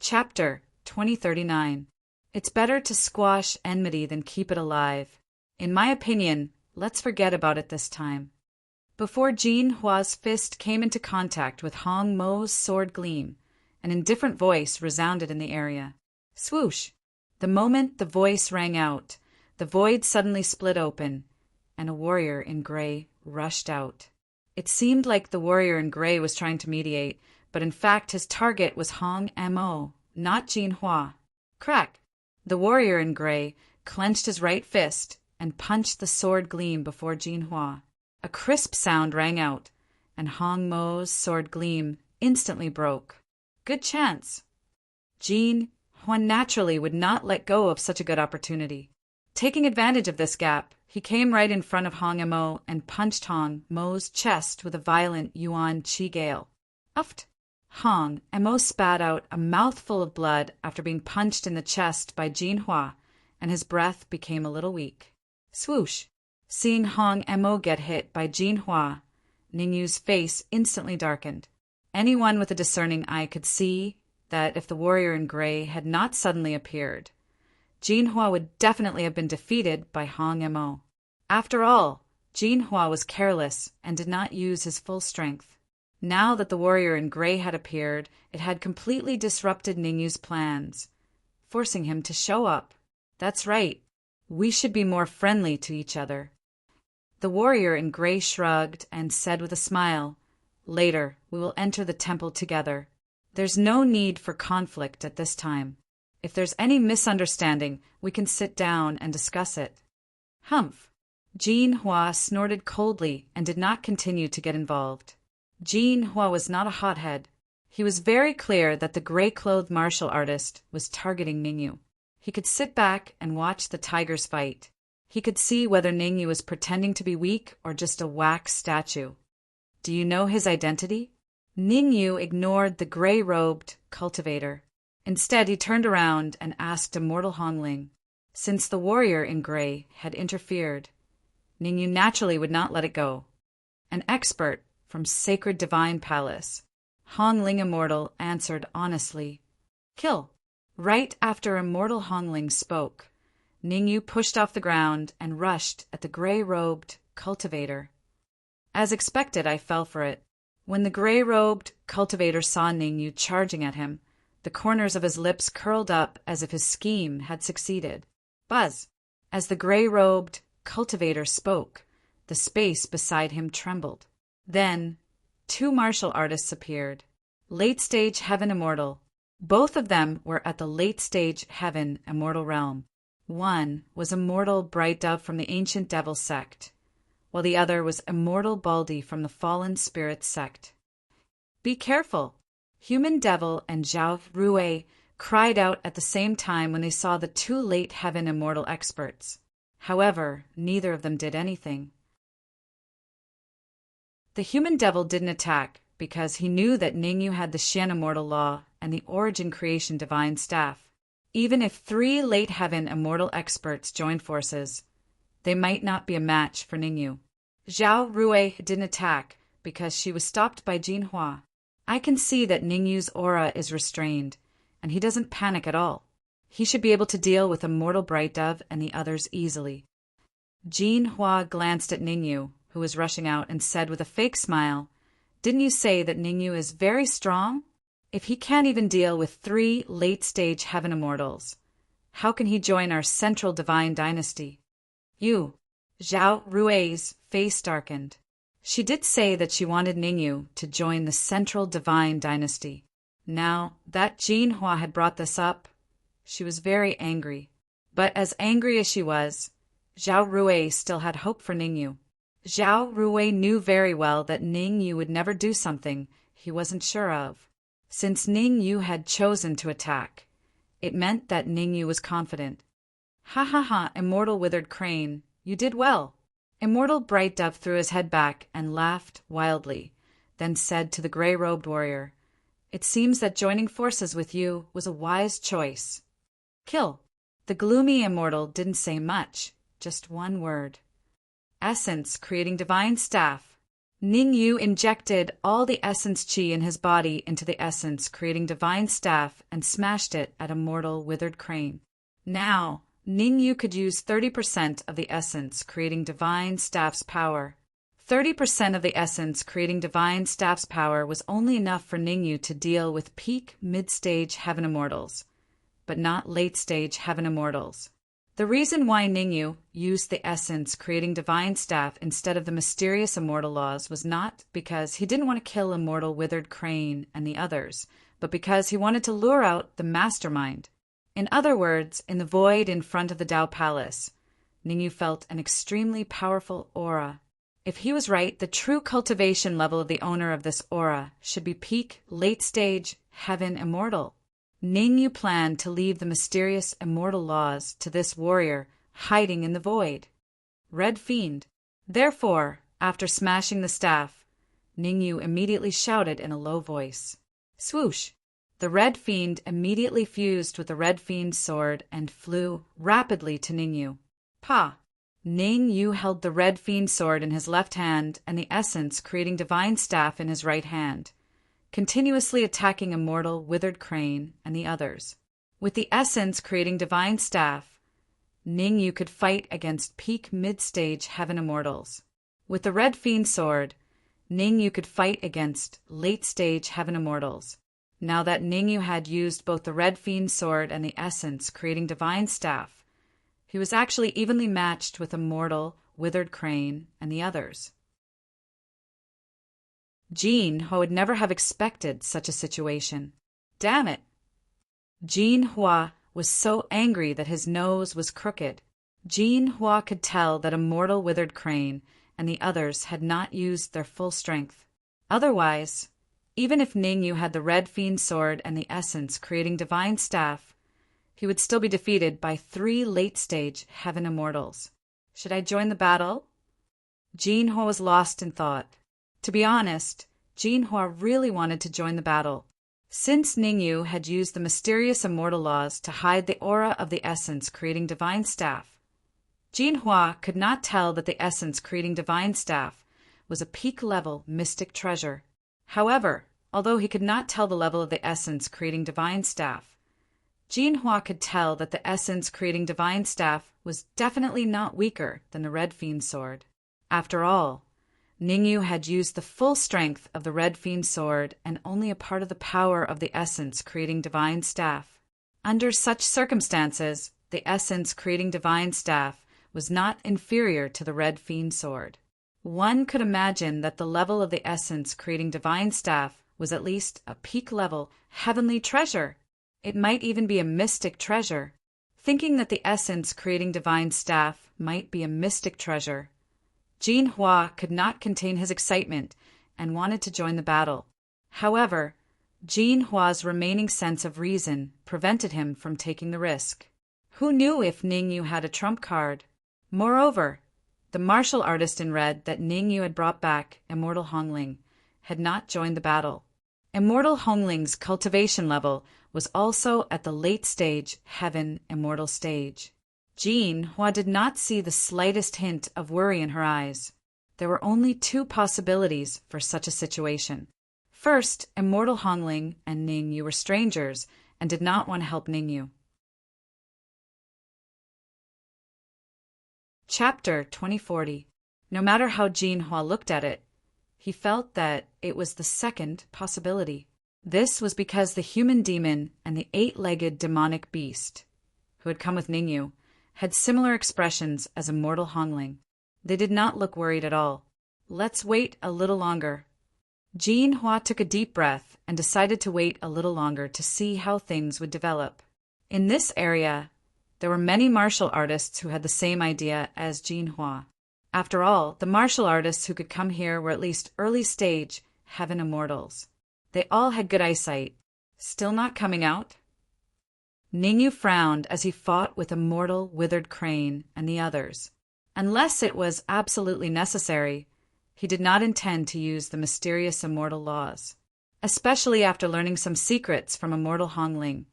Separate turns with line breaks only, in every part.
Chapter 2039. It's better to squash enmity than keep it alive. In my opinion, let's forget about it this time. Before Jin Hua's fist came into contact with Hong Mo's sword gleam, an indifferent voice resounded in the area. Swoosh! The moment the voice rang out, the void suddenly split open, and a warrior in gray rushed out. It seemed like the warrior in gray was trying to mediate, but in fact his target was Hong Mo, not Jin Hua. Crack! The warrior in gray clenched his right fist and punched the sword gleam before Jin Hua. A crisp sound rang out, and Hong Mo's sword gleam instantly broke. Good chance. Jin Hua naturally would not let go of such a good opportunity. Taking advantage of this gap, he came right in front of Hong Mo and punched Hong Mo's chest with a violent Yuan Qi gale. Uft! Hong Mo spat out a mouthful of blood after being punched in the chest by Jin Hua, and his breath became a little weak. Swoosh! Seeing Hong Mo get hit by Jin Hua, Ningyu's face instantly darkened. Anyone with a discerning eye could see that if the warrior in gray had not suddenly appeared, Jin Hua would definitely have been defeated by Hong Mo. After all, Jin Hua was careless and did not use his full strength. Now that the warrior in gray had appeared, it had completely disrupted Ningyu's plans, forcing him to show up. That's right. We should be more friendly to each other. The warrior in gray shrugged and said with a smile, "Later, we will enter the temple together. There's no need for conflict at this time. If there's any misunderstanding, we can sit down and discuss it." Humph! Jin Hua snorted coldly and did not continue to get involved. Jin Hua was not a hothead. He was very clear that the gray-clothed martial artist was targeting Ningyu. He could sit back and watch the tigers fight. He could see whether Ningyu was pretending to be weak or just a wax statue. Do you know his identity? Ningyu ignored the gray-robed cultivator. Instead, he turned around and asked a mortal Hongling. Since the warrior in gray had interfered, Ningyu naturally would not let it go. An expert from Sacred Divine Palace, Hongling Immortal answered honestly. Kill. Right after Immortal Hongling spoke, Ningyu pushed off the ground and rushed at the gray-robed cultivator. As expected, I fell for it. When the gray-robed cultivator saw Ningyu charging at him, the corners of his lips curled up as if his scheme had succeeded. Buzz! As the gray-robed cultivator spoke, the space beside him trembled. Then, two martial artists appeared. Late-stage Heaven Immortal. Both of them were at the late-stage Heaven Immortal realm. One was Immortal Bright Dove from the Ancient Devil sect, while the other was Immortal Baldy from the Fallen Spirits sect. Be careful! Human Devil and Zhao Rue cried out at the same time when they saw the two late Heaven Immortal experts. However, neither of them did anything. The Human Devil didn't attack because he knew that Ningyu had the Xian Immortal Law and the Origin Creation Divine Staff. Even if 3 late Heaven Immortal experts joined forces, they might not be a match for Ningyu. Zhao Rue didn't attack because she was stopped by Jin Hua. I can see that Ningyu's aura is restrained, and he doesn't panic at all. He should be able to deal with Immortal Bright Dove and the others easily. Jin Hua glanced at Ningyu, who was rushing out, and said with a fake smile, "Didn't you say that Ningyu is very strong? If he can't even deal with 3 late-stage Heaven Immortals, how can he join our Central Divine Dynasty?" Zhao Rue's face darkened. She did say that she wanted Ningyu to join the Central Divine Dynasty. Now that Jin Hua had brought this up, she was very angry. But as angry as she was, Zhao Rue still had hope for Ningyu. Zhao Rue knew very well that Ningyu would never do something he wasn't sure of. Since Ningyu had chosen to attack, it meant that Ningyu was confident. Ha ha ha, Immortal Withered Crane, you did well. Immortal Bright Dove threw his head back and laughed wildly, then said to the gray-robed warrior, "It seems that joining forces with you was a wise choice." Kill. The gloomy Immortal didn't say much, just one word. Essence Creating Divine Staff. Ningyu injected all the essence chi in his body into the essence, creating divine staff, and smashed it at a mortal withered crane. Now, Ningyu could use 30% of the essence, creating divine staff's power. 30% of the essence creating divine staff's power was only enough for Ningyu to deal with peak mid-stage heaven immortals, but not late-stage heaven immortals. The reason why Ningyu used the essence creating divine staff instead of the mysterious immortal laws was not because he didn't want to kill immortal withered crane and the others, but because he wanted to lure out the mastermind. In other words, in the void in front of the Tao Palace, Ningyu felt an extremely powerful aura. If he was right, the true cultivation level of the owner of this aura should be peak, late-stage, heaven immortal. Ningyu planned to leave the mysterious immortal laws to this warrior hiding in the void. Red Fiend. Therefore, after smashing the staff, Ningyu immediately shouted in a low voice. Swoosh! The Red Fiend immediately fused with the Red Fiend's sword and flew rapidly to Ningyu. Pa! Ningyu held the Red Fiend sword in his left hand and the essence creating divine staff in his right hand, continuously attacking immortal withered crane and the others. With the essence creating divine staff, Ningyu could fight against peak mid-stage heaven immortals. With the Red Fiend sword, Ningyu could fight against late-stage heaven immortals. Now that Ningyu had used both the Red Fiend sword and the essence creating divine staff, he was actually evenly matched with immortal withered crane and the others. Jin Hua would never have expected such a situation. Damn it! Jin Hua was so angry that his nose was crooked. Jin Hua could tell that immortal withered crane and the others had not used their full strength. Otherwise, even if Ningyu had the Red Fiend sword and the essence creating divine staff, he would still be defeated by 3 late-stage heaven immortals. Should I join the battle? Jin Hua was lost in thought. To be honest, Jin Hua really wanted to join the battle. Since Ningyu had used the mysterious immortal laws to hide the aura of the essence creating divine staff, Jin Hua could not tell that the essence creating divine staff was a peak-level mystic treasure. However, although he could not tell the level of the essence creating divine staff, Jin Hua could tell that the essence creating divine staff was definitely not weaker than the Red Fiend sword. After all, Ningyu had used the full strength of the Red Fiend sword and only a part of the power of the essence creating divine staff. Under such circumstances, the essence creating divine staff was not inferior to the Red Fiend sword. One could imagine that the level of the essence creating divine staff was at least a peak-level heavenly treasure. It might even be a mystic treasure. Thinking that the essence creating divine staff might be a mystic treasure, Jin Hua could not contain his excitement and wanted to join the battle. However, Jin Hua's remaining sense of reason prevented him from taking the risk. Who knew if Ningyu had a trump card? Moreover, the martial artist in red that Ningyu had brought back, Immortal Hongling, had not joined the battle. Immortal Hongling's cultivation level was also at the late-stage heaven immortal stage. Jin Hua did not see the slightest hint of worry in her eyes. There were only 2 possibilities for such a situation. First, Immortal Hongling and Ningyu were strangers and did not want to help Ningyu. Chapter 2040. No matter how Jin Hua looked at it, he felt that it was the second possibility. This was because the human demon and the 8-legged demonic beast, who had come with Ningyu, had similar expressions as Immortal Hongling. They did not look worried at all. Let's wait a little longer. Jin Hua took a deep breath and decided to wait a little longer to see how things would develop. In this area, there were many martial artists who had the same idea as Jin Hua. After all, the martial artists who could come here were at least early-stage heaven immortals. They all had good eyesight. Still not coming out? Ningyu frowned as he fought with Immortal Withered Crane and the others. Unless it was absolutely necessary, he did not intend to use the mysterious immortal laws. Especially after learning some secrets from Immortal Hongling,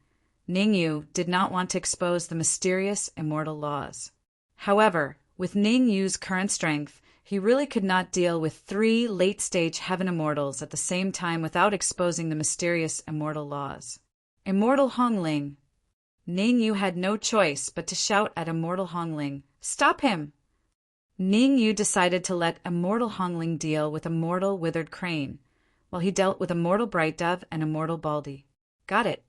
Ningyu did not want to expose the mysterious immortal laws. However, with Ningyu's current strength he really could not deal with 3 late-stage heaven immortals at the same time without exposing the mysterious immortal laws. Immortal Hongling. Ning Yu had no choice but to shout at Immortal Hongling, "Stop him!" Ning Yu decided to let Immortal Hongling deal with Immortal Withered Crane, while he dealt with Immortal Bright Dove and Immortal Baldy. Got it.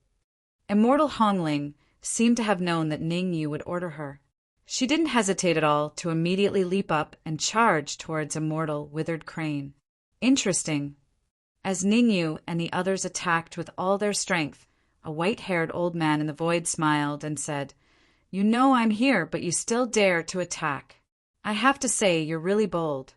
Immortal Hongling seemed to have known that Ning Yu would order her. She didn't hesitate at all to immediately leap up and charge towards Immortal Withered Crane. Interesting. As Ning Yu and the others attacked with all their strength, a white-haired old man in the void smiled and said, "You know I'm here, but you still dare to attack. I have to say you're really bold."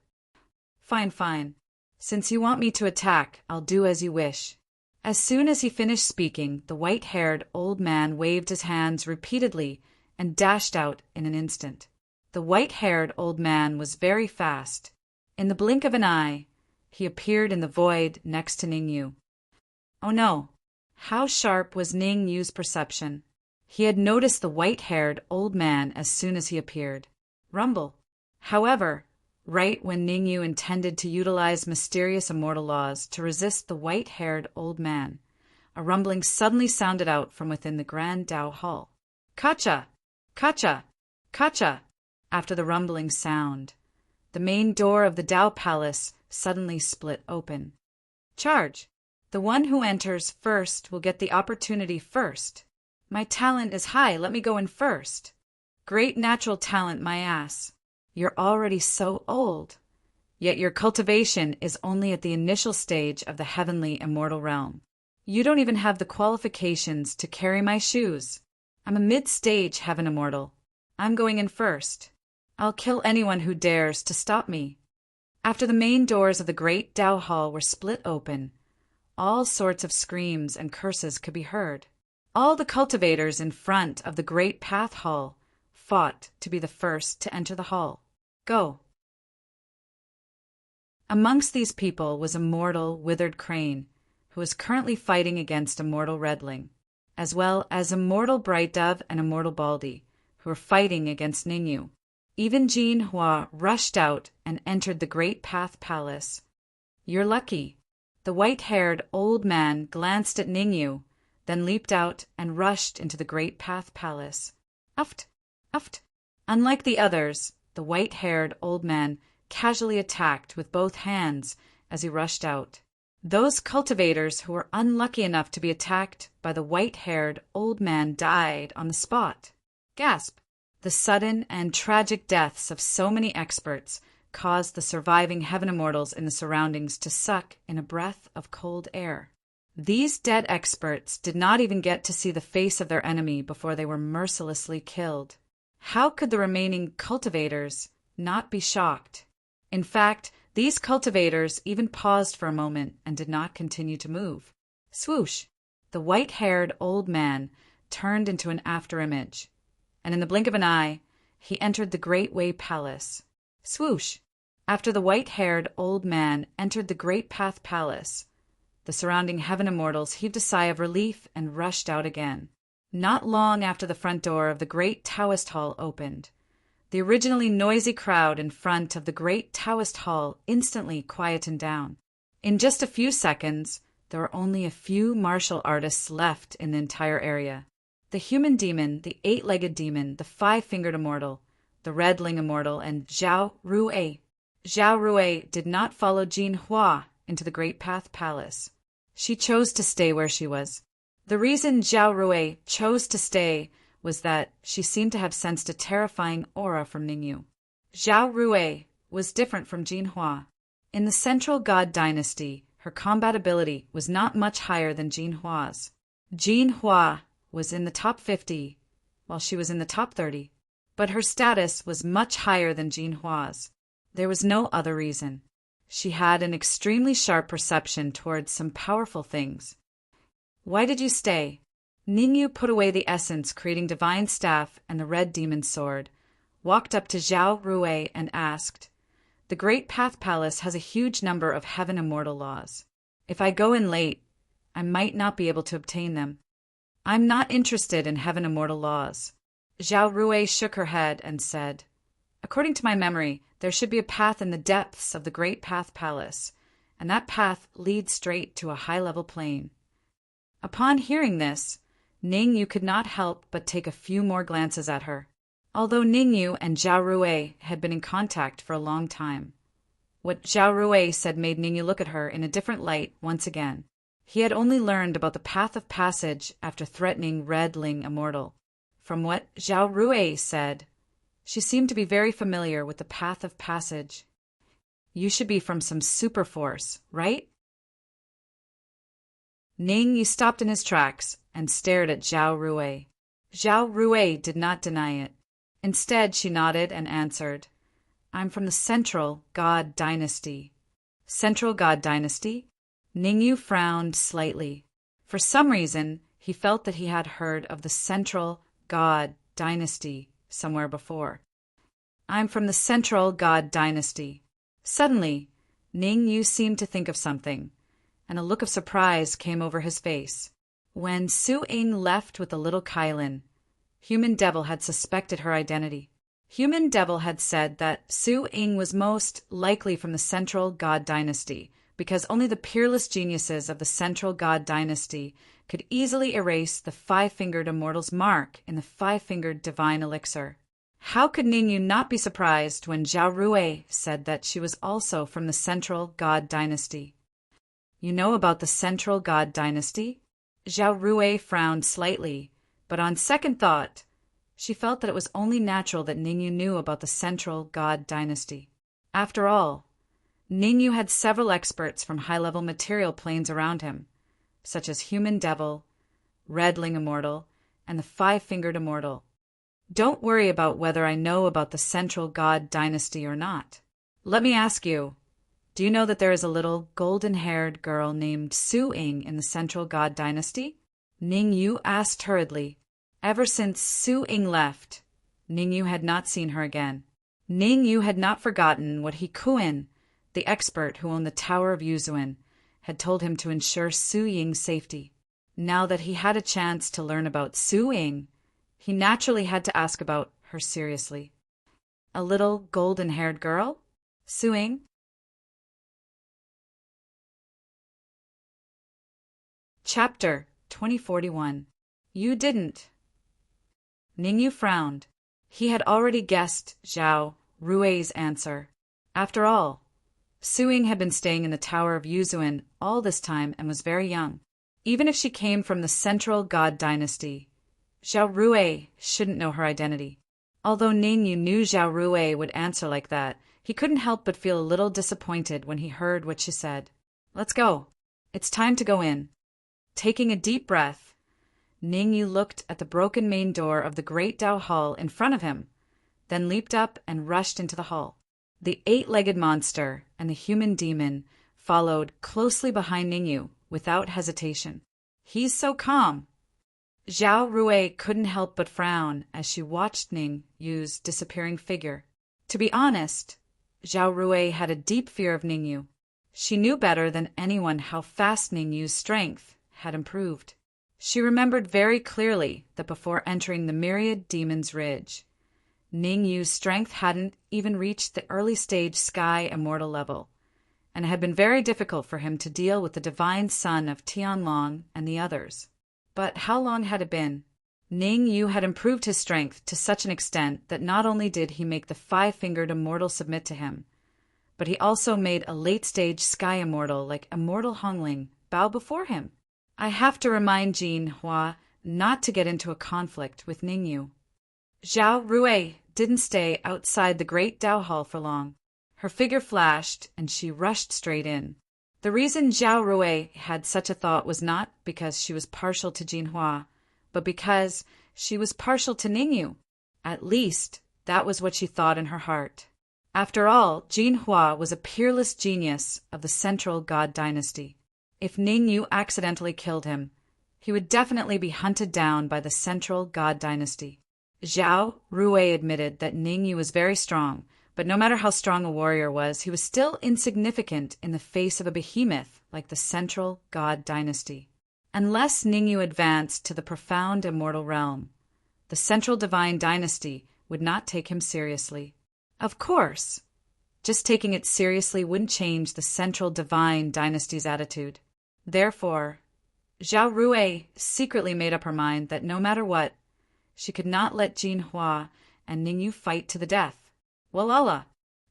"Fine, fine. Since you want me to attack, I'll do as you wish." As soon as he finished speaking, the white-haired old man waved his hands repeatedly and dashed out in an instant. The white-haired old man was very fast. In the blink of an eye, he appeared in the void next to Ning Yu. Oh no! How sharp was Ning Yu's perception! He had noticed the white-haired old man as soon as he appeared. Rumble! However, right when Ning Yu intended to utilize mysterious immortal laws to resist the white-haired old man, a rumbling suddenly sounded out from within the Grand Dao Hall. "Kacha! Kacha! Kacha!" After the rumbling sound, the main door of the Dao Palace suddenly split open. "Charge! The one who enters first will get the opportunity first. My talent is high, let me go in first. Great natural talent, my ass. You're already so old. Yet your cultivation is only at the initial stage of the heavenly immortal realm. You don't even have the qualifications to carry my shoes. I'm a mid-stage heaven immortal. I'm going in first. I'll kill anyone who dares to stop me." After the main doors of the great Dao Hall were split open, all sorts of screams and curses could be heard. All the cultivators in front of the great Path Hall fought to be the first to enter the hall. Go. Amongst these people was Immortal Withered Crane, who was currently fighting against Immortal Redling, as well as Immortal Bright Dove and Immortal Baldy, who were fighting against Ning Yu. Even Jin Hua rushed out and entered the Great Path Palace. "You're lucky." The white-haired old man glanced at Ning Yu, then leaped out and rushed into the Great Path Palace. Uft! Uft! Unlike the others, the white-haired old man casually attacked with both hands as he rushed out. Those cultivators who were unlucky enough to be attacked by the white-haired old man died on the spot. Gasp! The sudden and tragic deaths of so many experts caused the surviving heaven immortals in the surroundings to suck in a breath of cold air. These dead experts did not even get to see the face of their enemy before they were mercilessly killed. How could the remaining cultivators not be shocked? In fact, these cultivators even paused for a moment and did not continue to move. Swoosh! The white-haired old man turned into an afterimage, and in the blink of an eye, he entered the Great Way Palace. Swoosh! After the white-haired old man entered the Great Path Palace, the surrounding heaven immortals heaved a sigh of relief and rushed out again. Not long after the front door of the Great Taoist Hall opened, the originally noisy crowd in front of the Great Taoist Hall instantly quietened down. In just a few seconds, there were only a few martial artists left in the entire area. The human demon, the 8-legged demon, the 5-fingered immortal, the redling immortal, and Zhao Ruei. Zhao Ruei did not follow Jin Hua into the Great Path Palace. She chose to stay where she was. The reason Zhao Ruei chose to stay was that she seemed to have sensed a terrifying aura from Ning Yu. Zhao Ruei was different from Jin Hua. In the Central God Dynasty, her combat ability was not much higher than Jin Hua's. Jin Hua was in the top 50, while she was in the top 30, but her status was much higher than Jin Hua's. There was no other reason. She had an extremely sharp perception towards some powerful things. Why did you stay? Ning Yu put away the essence creating divine staff and the red demon sword, walked up to Zhao Ruei and asked, "The Great Path Palace has a huge number of heaven immortal laws. If I go in late, I might not be able to obtain them. I'm not interested in heaven immortal laws." Zhao Ruei shook her head and said, "According to my memory, There should be a path in the depths of the Great Path Palace, and that path leads straight to a high-level plain. Upon hearing this, Ningyu could not help but take a few more glances at her, although Ningyu and Zhao Rui had been in contact for a long time. What Zhao Rui said made Ningyu look at her in a different light once again. He had only learned about the path of passage after threatening Red Ling Immortal. From what Zhao Rui said, she seemed to be very familiar with the path of passage. You should be from some super force, right? Ningyu stopped in his tracks and stared at Zhao Rui. Zhao Rui did not deny it. Instead, she nodded and answered, I'm from the Central God Dynasty. Central God Dynasty? Ningyu frowned slightly. For some reason, he felt that he had heard of the Central God Dynasty somewhere before. I'm from the Central God Dynasty. Suddenly, Ningyu seemed to think of something, and a look of surprise came over his face. When Su Ying left with the little Kailin, Human Devil had suspected her identity. Human Devil had said that Su Ying was most likely from the Central God Dynasty, because only the peerless geniuses of the Central God Dynasty could easily erase the five-fingered immortal's mark in the five-fingered divine elixir. How could Ningyu not be surprised when Zhao Rui said that she was also from the Central God Dynasty? You know about the Central God Dynasty? Zhao Rui frowned slightly, but on second thought, she felt that it was only natural that Ningyu knew about the Central God Dynasty. After all, Ningyu had several experts from high-level material planes around him, such as Human Devil, Red Ling Immortal, and the Five-Fingered Immortal. Don't worry about whether I know about the Central God Dynasty or not. Let me ask you, do you know that there is a little golden-haired girl named Su Ying in the Central God Dynasty? Ningyu asked hurriedly. Ever since Su Ying left, Ningyu had not seen her again. Ningyu had not forgotten what He Kuin, the expert who owned the Tower of Yuzuan, had told him to ensure Su Ying's safety. Now that he had a chance to learn about Su Ying, he naturally had to ask about her seriously. A little golden-haired girl? Su Ying? Chapter 2041. You didn't. Ningyu frowned. He had already guessed Zhao Rui's answer. After all, Su Ying had been staying in the Tower of Yuzuan all this time and was very young. Even if she came from the Central God Dynasty, Zhao Rui shouldn't know her identity. Although Ningyu knew Zhao Rui would answer like that, he couldn't help but feel a little disappointed when he heard what she said. Let's go. It's time to go in. Taking a deep breath, Ningyu looked at the broken main door of the Great Dao Hall in front of him, then leaped up and rushed into the hall. The eight-legged monster and the human demon followed closely behind Ningyu without hesitation. He's so calm. Zhao Rui couldn't help but frown as she watched Ningyu's disappearing figure. To be honest, Zhao Rui had a deep fear of Ningyu. She knew better than anyone how fast Ningyu's strength had improved. She remembered very clearly that before entering the Myriad Demon's Ridge, Ningyu's strength hadn't even reached the early-stage Sky Immortal level, and it had been very difficult for him to deal with the divine son of Tianlong and the others. But how long had it been? Ningyu had improved his strength to such an extent that not only did he make the five-fingered immortal submit to him, but he also made a late-stage Sky Immortal like Immortal Hongling bow before him. I have to remind Jin Hua not to get into a conflict with Ningyu. Zhao Rui didn't stay outside the Great Dao Hall for long. Her figure flashed, and she rushed straight in. The reason Zhao Rui had such a thought was not because she was partial to Jin Hua, but because she was partial to Ningyu. At least, that was what she thought in her heart. After all, Jin Hua was a peerless genius of the Central God Dynasty. If Ningyu accidentally killed him, he would definitely be hunted down by the Central God Dynasty. Zhao Rui admitted that Ningyu was very strong, but no matter how strong a warrior was, he was still insignificant in the face of a behemoth like the Central God Dynasty. Unless Ningyu advanced to the profound immortal realm, the Central Divine Dynasty would not take him seriously. Of course, Just taking it seriously wouldn't change the central divine dynasty's attitude. Therefore, Zhao Rui secretly made up her mind that no matter what, she could not let Jin Hua and Ningyu fight to the death. Walala!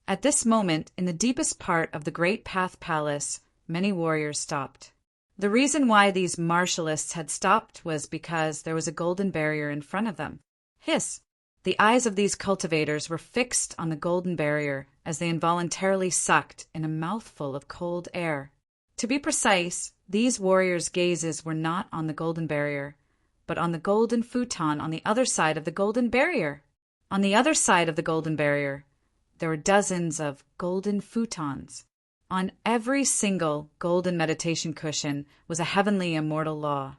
At this moment, in the deepest part of the Great Path Palace, many warriors stopped. The reason why these martialists had stopped was because there was a golden barrier in front of them. Hiss! The eyes of these cultivators were fixed on the golden barrier as they involuntarily sucked in a mouthful of cold air. To be precise, these warriors' gazes were not on the golden barrier, but on the golden futon on the other side of the golden barrier. On the other side of the golden barrier, there were dozens of golden futons. On every single golden meditation cushion was a heavenly immortal law.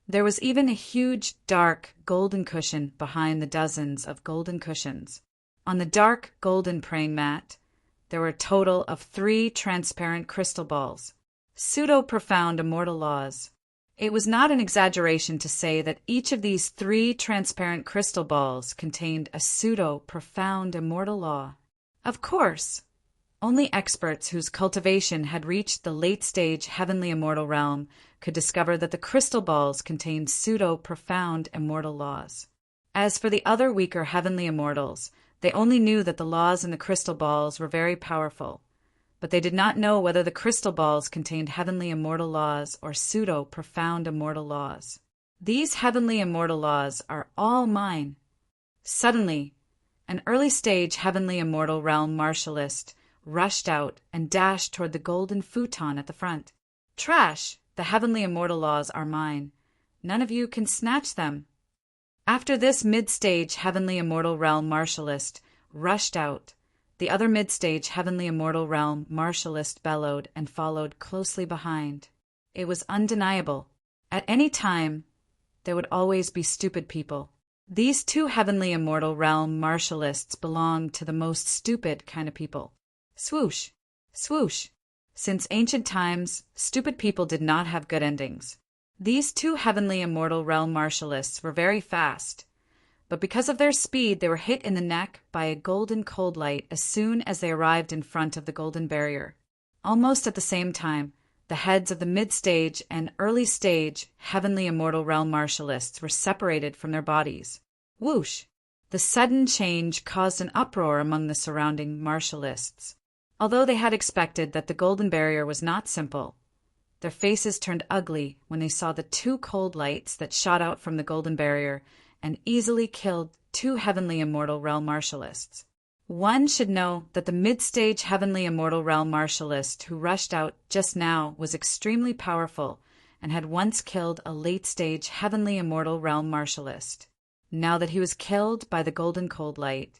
There was even a huge, dark, golden cushion behind the dozens of golden cushions. On the dark, golden praying mat, there were a total of 3 transparent crystal balls, pseudo-profound immortal laws. It was not an exaggeration to say that each of these 3 transparent crystal balls contained a pseudo-profound immortal law. Of course, only experts whose cultivation had reached the late-stage heavenly immortal realm could discover that the crystal balls contained pseudo-profound immortal laws. As for the other weaker heavenly immortals, they only knew that the laws in the crystal balls were very powerful, but they did not know whether the crystal balls contained heavenly immortal laws or pseudo-profound immortal laws. These heavenly immortal laws are all mine. Suddenly, an early-stage heavenly immortal realm martialist rushed out and dashed toward the golden futon at the front. Trash! The heavenly immortal laws are mine. None of you can snatch them. After this mid-stage heavenly immortal realm martialist rushed out, the other mid-stage heavenly immortal realm martialist bellowed and followed closely behind. It was undeniable. At any time, there would always be stupid people. These 2 heavenly immortal realm martialists belonged to the most stupid kind of people. Swoosh! Swoosh! Since ancient times, stupid people did not have good endings. These 2 heavenly immortal realm martialists were very fast, but because of their speed they were hit in the neck by a golden cold light as soon as they arrived in front of the golden barrier. Almost at the same time, the heads of the mid-stage and early-stage heavenly immortal realm martialists were separated from their bodies. Whoosh! The sudden change caused an uproar among the surrounding martialists. Although they had expected that the golden barrier was not simple, their faces turned ugly when they saw the 2 cold lights that shot out from the golden barrier and easily killed 2 heavenly immortal realm martialists. One should know that the mid-stage heavenly immortal realm martialist who rushed out just now was extremely powerful and had once killed a late-stage heavenly immortal realm martialist. Now that he was killed by the golden cold light,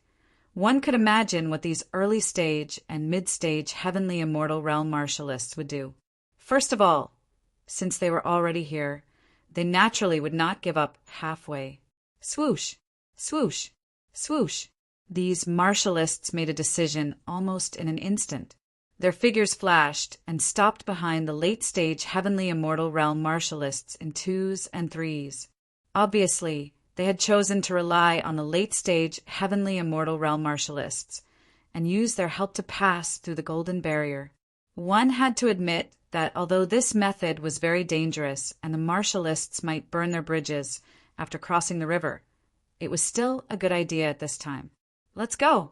one could imagine what these early-stage and mid-stage heavenly immortal realm martialists would do. First of all, since they were already here, they naturally would not give up halfway. Swoosh! Swoosh! Swoosh! These martialists made a decision almost in an instant. Their figures flashed and stopped behind the late-stage heavenly immortal realm martialists in 2s and 3s. Obviously, they had chosen to rely on the late-stage heavenly immortal realm martialists and use their help to pass through the golden barrier. One had to admit that although this method was very dangerous and the martialists might burn their bridges after crossing the river, it was still a good idea at this time. Let's go!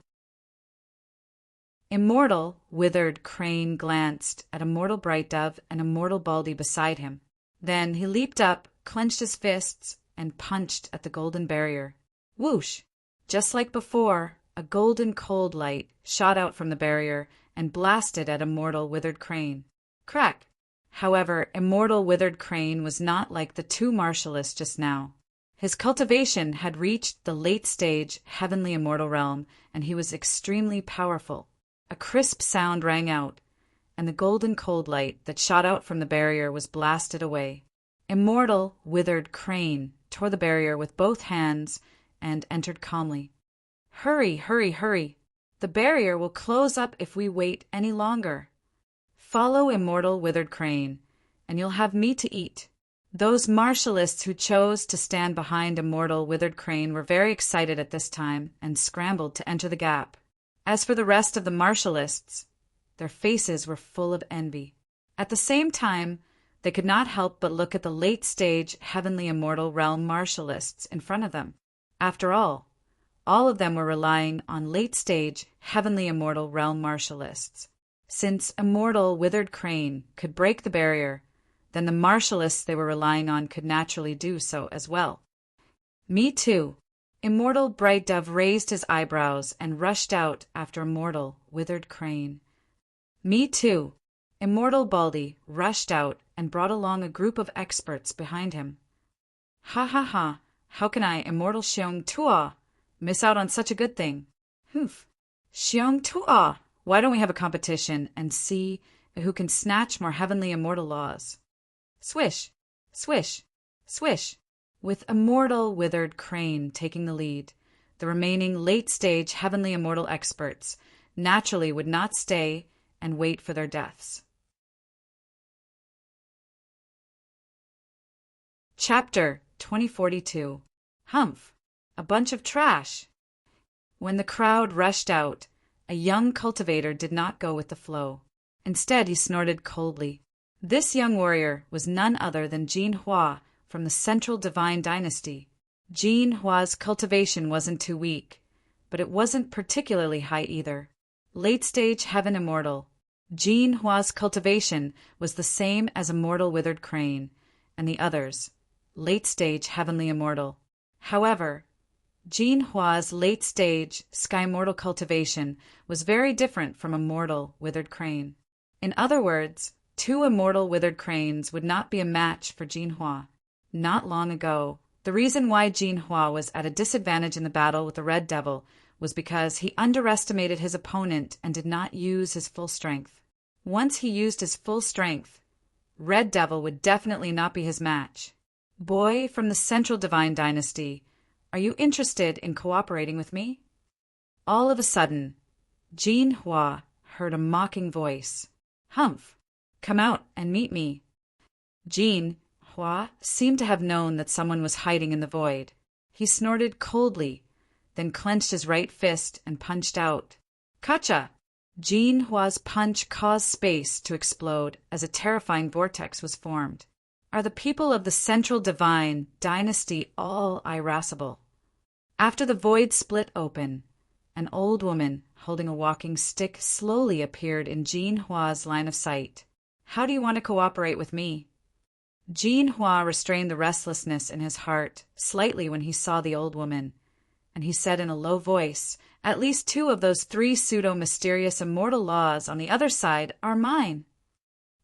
Immortal, withered Crane glanced at Immortal Bright Dove and Immortal Baldy beside him. Then he leaped up, clenched his fists, and punched at the golden barrier. Whoosh! Just like before, a golden cold light shot out from the barrier and blasted at Immortal Withered Crane. Crack! However, Immortal Withered Crane was not like the 2 martialists just now. His cultivation had reached the late-stage heavenly immortal realm, and he was extremely powerful. A crisp sound rang out, and the golden cold light that shot out from the barrier was blasted away. Immortal Withered Crane tore the barrier with both hands and entered calmly. Hurry, hurry, hurry! The barrier will close up if we wait any longer. Follow Immortal Withered Crane, and you'll have meat to eat. Those martialists who chose to stand behind Immortal Withered Crane were very excited at this time and scrambled to enter the gap. As for the rest of the martialists, their faces were full of envy. At the same time, they could not help but look at the late-stage heavenly immortal realm martialists in front of them. After all of them were relying on late-stage heavenly immortal realm martialists. Since immortal withered crane could break the barrier, then the martialists they were relying on could naturally do so as well. Me too. Immortal bright dove raised his eyebrows and rushed out after immortal withered crane. Me too. Immortal Baldy rushed out and brought along a group of experts behind him. Ha ha ha, how can I, Immortal Xiong Tua, miss out on such a good thing? Humph. Xiong Tua, why don't we have a competition and see who can snatch more heavenly immortal laws? Swish, swish, swish. With immortal withered crane taking the lead, the remaining late-stage heavenly immortal experts naturally would not stay and wait for their deaths. Chapter 2042. Humph! A bunch of trash! When the crowd rushed out, a young cultivator did not go with the flow. Instead, he snorted coldly. This young warrior was none other than Jin Hua from the Central Divine Dynasty. Jin Hua's cultivation wasn't too weak, but it wasn't particularly high either. Late-stage heaven immortal. Jin Hua's cultivation was the same as immortal withered crane, and the others, late-stage heavenly immortal. However, Jin Hua's late-stage sky mortal cultivation was very different from immortal withered crane. In other words, two immortal withered cranes would not be a match for Jin Hua. Not long ago, the reason why Jin Hua was at a disadvantage in the battle with the Red Devil was because he underestimated his opponent and did not use his full strength. Once he used his full strength, Red Devil would definitely not be his match. Boy from the Central Divine Dynasty, are you interested in cooperating with me? All of a sudden, Jin Hua heard a mocking voice. Humph! Come out and meet me. Jin Hua seemed to have known that someone was hiding in the void. He snorted coldly, then clenched his right fist and punched out. Kacha! Jin Hua's punch caused space to explode as a terrifying vortex was formed. Are the people of the Central Divine Dynasty all irascible? After the void split open, an old woman holding a walking stick slowly appeared in Jin Hua's line of sight. How do you want to cooperate with me? Jin Hua restrained the restlessness in his heart slightly when he saw the old woman, and he said in a low voice, at least two of those three pseudo-mysterious immortal laws on the other side are mine.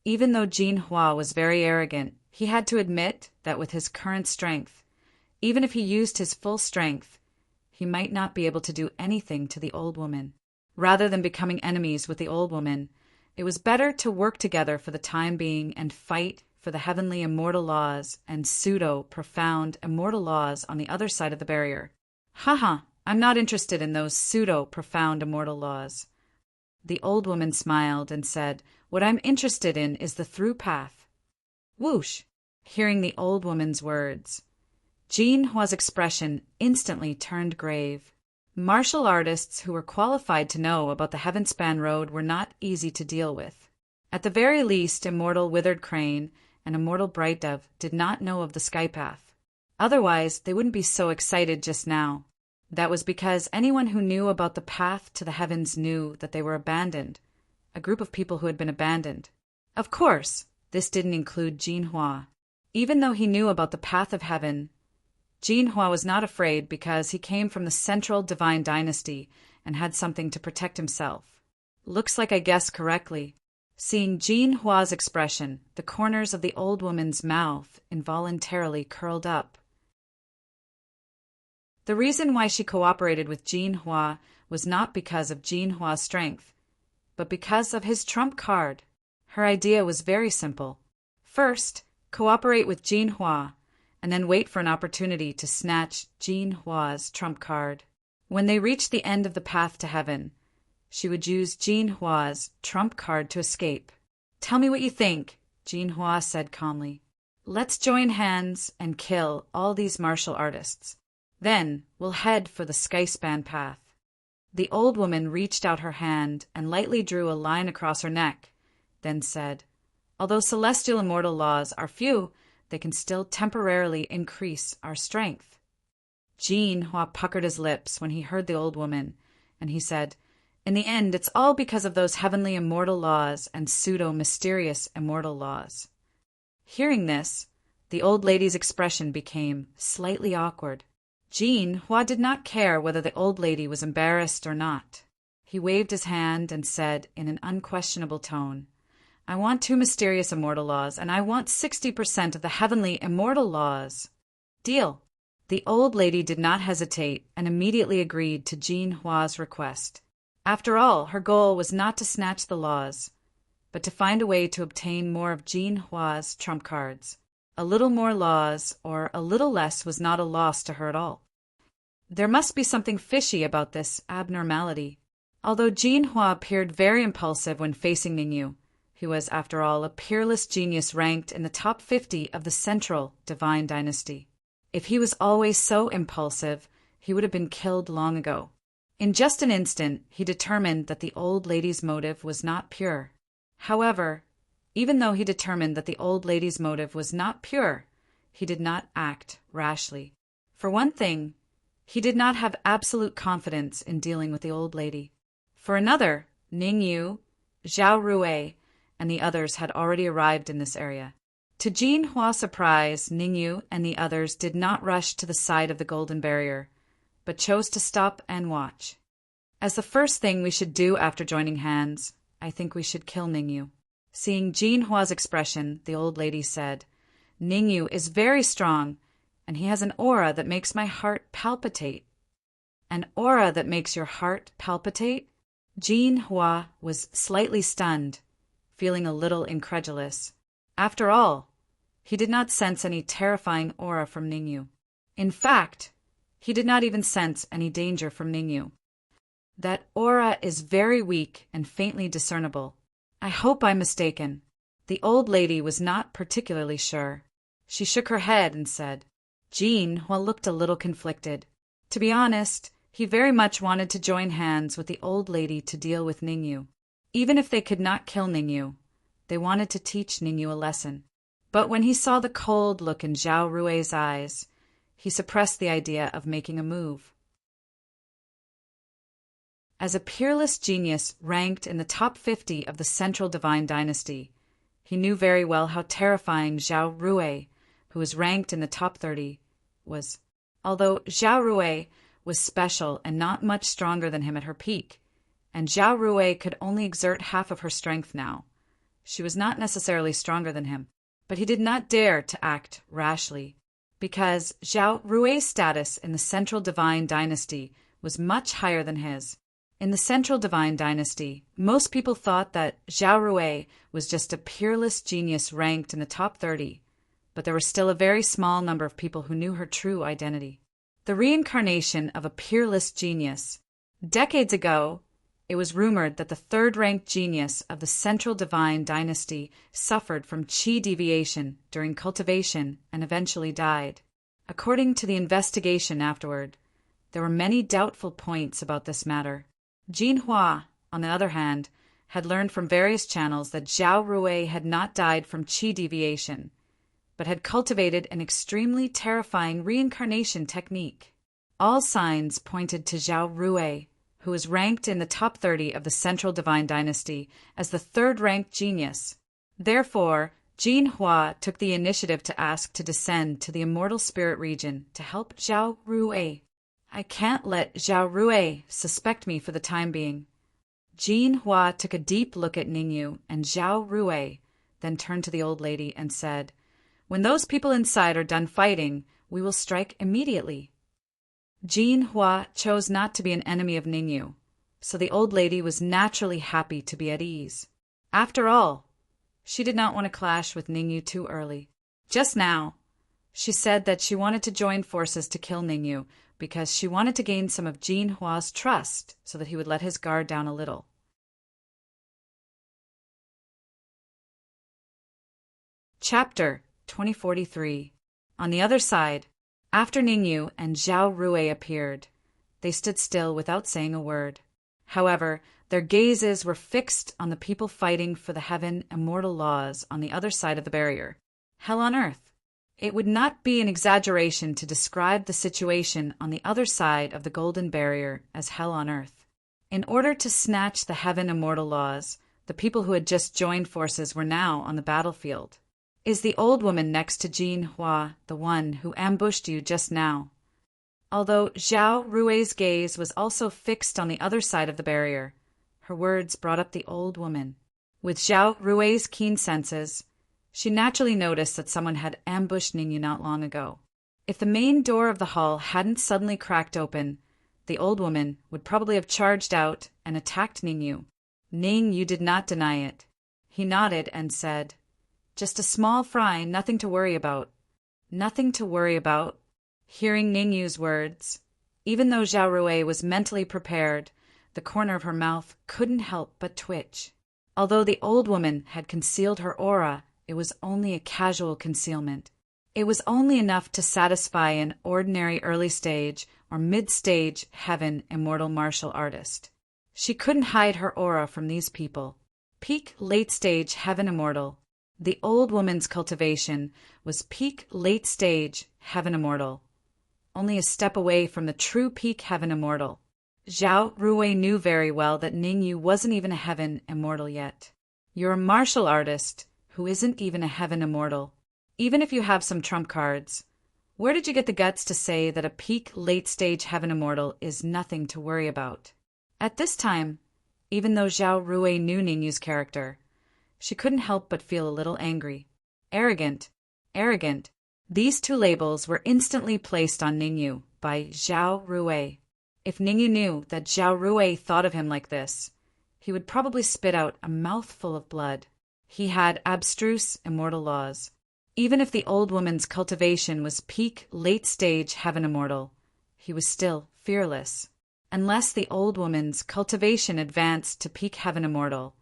Even though Jin Hua was very arrogant, he had to admit that with his current strength, even if he used his full strength, he might not be able to do anything to the old woman. Rather than becoming enemies with the old woman, it was better to work together for the time being and fight for the heavenly immortal laws and pseudo-profound immortal laws on the other side of the barrier. Haha, I'm not interested in those pseudo-profound immortal laws. The old woman smiled and said, what I'm interested in is the through path. Whoosh! Hearing the old woman's words, Jin Hua's expression instantly turned grave. Martial artists who were qualified to know about the Heavenspan Road were not easy to deal with. At the very least, Immortal Withered Crane and Immortal Bright Dove did not know of the sky path. Otherwise, they wouldn't be so excited just now. That was because anyone who knew about the path to the heavens knew that they were abandoned, a group of people who had been abandoned. Of course, this didn't include Jin Hua. Even though he knew about the path of heaven, Jin Hua was not afraid because he came from the Central Divine Dynasty and had something to protect himself. Looks like I guessed correctly. Seeing Jin Hua's expression, the corners of the old woman's mouth involuntarily curled up. The reason why she cooperated with Jin Hua was not because of Jin Hua's strength, but because of his trump card. Her idea was very simple. First, cooperate with Jin Hua, and then wait for an opportunity to snatch Jin Hua's trump card. When they reached the end of the path to heaven, she would use Jin Hua's trump card to escape. Tell me what you think, Jin Hua said calmly. Let's join hands and kill all these martial artists. Then we'll head for the Skyspan path. The old woman reached out her hand and lightly drew a line across her neck, then said, "Although celestial immortal laws are few, they can still temporarily increase our strength." Jin Hua puckered his lips when he heard the old woman, and he said, "In the end, it's all because of those heavenly immortal laws and pseudo-mysterious immortal laws." Hearing this, the old lady's expression became slightly awkward. Jin Hua did not care whether the old lady was embarrassed or not. He waved his hand and said in an unquestionable tone, "I want 2 mysterious immortal laws, and I want 60% of the heavenly immortal laws." Deal. The old lady did not hesitate and immediately agreed to Jin Hua's request. After all, her goal was not to snatch the laws, but to find a way to obtain more of Jin Hua's trump cards. A little more laws or a little less was not a loss to her at all. There must be something fishy about this abnormality. Although Jin Hua appeared very impulsive when facing Ningyu, who was, after all, a peerless genius ranked in the top 50 of the central divine dynasty. If he was always so impulsive, he would have been killed long ago. In just an instant, he determined that the old lady's motive was not pure. However, even though he determined that the old lady's motive was not pure, he did not act rashly. For one thing, he did not have absolute confidence in dealing with the old lady. For another, Ningyu, Zhao Rui, and the others had already arrived in this area. To Jin Hua's surprise, Ningyu and the others did not rush to the side of the golden barrier, but chose to stop and watch. As the first thing we should do after joining hands, I think we should kill Ningyu. Seeing Jin Hua's expression, the old lady said, "Ningyu is very strong, and he has an aura that makes my heart palpitate." "An aura that makes your heart palpitate?" Jin Hua was slightly stunned, feeling a little incredulous. After all, he did not sense any terrifying aura from Ningyu. In fact, he did not even sense any danger from Ningyu. "That aura is very weak and faintly discernible. I hope I'm mistaken." The old lady was not particularly sure. She shook her head and said, Jin Hua looked a little conflicted. To be honest, he very much wanted to join hands with the old lady to deal with Ningyu. Even if they could not kill Ningyu, they wanted to teach Ningyu a lesson. But when he saw the cold look in Zhao Rui's eyes, he suppressed the idea of making a move. As a peerless genius ranked in the top 50 of the central divine dynasty, he knew very well how terrifying Zhao Rui, who was ranked in the top 30, was. Although Zhao Rui was special and not much stronger than him at her peak, and Zhao Rui could only exert half of her strength now, she was not necessarily stronger than him. But he did not dare to act rashly, because Zhao Rui's status in the central divine dynasty was much higher than his. In the central divine dynasty, most people thought that Zhao Rui was just a peerless genius ranked in the top 30, but there were still a very small number of people who knew her true identity. The reincarnation of a peerless genius. Decades ago, it was rumored that the third-ranked genius of the central divine dynasty suffered from qi deviation during cultivation and eventually died. According to the investigation afterward, there were many doubtful points about this matter. Jin Hua, on the other hand, had learned from various channels that Zhao Rui had not died from qi deviation, but had cultivated an extremely terrifying reincarnation technique. All signs pointed to Zhao Rui, who was ranked in the top 30 of the central divine dynasty as the third-ranked genius. Therefore, Jin Hua took the initiative to ask to descend to the immortal spirit region to help Zhao Rui. I can't let Zhao Rui suspect me for the time being. Jin Hua took a deep look at Ningyu and Zhao Rui, then turned to the old lady and said, "When those people inside are done fighting, we will strike immediately." Jin Hua chose not to be an enemy of Ningyu, so the old lady was naturally happy to be at ease. After all, she did not want to clash with Ningyu too early. Just now, she said that she wanted to join forces to kill Ningyu because she wanted to gain some of Jin Hua's trust so that he would let his guard down a little. Chapter 2043. On the other side, after Ningyu and Zhao Rui appeared, they stood still without saying a word. However, their gazes were fixed on the people fighting for the heaven immortal laws on the other side of the barrier. Hell on earth. It would not be an exaggeration to describe the situation on the other side of the golden barrier as hell on earth. In order to snatch the heaven immortal laws, the people who had just joined forces were now on the battlefield. Is the old woman next to Jin Hua the one who ambushed you just now? Although Zhao Rui's gaze was also fixed on the other side of the barrier, her words brought up the old woman. With Zhao Rui's keen senses, she naturally noticed that someone had ambushed Ningyu not long ago. If the main door of the hall hadn't suddenly cracked open, the old woman would probably have charged out and attacked Ningyu. Ningyu did not deny it. He nodded and said, "Just a small fry, nothing to worry about." Nothing to worry about? Hearing Ningyu's words, even though Zhao Rui was mentally prepared, the corner of her mouth couldn't help but twitch. Although the old woman had concealed her aura, it was only a casual concealment. It was only enough to satisfy an ordinary early stage or mid-stage heaven immortal martial artist. She couldn't hide her aura from these people. Peak late-stage heaven immortal. The old woman's cultivation was peak late-stage heaven immortal, only a step away from the true peak heaven immortal. Zhao Rui knew very well that Ningyu wasn't even a heaven immortal yet. You're a martial artist who isn't even a heaven immortal. Even if you have some trump cards, where did you get the guts to say that a peak late-stage heaven immortal is nothing to worry about? At this time, even though Zhao Rui knew Ningyu's character, she couldn't help but feel a little angry. Arrogant. Arrogant. These two labels were instantly placed on Ningyu by Zhao Rui. If Ningyu knew that Zhao Rui thought of him like this, he would probably spit out a mouthful of blood. He had abstruse immortal laws. Even if the old woman's cultivation was peak late-stage heaven immortal, he was still fearless. Unless the old woman's cultivation advanced to peak heaven immortal,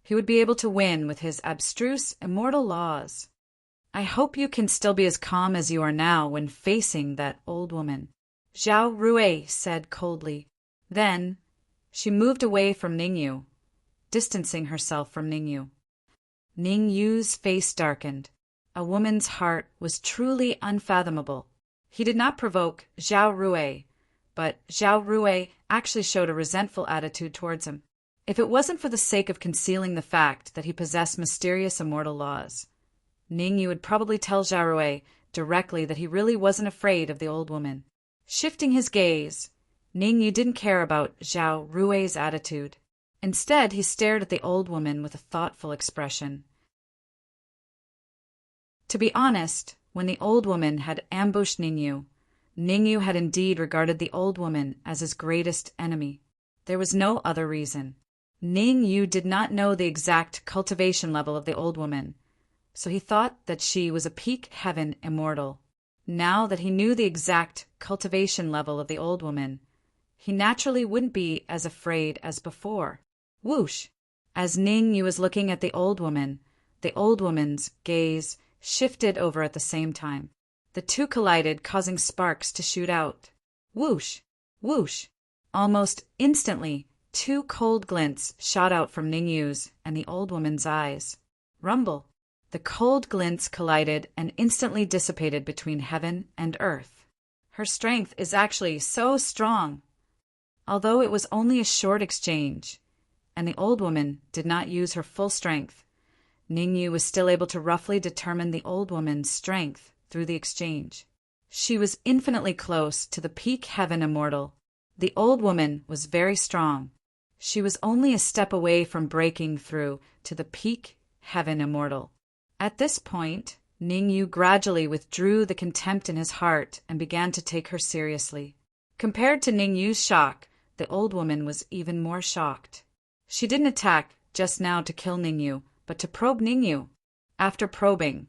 he would be able to win with his abstruse immortal laws. I hope you can still be as calm as you are now when facing that old woman, Zhao Rui said coldly. Then, she moved away from Ningyu, distancing herself from Ningyu. Ningyu's face darkened. A woman's heart was truly unfathomable. He did not provoke Zhao Rui, but Zhao Rui actually showed a resentful attitude towards him. If it wasn't for the sake of concealing the fact that he possessed mysterious immortal laws, Ningyu would probably tell Zhao Rui directly that he really wasn't afraid of the old woman. Shifting his gaze, Ningyu didn't care about Zhao Rui's attitude. Instead, he stared at the old woman with a thoughtful expression. To be honest, when the old woman had ambushed Ningyu, Ningyu had indeed regarded the old woman as his greatest enemy. There was no other reason. Ningyu did not know the exact cultivation level of the old woman, so he thought that she was a peak heaven immortal. Now that he knew the exact cultivation level of the old woman, he naturally wouldn't be as afraid as before. Whoosh! As Ningyu was looking at the old woman's gaze shifted over at the same time. The two collided, causing sparks to shoot out. Whoosh! Whoosh! Almost instantly, two cold glints shot out from Ningyu's and the old woman's eyes. Rumble! The cold glints collided and instantly dissipated between heaven and earth. Her strength is actually so strong. Although it was only a short exchange, and the old woman did not use her full strength, Ningyu was still able to roughly determine the old woman's strength through the exchange. She was infinitely close to the peak heaven immortal. The old woman was very strong. She was only a step away from breaking through to the peak heaven immortal. At this point, Ningyu gradually withdrew the contempt in his heart and began to take her seriously. Compared to Ningyu's shock, the old woman was even more shocked. She didn't attack just now to kill Ningyu, but to probe Ningyu. After probing,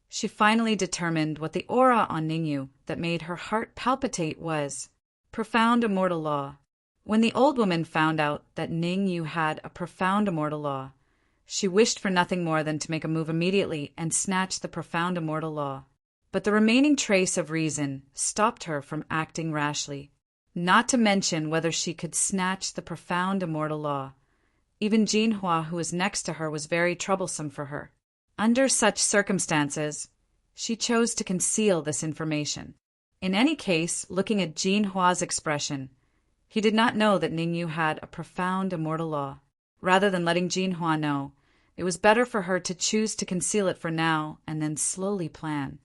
she finally determined what the aura on Ningyu that made her heart palpitate was. Profound immortal law. When the old woman found out that Ningyu had a profound immortal law, she wished for nothing more than to make a move immediately and snatch the profound immortal law. But the remaining trace of reason stopped her from acting rashly. not to mention whether she could snatch the profound immortal law. Even Jinhua, who was next to her, was very troublesome for her. Under such circumstances, she chose to conceal this information. In any case, looking at Jinhua's expression, he did not know that Ningyu had a profound immortal law. Rather than letting Jinhua know, it was better for her to choose to conceal it for now and then slowly plan.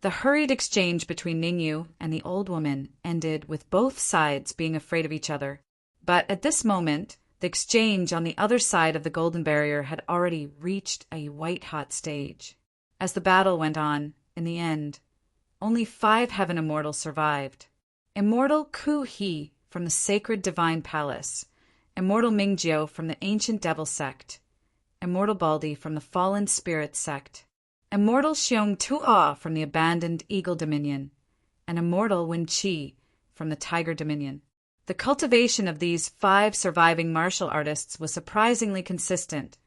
The hurried exchange between Ningyu and the old woman ended with both sides being afraid of each other. But at this moment, the exchange on the other side of the golden barrier had already reached a white-hot stage. As the battle went on, in the end, only 5 heaven immortals survived. Immortal Ku He from the sacred divine palace, Immortal Mingjiu from the ancient devil sect, Immortal Baldi from the fallen spirit sect, Immortal Xiong Tu'a from the abandoned eagle dominion, and Immortal Wen Qi from the tiger dominion. The cultivation of these 5 surviving martial artists was surprisingly consistent.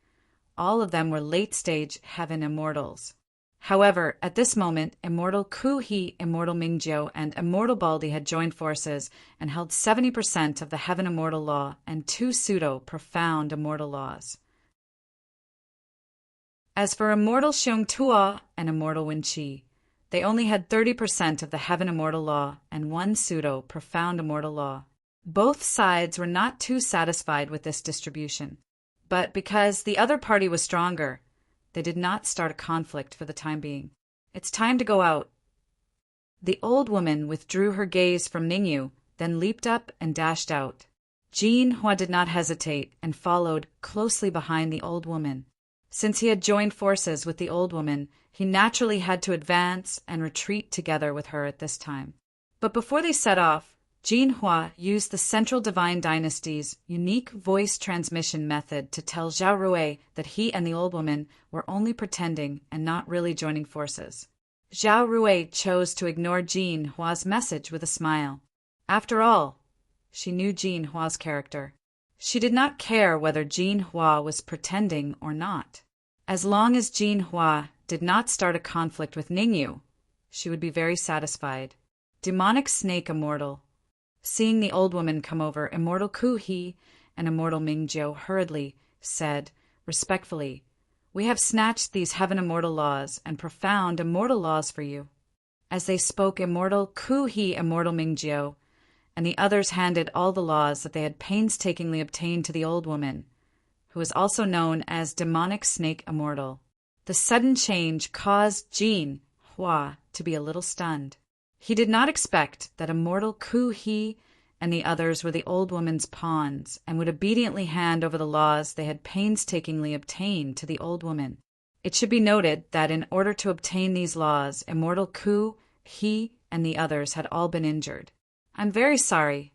All of them were late-stage heaven immortals. However, at this moment, Immortal Ku He, Immortal Mingjiu, and Immortal Baldi had joined forces and held 70% of the heaven immortal law and 2 pseudo-profound immortal laws. As for Immortal Xiong Tu'a and Immortal Wen Qi, they only had 30% of the heaven immortal law and 1 pseudo-profound immortal law. Both sides were not too satisfied with this distribution, but because the other party was stronger, they did not start a conflict for the time being. It's time to go out. The old woman withdrew her gaze from Ningyu, then leaped up and dashed out. Jinhua did not hesitate and followed closely behind the old woman. Since he had joined forces with the old woman, he naturally had to advance and retreat together with her at this time. But before they set off, Jinhua used the Central Divine Dynasty's unique voice transmission method to tell Zhao Rui that he and the old woman were only pretending and not really joining forces. Zhao Rui chose to ignore Jinhua's message with a smile. After all, she knew Jinhua's character. She did not care whether Jinhua was pretending or not. As long as Jinhua did not start a conflict with Ningyu, she would be very satisfied. Demonic Snake Immortal. Seeing the old woman come over, Immortal Ku He and Immortal Mingjiu hurriedly said, respectfully, "We have snatched these heaven immortal laws and profound immortal laws for you." As they spoke, Immortal Ku He, Immortal Mingjiu, and the others handed all the laws that they had painstakingly obtained to the old woman, who was also known as Demonic Snake Immortal. The sudden change caused Jinhua to be a little stunned. He did not expect that Immortal Ku He and the others were the old woman's pawns and would obediently hand over the laws they had painstakingly obtained to the old woman. It should be noted that in order to obtain these laws, Immortal Ku He and the others had all been injured. "I'm very sorry."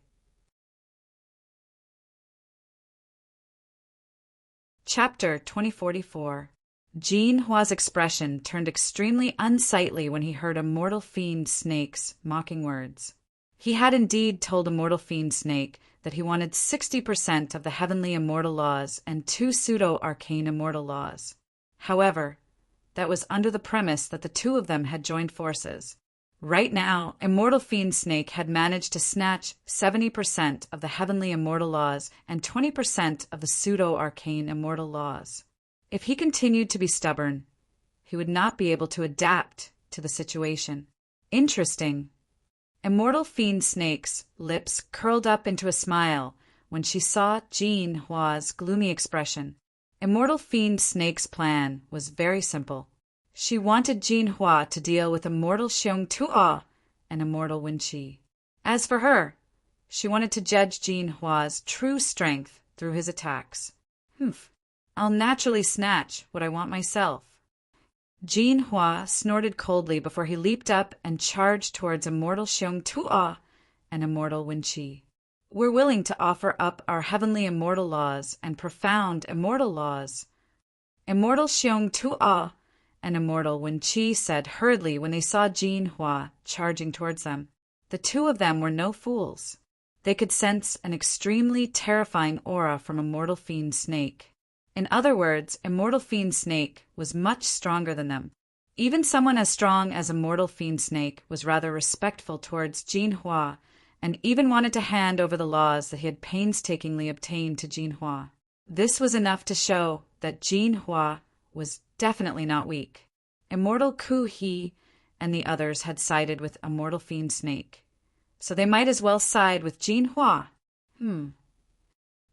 Chapter 2044. Jinhua's expression turned extremely unsightly when he heard Immortal Fiend Snake's mocking words. He had indeed told Immortal Fiend Snake that he wanted 60% of the heavenly immortal laws and 2 pseudo-arcane immortal laws. However, that was under the premise that the 2 of them had joined forces. Right now, Immortal Fiend Snake had managed to snatch 70% of the heavenly immortal laws and 20% of the pseudo-arcane immortal laws. If he continued to be stubborn, he would not be able to adapt to the situation. Interesting. Immortal Fiend Snake's lips curled up into a smile when she saw Jinhua's gloomy expression. Immortal Fiend Snake's plan was very simple. She wanted Jinhua to deal with Immortal Xiong Tu'a and Immortal Wen Qi. As for her, she wanted to judge Jinhua's true strength through his attacks. I'll naturally snatch what I want myself. Jinhua snorted coldly before he leaped up and charged towards Immortal Xiong Tu'a and Immortal Wen Qi. "We're willing to offer up our heavenly immortal laws and profound immortal laws." Immortal Xiong Tu'a and Immortal Wen Qi said hurriedly when they saw Jinhua charging towards them. The 2 of them were no fools. They could sense an extremely terrifying aura from Immortal Fiend Snake. In other words, Immortal Fiend Snake was much stronger than them. Even someone as strong as Immortal Fiend Snake was rather respectful towards Jinhua and even wanted to hand over the laws that he had painstakingly obtained to Jinhua. This was enough to show that Jinhua was definitely not weak. Immortal Ku He and the others had sided with Immortal Fiend Snake, so they might as well side with Jinhua.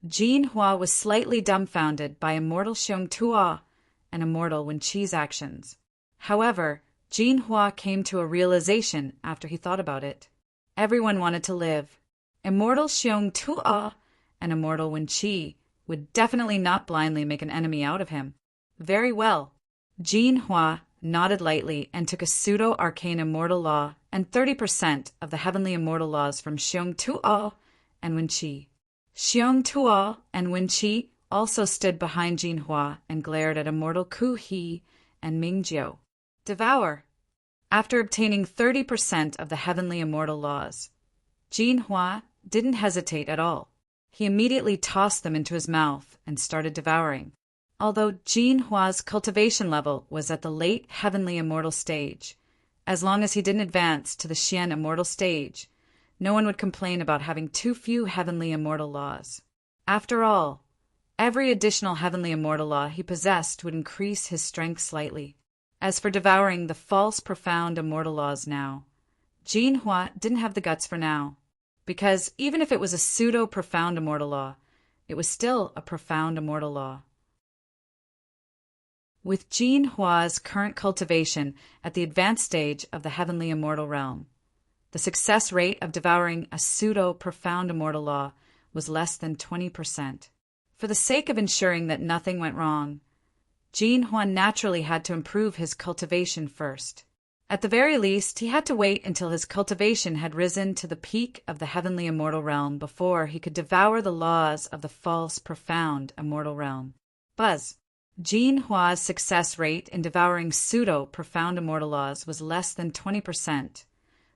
Jinhua was slightly dumbfounded by Immortal Xiong Tua and Immortal Wen Qi's actions. However, Jinhua came to a realization after he thought about it. Everyone wanted to live. Immortal Xiong Tua and Immortal Wen Qi would definitely not blindly make an enemy out of him. Very well. Jinhua nodded lightly and took a pseudo-arcane immortal law and 30% of the heavenly immortal laws from Xiong Tua and Wen Qi. Xiong Tua and Wen Qi also stood behind Jinhua and glared at Immortal Ku He and Mingjiu. Devour. After obtaining 30% of the heavenly immortal laws, Jinhua didn't hesitate at all. He immediately tossed them into his mouth and started devouring. Although Jinhua's cultivation level was at the late heavenly immortal stage, as long as he didn't advance to the Xian immortal stage, no one would complain about having too few heavenly immortal laws. After all, every additional heavenly immortal law he possessed would increase his strength slightly. As for devouring the false profound immortal laws now, Jinhua didn't have the guts for now, because even if it was a pseudo-profound immortal law, it was still a profound immortal law. With Jinhua's current cultivation at the advanced stage of the heavenly immortal realm, the success rate of devouring a pseudo-profound immortal law was less than 20%. For the sake of ensuring that nothing went wrong, Jinhua naturally had to improve his cultivation first. At the very least, he had to wait until his cultivation had risen to the peak of the heavenly immortal realm before he could devour the laws of the false, profound immortal realm. Buzz. Jinhua's success rate in devouring pseudo-profound immortal laws was less than 20%,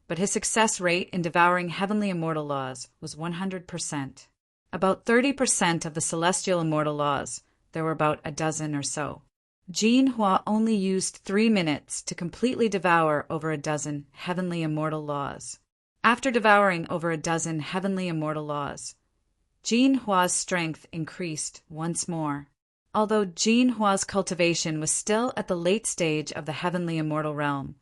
but his success rate in devouring heavenly immortal laws was 100%. About 30% of the celestial immortal laws, there were about a dozen or so. Jinhua only used 3 minutes to completely devour over a dozen heavenly immortal laws. After devouring over a dozen heavenly immortal laws, Jinhua's strength increased once more. Although Jinhua's cultivation was still at the late stage of the heavenly immortal realm,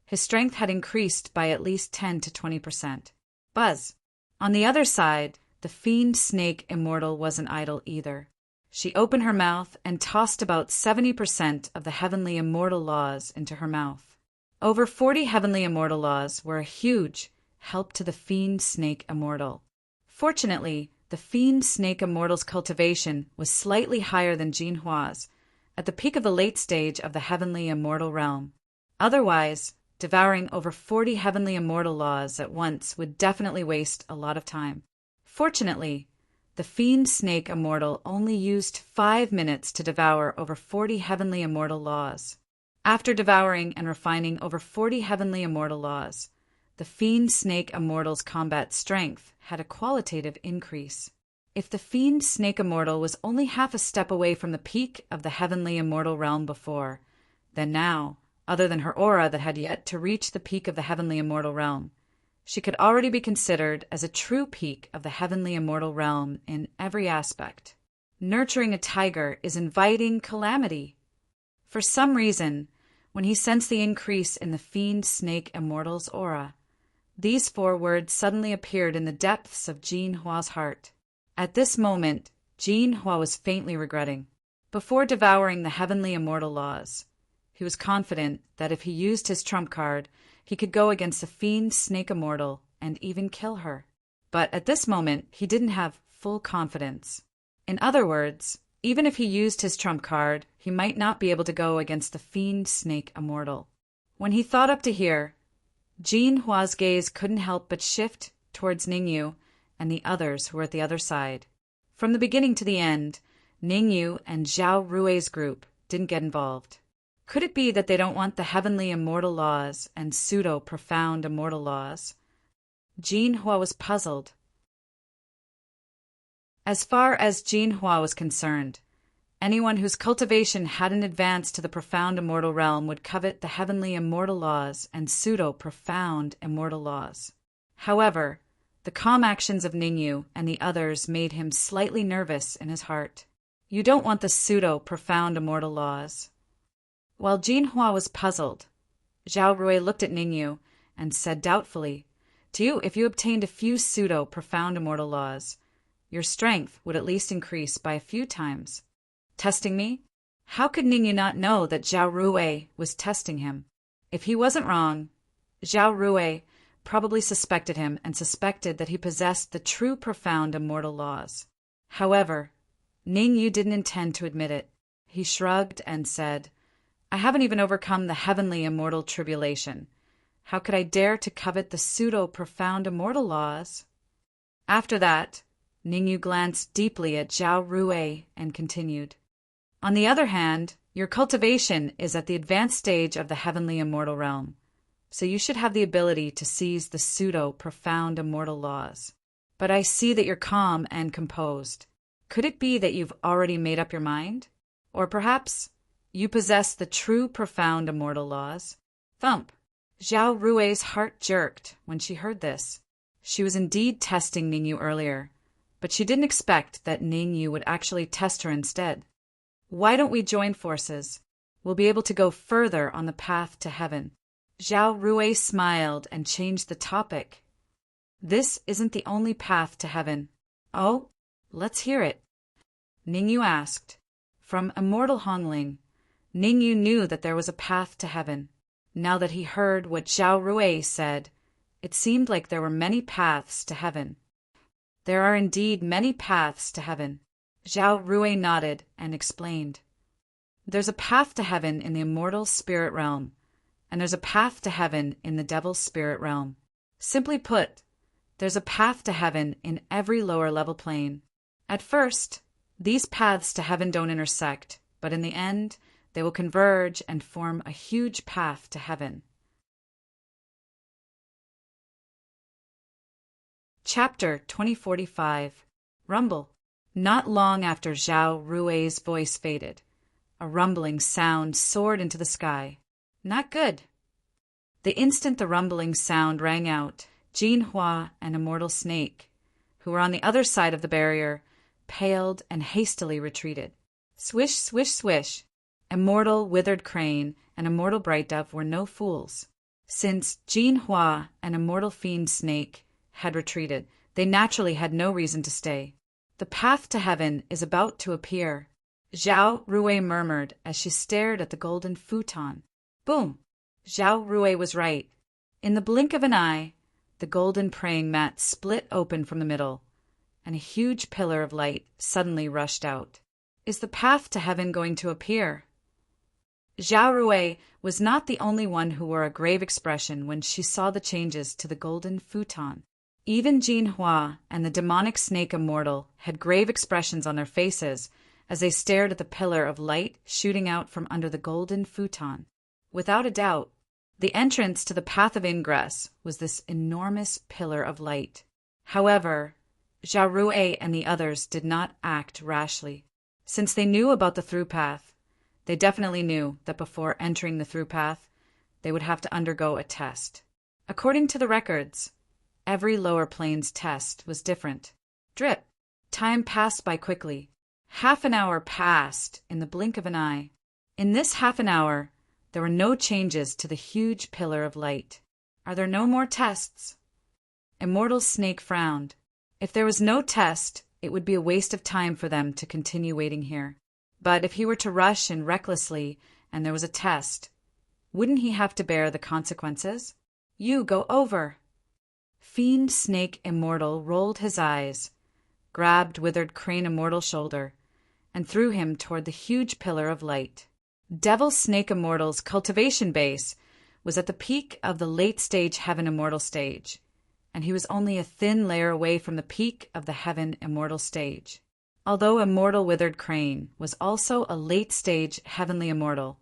his strength had increased by at least 10 to 20%. Buzz. On the other side, the fiend snake immortal wasn't idle either. She opened her mouth and tossed about 70% of the heavenly immortal laws into her mouth. Over 40 heavenly immortal laws were a huge help to the fiend snake immortal. Fortunately, the fiend snake immortal's cultivation was slightly higher than Jinhua's, at the peak of the late stage of the heavenly immortal realm. Otherwise, devouring over 40 heavenly immortal laws at once would definitely waste a lot of time. Fortunately, the fiend snake immortal only used 5 minutes to devour over 40 heavenly immortal laws. After devouring and refining over 40 heavenly immortal laws, the fiend snake immortal's combat strength had a qualitative increase. If the fiend snake immortal was only half a step away from the peak of the heavenly immortal realm before, then now, other than her aura that had yet to reach the peak of the heavenly immortal realm, she could already be considered as a true peak of the heavenly immortal realm in every aspect. Nurturing a tiger is inviting calamity. For some reason, when he sensed the increase in the fiend snake immortal's aura, these 4 words suddenly appeared in the depths of Jinhua's heart. At this moment, Jinhua was faintly regretting. Before devouring the heavenly immortal laws, he was confident that if he used his trump card, he could go against the fiend snake immortal and even kill her. But at this moment, he didn't have full confidence. In other words, even if he used his trump card, he might not be able to go against the fiend snake immortal. When he thought up to here, Jinhua's gaze couldn't help but shift towards Ningyu and the others who were at the other side. From the beginning to the end, Ningyu and Zhao Rui's group didn't get involved. Could it be that they don't want the heavenly immortal laws and pseudo-profound immortal laws? Jinhua was puzzled. As far as Jinhua was concerned, anyone whose cultivation hadn't advanced to the profound immortal realm would covet the heavenly immortal laws and pseudo-profound immortal laws. However, The calm actions of Ningyu and the others made him slightly nervous in his heart. You don't want the pseudo-profound immortal laws. While Jinhua was puzzled, Zhao Rui looked at Ningyu and said doubtfully, "To you, if you obtained a few pseudo-profound immortal laws, your strength would at least increase by a few times." Testing me? How could Ningyu not know that Zhao Rui was testing him? If he wasn't wrong, Zhao Rui probably suspected him and suspected that he possessed the true profound immortal laws. However, Ningyu didn't intend to admit it. He shrugged and said, "I haven't even overcome the heavenly immortal tribulation. How could I dare to covet the pseudo-profound immortal laws?" After that, Ningyu glanced deeply at Zhao Rui and continued, "On the other hand, your cultivation is at the advanced stage of the heavenly immortal realm, so you should have the ability to seize the pseudo-profound immortal laws. But I see that you're calm and composed. Could it be that you've already made up your mind? Or perhaps you possess the true profound immortal laws?" Thump! Zhao Rui's heart jerked when she heard this. She was indeed testing Ningyu earlier, but she didn't expect that Ningyu would actually test her instead. "Why don't we join forces? We'll be able to go further on the path to heaven." Zhao Rui smiled and changed the topic. "This isn't the only path to heaven." "Oh, let's hear it." Ningyu asked. From immortal Hongling, Ningyu knew that there was a path to heaven. Now that he heard what Zhao Rui said, it seemed like there were many paths to heaven. "There are indeed many paths to heaven." Zhao Rui nodded and explained. "There's a path to heaven in the immortal spirit realm, and there's a path to heaven in the devil's spirit realm. Simply put, there's a path to heaven in every lower level plane. At first, these paths to heaven don't intersect, but in the end, they will converge and form a huge path to heaven." Chapter 2045. Rumble. Not long after Zhao Rui's voice faded, a rumbling sound soared into the sky. Not good. The instant the rumbling sound rang out, Jinhua and Immortal Snake, who were on the other side of the barrier, paled and hastily retreated. Swish, swish, swish. Immortal Withered Crane and Immortal Bright Dove were no fools. Since Jinhua and Immortal Fiend Snake had retreated, they naturally had no reason to stay. "The path to heaven is about to appear," Zhao Rui murmured as she stared at the golden futon. Boom! Zhao Rui was right. In the blink of an eye, the golden praying mat split open from the middle, and a huge pillar of light suddenly rushed out. Is the path to heaven going to appear? Zhao Rui was not the only one who wore a grave expression when she saw the changes to the golden futon. Even Jinhua and the demonic snake immortal had grave expressions on their faces as they stared at the pillar of light shooting out from under the golden futon. Without a doubt, the entrance to the path of ingress was this enormous pillar of light. However, Zhao Rui and the others did not act rashly. Since they knew about the through path, they definitely knew that before entering the through path, they would have to undergo a test. According to the records, every lower plane's test was different. Drip. Time passed by quickly. Half an hour passed in the blink of an eye. In this half an hour, there were no changes to the huge pillar of light. Are there no more tests? Immortal Snake frowned. If there was no test, it would be a waste of time for them to continue waiting here. But if he were to rush in recklessly and there was a test, wouldn't he have to bear the consequences? You go over. Fiend Snake Immortal rolled his eyes, grabbed Withered Crane Immortal's shoulder, and threw him toward the huge pillar of light. Devil Snake Immortal's cultivation base was at the peak of the late-stage Heaven Immortal stage, and he was only a thin layer away from the peak of the Heaven Immortal stage. Although Immortal Withered Crane was also a late-stage Heavenly Immortal,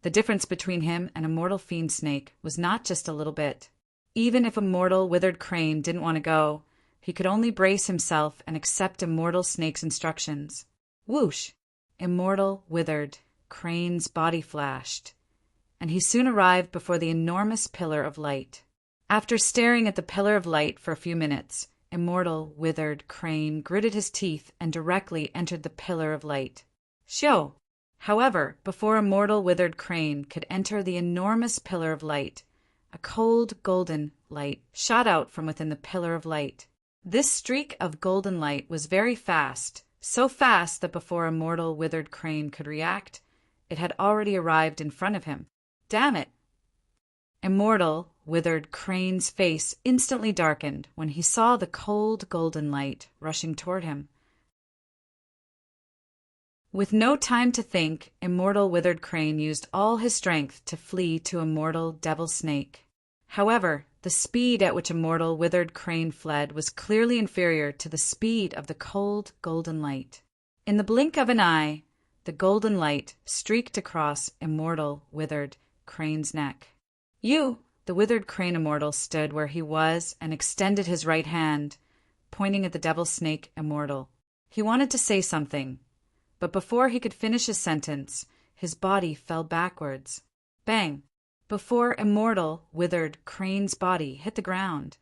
the difference between him and Immortal Fiend Snake was not just a little bit. Even if Immortal Withered Crane didn't want to go, he could only brace himself and accept Immortal Snake's instructions. Whoosh! Immortal Withered Crane's body flashed, and he soon arrived before the enormous pillar of light. After staring at the pillar of light for a few minutes, immortal, withered crane gritted his teeth and directly entered the pillar of light. Shio! However, before immortal, withered crane could enter the enormous pillar of light, a cold, golden light shot out from within the pillar of light. This streak of golden light was very fast, so fast that before immortal, withered crane could react, it had already arrived in front of him. Damn it! Immortal, withered crane's face instantly darkened when he saw the cold, golden light rushing toward him. With no time to think, immortal, withered crane used all his strength to flee to immortal, devil snake. However, the speed at which immortal, withered crane fled was clearly inferior to the speed of the cold, golden light. In the blink of an eye, the golden light streaked across immortal, withered crane's neck. The withered crane immortal stood where he was and extended his right hand, pointing at the devil snake immortal. He wanted to say something, but before he could finish his sentence, his body fell backwards. Bang! Before immortal, withered crane's body hit the ground,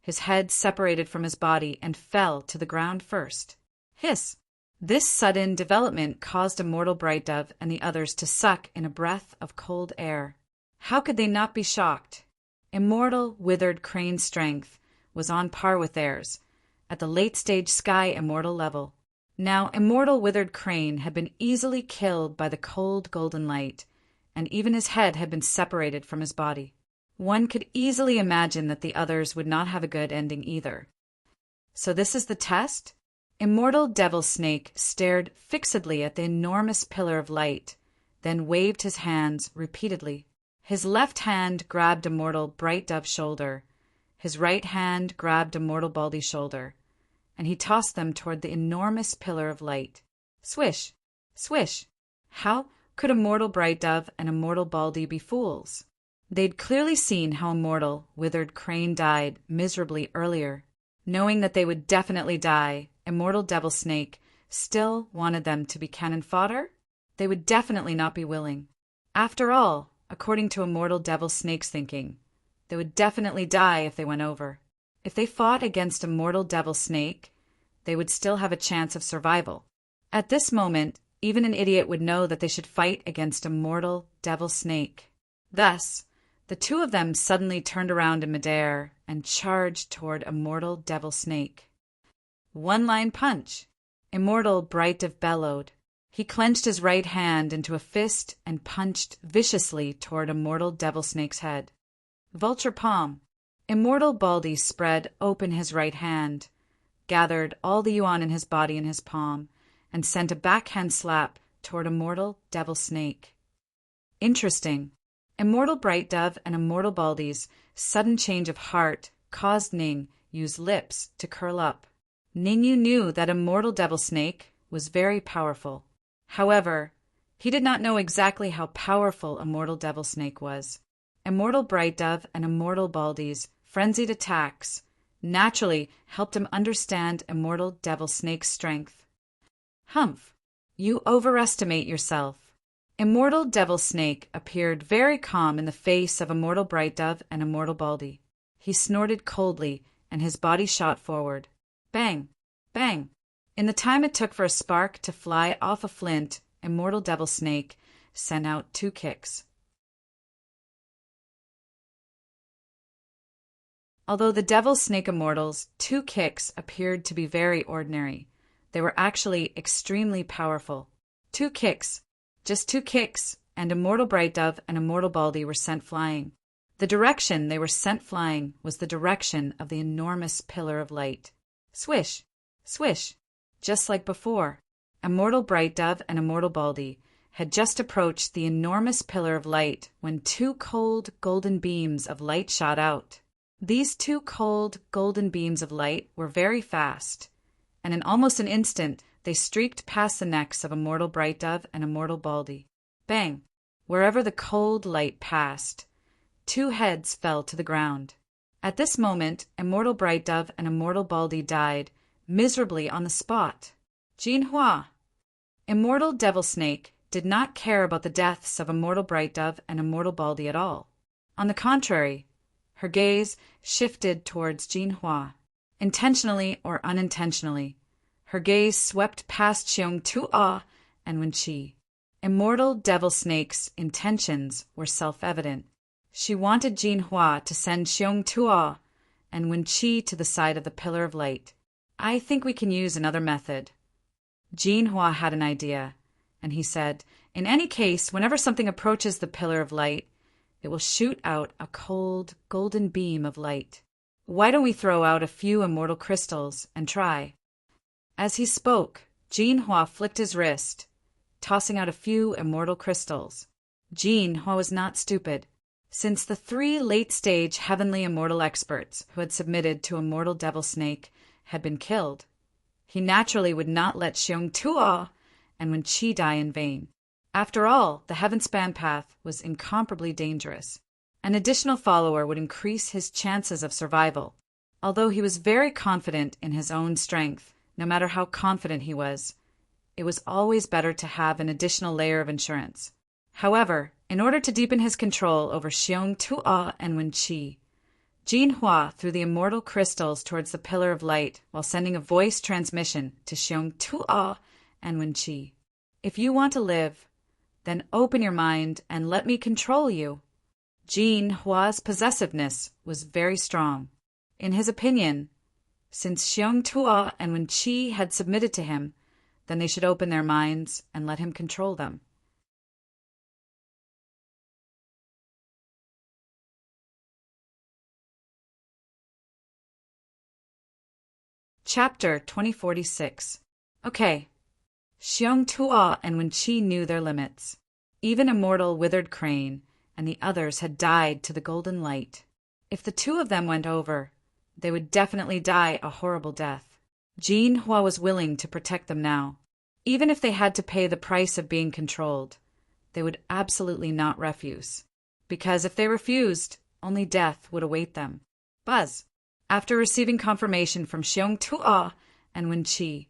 his head separated from his body and fell to the ground first. Hiss! This sudden development caused immortal Bright Dove and the others to suck in a breath of cold air. How could they not be shocked? Immortal, withered crane's strength was on par with theirs, at the late-stage sky immortal level. Now, immortal, withered crane had been easily killed by the cold, golden light, and even his head had been separated from his body. One could easily imagine that the others would not have a good ending either. So this is the test? Immortal devil snake stared fixedly at the enormous pillar of light, then waved his hands repeatedly. His left hand grabbed immortal Bright Dove's shoulder, his right hand grabbed immortal Baldy's shoulder, and he tossed them toward the enormous pillar of light. Swish! Swish! How could immortal Bright Dove and immortal Baldy be fools? They'd clearly seen how immortal, withered crane died miserably earlier. Knowing that they would definitely die, immortal devil snake still wanted them to be cannon fodder? They would definitely not be willing. After all, according to immortal devil snake's thinking, they would definitely die if they went over. If they fought against immortal devil snake, they would still have a chance of survival. At this moment, even an idiot would know that they should fight against immortal devil snake. Thus, the two of them suddenly turned around in midair and charged toward immortal devil snake. One-line punch! Immortal Bright Dove bellowed. He clenched his right hand into a fist and punched viciously toward immortal devil snake's head. Vulture palm. Immortal Baldy spread open his right hand, gathered all the yuan in his body in his palm, and sent a backhand slap toward immortal devil snake. Interesting. Immortal Bright Dove and immortal Baldy's sudden change of heart caused Ning Yu's lips to curl up. Ning Yu knew that immortal devil snake was very powerful. However, he did not know exactly how powerful immortal devil snake was. Immortal Bright Dove and immortal Baldy's frenzied attacks naturally helped him understand immortal devil snake's strength. Humph! You overestimate yourself. Immortal devil snake appeared very calm in the face of immortal Bright Dove and immortal Baldy. He snorted coldly, and his body shot forward. Bang! Bang! In the time it took for a spark to fly off a flint, immortal devil snake sent out 2 kicks. Although the devil snake immortals' 2 kicks appeared to be very ordinary, they were actually extremely powerful. 2 kicks, just 2 kicks, and immortal Bright Dove and immortal Baldy were sent flying. The direction they were sent flying was the direction of the enormous pillar of light. Swish! Swish! Just like before, immortal Bright Dove and immortal Baldy had just approached the enormous pillar of light when 2 cold, golden beams of light shot out. These 2 cold, golden beams of light were very fast, and in almost an instant they streaked past the necks of immortal Bright Dove and immortal Baldy. Bang! Wherever the cold light passed, 2 heads fell to the ground. At this moment, immortal Bright Dove and immortal Baldy died miserably on the spot. Jinhua! Immortal Devil Snake did not care about the deaths of immortal Bright Dove and immortal Baldy at all. On the contrary, her gaze shifted towards Jinhua. Intentionally or unintentionally, her gaze swept past Xiong Tu'a and Wenqi. Immortal devil snake's intentions were self-evident. She wanted Jinhua to send Xiong Tu'a and Wenqi to the side of the Pillar of Light. I think we can use another method. Jinhua had an idea, and he said, in any case, whenever something approaches the Pillar of Light, it will shoot out a cold, golden beam of light. Why don't we throw out a few immortal crystals and try? As he spoke, Jinhua flicked his wrist, tossing out a few immortal crystals. Jinhua was not stupid. Since the 3 late-stage heavenly immortal experts who had submitted to Immortal Devil Snake had been killed, he naturally would not let Xiong Tu'a and Wenqi die in vain. After all, the Heavenspan path was incomparably dangerous. An additional follower would increase his chances of survival. Although he was very confident in his own strength, no matter how confident he was, it was always better to have an additional layer of insurance. However, in order to deepen his control over Xiong Tu'a and Wenqi, Jinhua threw the immortal crystals towards the Pillar of Light while sending a voice transmission to Xiong Tu'a and Wenqi. If you want to live, then open your mind and let me control you. Jinhua's possessiveness was very strong. In his opinion, since Xiong Tu'a and Wenqi had submitted to him, then they should open their minds and let him control them. Chapter 2046. Okay. Xiong Tu'a and Wenqi knew their limits. Even Immortal Withered Crane and the others had died to the golden light. If the 2 of them went over, they would definitely die a horrible death. Jinhua was willing to protect them now. Even if they had to pay the price of being controlled, they would absolutely not refuse. Because if they refused, only death would await them. Buzz. After receiving confirmation from Xiong Tu'a and Wenqi,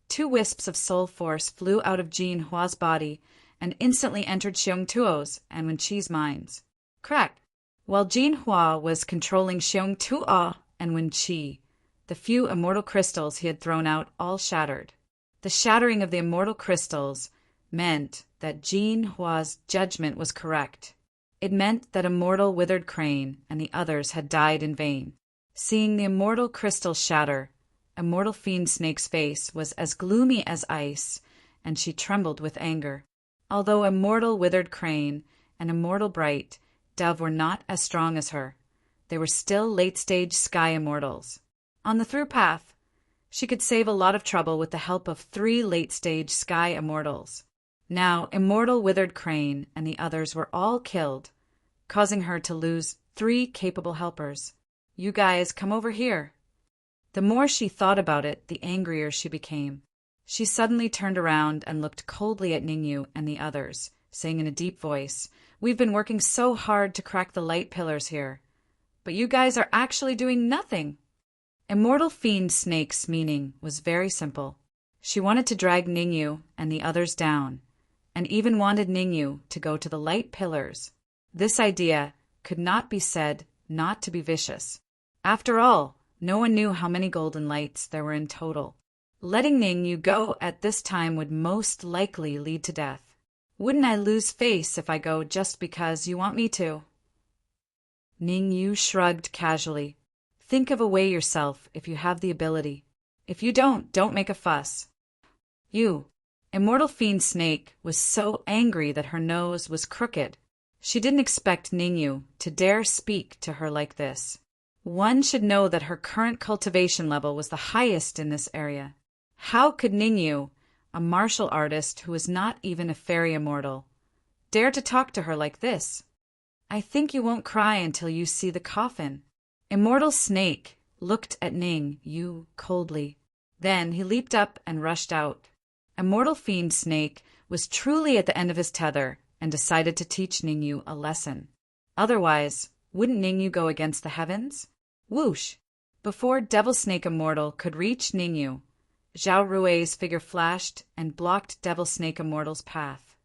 2 wisps of soul force flew out of Jinhua's body and instantly entered Xiong Tuo's and Wenqi's minds. Crack! While Jinhua was controlling Xiong Tu'a and Wenqi, the few immortal crystals he had thrown out all shattered. The shattering of the immortal crystals meant that Jinhua's judgment was correct. It meant that Immortal Withered Crane and the others had died in vain. Seeing the immortal crystals shatter, Immortal Fiend Snake's face was as gloomy as ice, and she trembled with anger. Although Immortal Withered Crane and Immortal Bright Dove were not as strong as her, they were still late-stage sky immortals. On the through path, she could save a lot of trouble with the help of 3 late-stage sky immortals. Now, Immortal Withered Crane and the others were all killed, causing her to lose 3 capable helpers. You guys, come over here. The more she thought about it, the angrier she became. She suddenly turned around and looked coldly at Ningyu and the others, saying in a deep voice, "We've been working so hard to crack the light pillars here, but you guys are actually doing nothing." Immortal Fiend Snake's meaning was very simple. She wanted to drag Ningyu and the others down, and even wanted Ningyu to go to the light pillars. This idea could not be said not to be vicious. After all, no one knew how many golden lights there were in total. Letting Ningyu go at this time would most likely lead to death. Wouldn't I lose face if I go just because you want me to? Ningyu shrugged casually. Think of a way yourself if you have the ability. If you don't make a fuss. You. Immortal Fiend Snake was so angry that her nose was crooked. She didn't expect Ningyu to dare speak to her like this. One should know that her current cultivation level was the highest in this area. How could Ningyu, a martial artist who was not even a fairy immortal, dare to talk to her like this? I think you won't cry until you see the coffin. Immortal Snake looked at Ningyu coldly. Then he leaped up and rushed out. Immortal Fiend Snake was truly at the end of his tether and decided to teach Ningyu a lesson. Otherwise, wouldn't Ningyu go against the heavens? Whoosh! Before Devil Snake Immortal could reach Ningyu, Zhao Rui's figure flashed and blocked Devil Snake Immortal's path.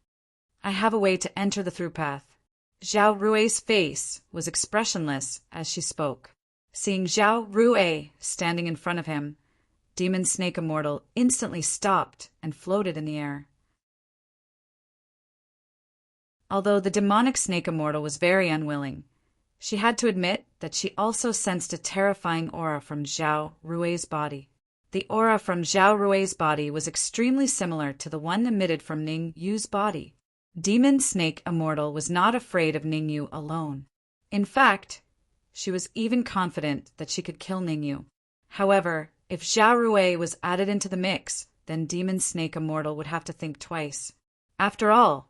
I have a way to enter the through path. Zhao Rui's face was expressionless as she spoke. Seeing Zhao Rui standing in front of him, Demon Snake Immortal instantly stopped and floated in the air. Although the demonic Snake Immortal was very unwilling, she had to admit that she also sensed a terrifying aura from Zhao Rui's body. The aura from Zhao Rui's body was extremely similar to the one emitted from Ning Yu's body. Demon Snake Immortal was not afraid of Ning Yu alone. In fact, she was even confident that she could kill Ning Yu. However, if Zhao Rui was added into the mix, then Demon Snake Immortal would have to think twice. After all,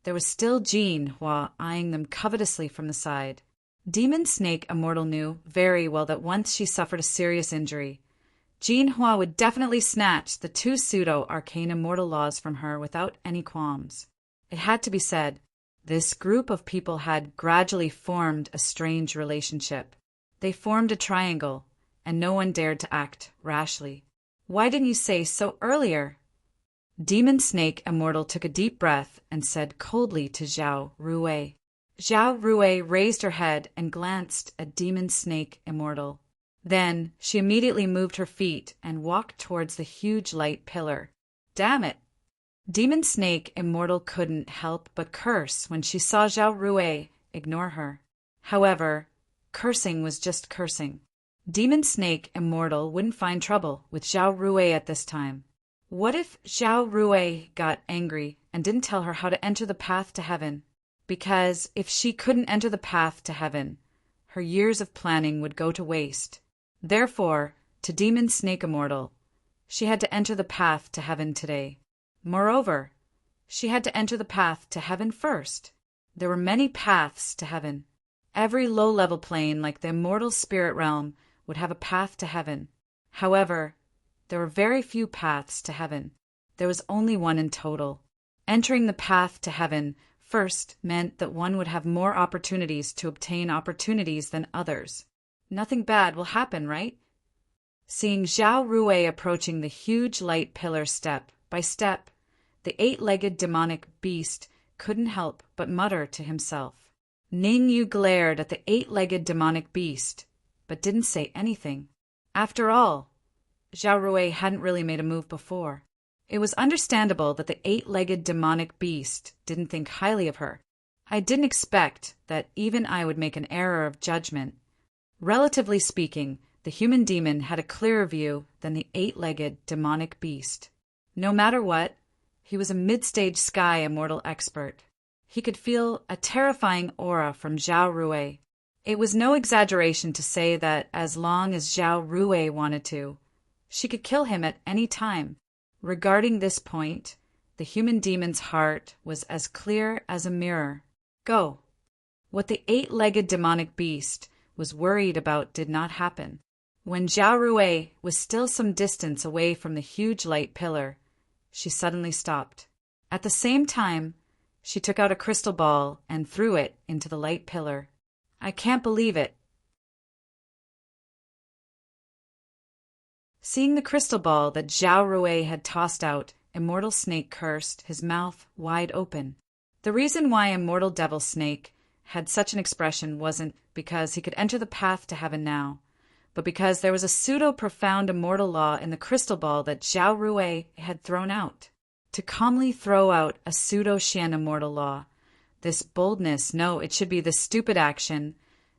there was still Jin Hua eyeing them covetously from the side. Demon Snake Immortal knew very well that once she suffered a serious injury, Jin Hua would definitely snatch the 2 pseudo-arcane immortal laws from her without any qualms. It had to be said, this group of people had gradually formed a strange relationship. They formed a triangle, and no one dared to act rashly. "Why didn't you say so earlier?" Demon Snake Immortal took a deep breath and said coldly to Zhao Rui. Zhao Rui raised her head and glanced at Demon Snake Immortal. Then she immediately moved her feet and walked towards the huge light pillar. Damn it! Demon Snake Immortal couldn't help but curse when she saw Zhao Rui ignore her. However, cursing was just cursing. Demon Snake Immortal wouldn't find trouble with Zhao Rui at this time. What if Zhao Rui got angry and didn't tell her how to enter the path to heaven? Because if she couldn't enter the path to heaven, her years of planning would go to waste. Therefore, to Demon Snake Immortal, she had to enter the path to heaven today. Moreover, she had to enter the path to heaven first. There were many paths to heaven. Every low-level plane, like the immortal spirit realm, would have a path to heaven. However, there were very few paths to heaven. There was only one in total. Entering the path to heaven first meant that one would have more opportunities to obtain opportunities than others. Nothing bad will happen, right? Seeing Zhao Rui approaching the huge light pillar step by step, the 8-legged demonic beast couldn't help but mutter to himself. Ning Yu glared at the 8-legged demonic beast, but didn't say anything. After all, Zhao Rui hadn't really made a move before. It was understandable that the 8-legged demonic beast didn't think highly of her. I didn't expect that even I would make an error of judgment. Relatively speaking, the human demon had a clearer view than the 8-legged demonic beast. No matter what, he was a mid-stage sky immortal expert. He could feel a terrifying aura from Zhao Rui. It was no exaggeration to say that as long as Zhao Rui wanted to, she could kill him at any time. Regarding this point, the human demon's heart was as clear as a mirror. Go. What the 8-legged demonic beast was worried about did not happen. When Zhao Rui was still some distance away from the huge light pillar, she suddenly stopped. At the same time, she took out a crystal ball and threw it into the light pillar. I can't believe it. Seeing the crystal ball that Zhao Rui had tossed out, Immortal Snake cursed, his mouth wide open. The reason why Immortal Devil Snake had such an expression wasn't because he could enter the path to heaven now, but because there was a pseudo-profound immortal law in the crystal ball that Zhao Rui had thrown out. To calmly throw out a pseudo-Xian immortal law, this boldness, no, it should be this stupid action,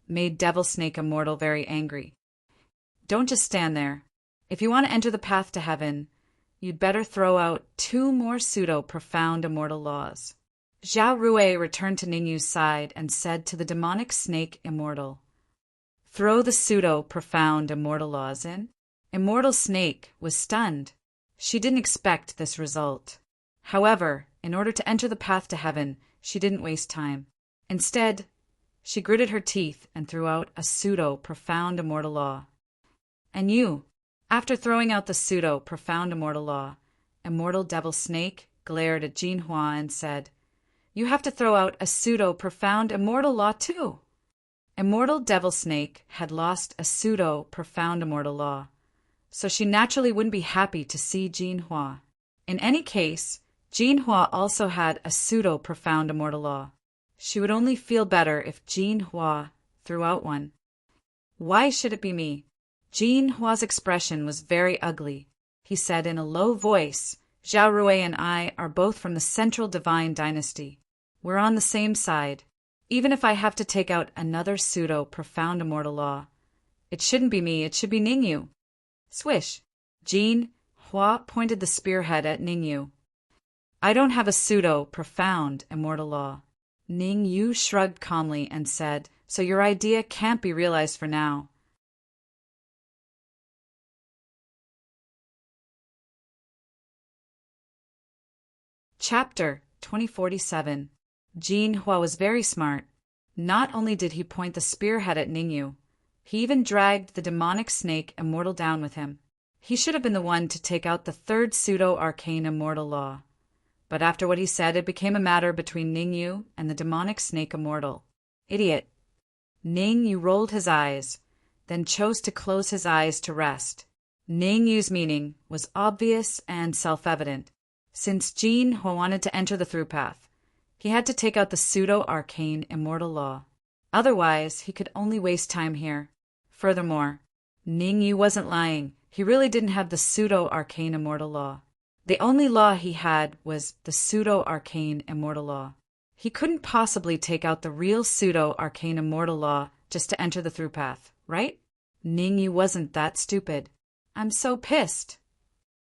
made Devil Snake Immortal very angry. Don't just stand there. If you want to enter the path to heaven, you'd better throw out 2 more pseudo-profound immortal laws. Zhao Rui returned to Ningyu's side and said to the demonic snake immortal, "Throw the pseudo-profound immortal laws in." Immortal Snake was stunned. She didn't expect this result. However, in order to enter the path to heaven, she didn't waste time. Instead, she gritted her teeth and threw out a pseudo-profound immortal law. And you, after throwing out the pseudo-profound immortal law, Immortal Devil Snake glared at Jin Hua and said, "You have to throw out a pseudo-profound immortal law too." Immortal Devil Snake had lost a pseudo-profound immortal law, so she naturally wouldn't be happy to see Jin Hua. In any case, Jin Hua also had a pseudo-profound immortal law. She would only feel better if Jin Hua threw out one. Why should it be me? Jin Hua's expression was very ugly. He said in a low voice, Zhao Rui and I are both from the Central Divine Dynasty. We're on the same side. Even if I have to take out another pseudo-profound immortal law, it shouldn't be me, it should be Ningyu. Swish. Jin Hua pointed the spearhead at Ningyu. I don't have a pseudo-profound immortal law. Ningyu shrugged calmly and said, so your idea can't be realized for now. Chapter 2047. Jin Hua was very smart. Not only did he point the spearhead at Ningyu, he even dragged the demonic snake immortal down with him. He should have been the one to take out the third pseudo-arcane immortal law. But after what he said, it became a matter between Ningyu and the demonic snake immortal. Idiot. Ningyu rolled his eyes, then chose to close his eyes to rest. Ningyu's meaning was obvious and self-evident. Since Jin Hua wanted to enter the through path, he had to take out the pseudo-arcane immortal law. Otherwise, he could only waste time here. Furthermore, Ningyu wasn't lying. He really didn't have the pseudo-arcane immortal law. The only law he had was the pseudo-arcane immortal law. He couldn't possibly take out the real pseudo-arcane immortal law just to enter the through path, right? Ningyu wasn't that stupid. I'm so pissed.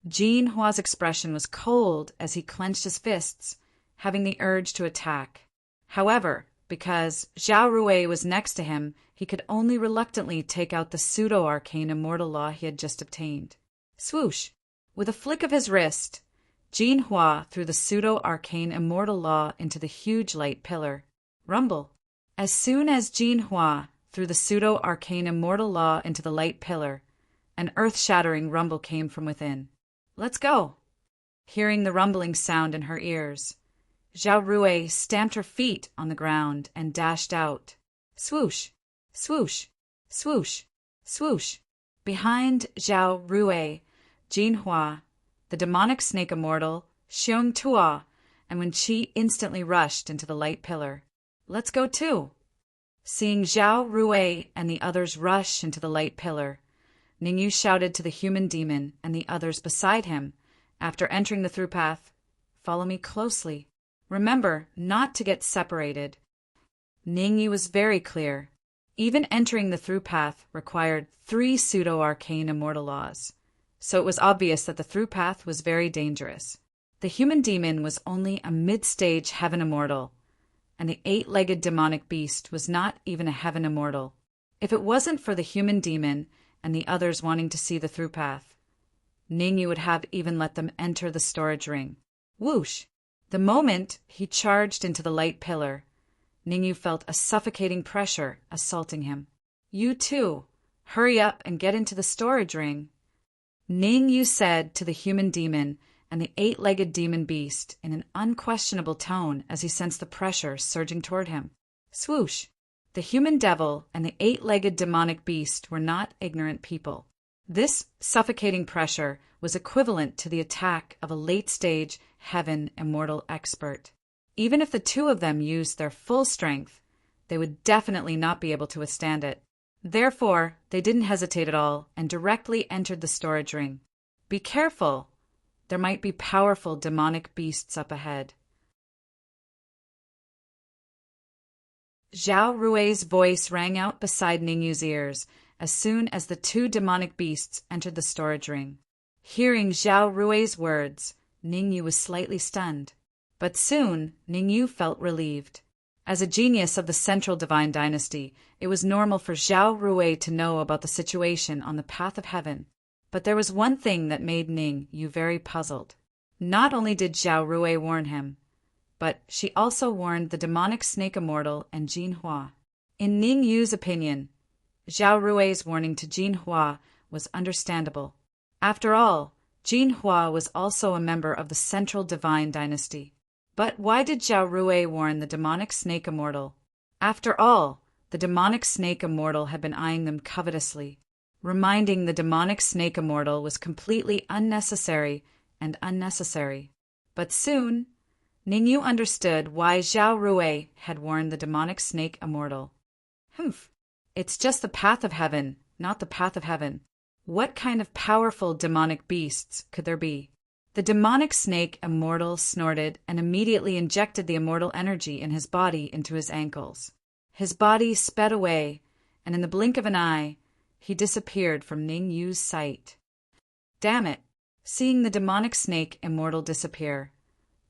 Jin Hua's expression was cold as he clenched his fists, having the urge to attack. However, because Zhao Rui was next to him, he could only reluctantly take out the pseudo-arcane immortal law he had just obtained. Swoosh! With a flick of his wrist, Jin Hua threw the pseudo-arcane immortal law into the huge light pillar. Rumble! As soon as Jin Hua threw the pseudo-arcane immortal law into the light pillar, an earth-shattering rumble came from within. Let's go! Hearing the rumbling sound in her ears, Zhao Rui stamped her feet on the ground and dashed out. Swoosh! Swoosh! Swoosh! Swoosh! Behind Zhao Rui, Jin Hua, the demonic snake immortal, Xiong Tua, and Wen Qi instantly rushed into the light pillar. Let's go too! Seeing Zhao Rui and the others rush into the light pillar, Ningyu shouted to the human demon and the others beside him, after entering the through path, follow me closely. Remember not to get separated. Ningyu was very clear. Even entering the through path required 3 pseudo-arcane immortal laws, so it was obvious that the through path was very dangerous. The human demon was only a mid-stage heaven immortal, and the 8-legged demonic beast was not even a heaven immortal. If it wasn't for the human demon and the others wanting to see the through path, Ningyu would have even let them enter the storage ring. Whoosh! The moment he charged into the light pillar, Ningyu felt a suffocating pressure assaulting him. You too, hurry up and get into the storage ring, Ningyu said to the human demon and the 8-legged demon beast in an unquestionable tone as he sensed the pressure surging toward him. Swoosh! The human devil and the 8-legged demonic beast were not ignorant people. This suffocating pressure was equivalent to the attack of a late-stage heaven immortal expert. Even if the two of them used their full strength, they would definitely not be able to withstand it. Therefore, they didn't hesitate at all and directly entered the storage ring. Be careful! There might be powerful demonic beasts up ahead. Zhao Rui's voice rang out beside Ningyu's ears as soon as the 2 demonic beasts entered the storage ring. Hearing Zhao Rui's words, Ningyu was slightly stunned. But soon, Ningyu felt relieved. As a genius of the Central Divine Dynasty, it was normal for Zhao Rui to know about the situation on the path of heaven. But there was one thing that made Ningyu very puzzled. Not only did Zhao Rui warn him, but she also warned the demonic snake immortal and Jin Hua. In Ningyu's opinion, Zhao Rui's warning to Jin Hua was understandable. After all, Jin Hua was also a member of the Central Divine Dynasty. But why did Zhao Rui warn the demonic snake immortal? After all, the demonic snake immortal had been eyeing them covetously. Reminding the demonic snake immortal was completely unnecessary and unnecessary. But soon, Ningyu understood why Zhao Rui had warned the demonic snake immortal. Humph! It's just the path of heaven, not the path of heaven. What kind of powerful demonic beasts could there be? The demonic snake immortal snorted and immediately injected the immortal energy in his body into his ankles. His body sped away, and in the blink of an eye, he disappeared from Ning Yu's sight. Damn it! Seeing the demonic snake immortal disappear,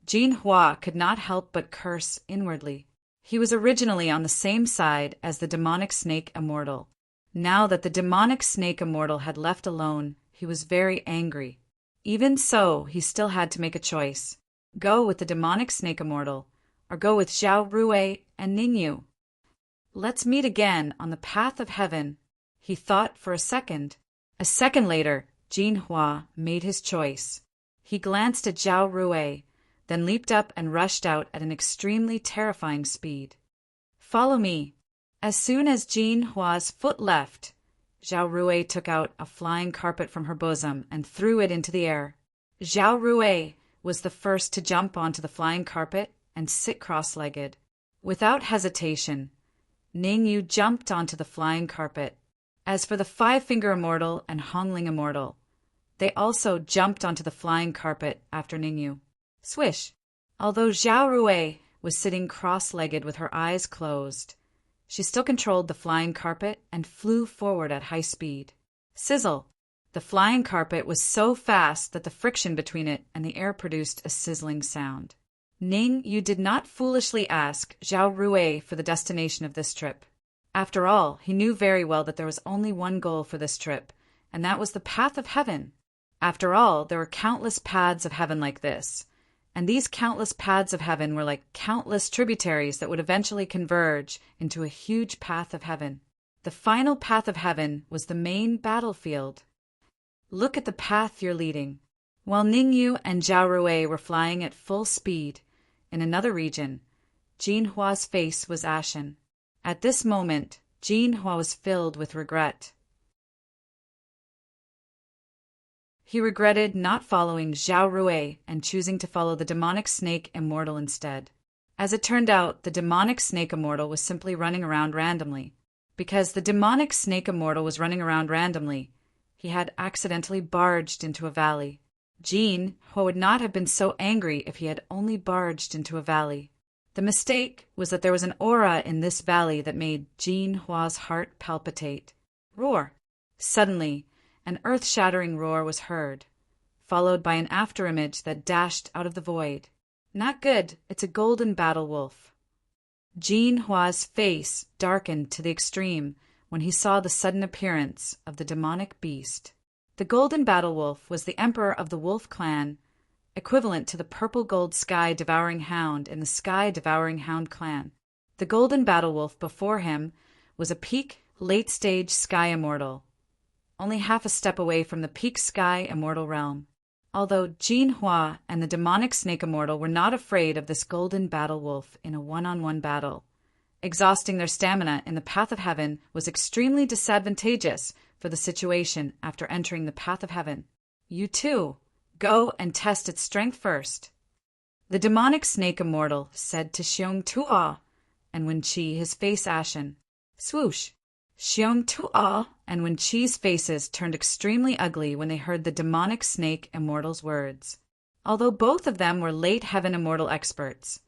Jin Hua could not help but curse inwardly. He was originally on the same side as the demonic snake immortal. Now that the demonic snake immortal had left alone, he was very angry. Even so, he still had to make a choice. Go with the demonic snake immortal, or go with Zhao Rui and Ningyu. Let's meet again on the path of heaven, he thought for a second. A second later, Jin Hua made his choice. He glanced at Zhao Rui, then leaped up and rushed out at an extremely terrifying speed. Follow me. As soon as Jin Hua's foot left, Zhao Rui took out a flying carpet from her bosom and threw it into the air. Zhao Rui was the first to jump onto the flying carpet and sit cross-legged. Without hesitation, Ningyu jumped onto the flying carpet. As for the Five-Finger Immortal and Hongling Immortal, they also jumped onto the flying carpet after Ningyu. Swish! Although Zhao Rui was sitting cross-legged with her eyes closed, she still controlled the flying carpet and flew forward at high speed. Sizzle! The flying carpet was so fast that the friction between it and the air produced a sizzling sound. Ning Yu did not foolishly ask Zhao Rui for the destination of this trip. After all, he knew very well that there was only one goal for this trip, and that was the path of heaven. After all, there were countless paths of heaven like this, and these countless paths of heaven were like countless tributaries that would eventually converge into a huge path of heaven. The final path of heaven was the main battlefield. Look at the path you're leading. While Ningyu and Zhao Rui were flying at full speed, in another region, Jin Hua's face was ashen. At this moment, Jin Hua was filled with regret. He regretted not following Zhao Rui and choosing to follow the demonic snake immortal instead. As it turned out, the demonic snake immortal was simply running around randomly. Because the demonic snake immortal was running around randomly, he had accidentally barged into a valley. Jin Hua would not have been so angry if he had only barged into a valley. The mistake was that there was an aura in this valley that made Jin Hua's heart palpitate. Roar! Suddenly, an earth-shattering roar was heard, followed by an afterimage that dashed out of the void. Not good, it's a golden battle wolf. Jin Hua's face darkened to the extreme when he saw the sudden appearance of the demonic beast. The golden battle wolf was the emperor of the wolf clan, equivalent to the purple-gold sky-devouring hound in the sky-devouring hound clan. The golden battle wolf before him was a peak, late-stage sky immortal, only half a step away from the peak sky immortal realm. Although Jin Hua and the demonic snake immortal were not afraid of this golden battle wolf in a one-on-one battle, exhausting their stamina in the path of heaven was extremely disadvantageous for the situation after entering the path of heaven. You too, go and test its strength first. The demonic snake immortal said to Xiong Tuo and Wen Qi, his face ashen. Swoosh! Xiong Tuo and Wen Qi's faces turned extremely ugly when they heard the demonic snake immortal's words. Although both of them were late heaven immortal experts,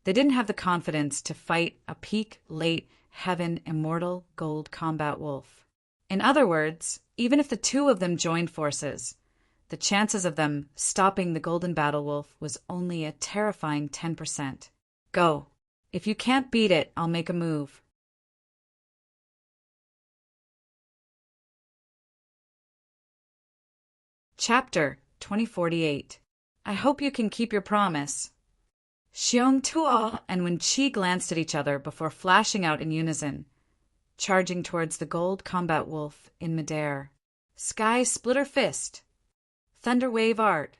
they didn't have the confidence to fight a peak late heaven immortal gold combat wolf. In other words, even if the two of them joined forces, the chances of them stopping the golden battle wolf was only a terrifying 10%. Go. If you can't beat it, I'll make a move. Chapter 2048. I hope you can keep your promise. Xiong Tuo and Wen Qi glanced at each other before flashing out in unison, charging towards the gold combat wolf in midair. Sky Splitter Fist. Thunder Wave Art.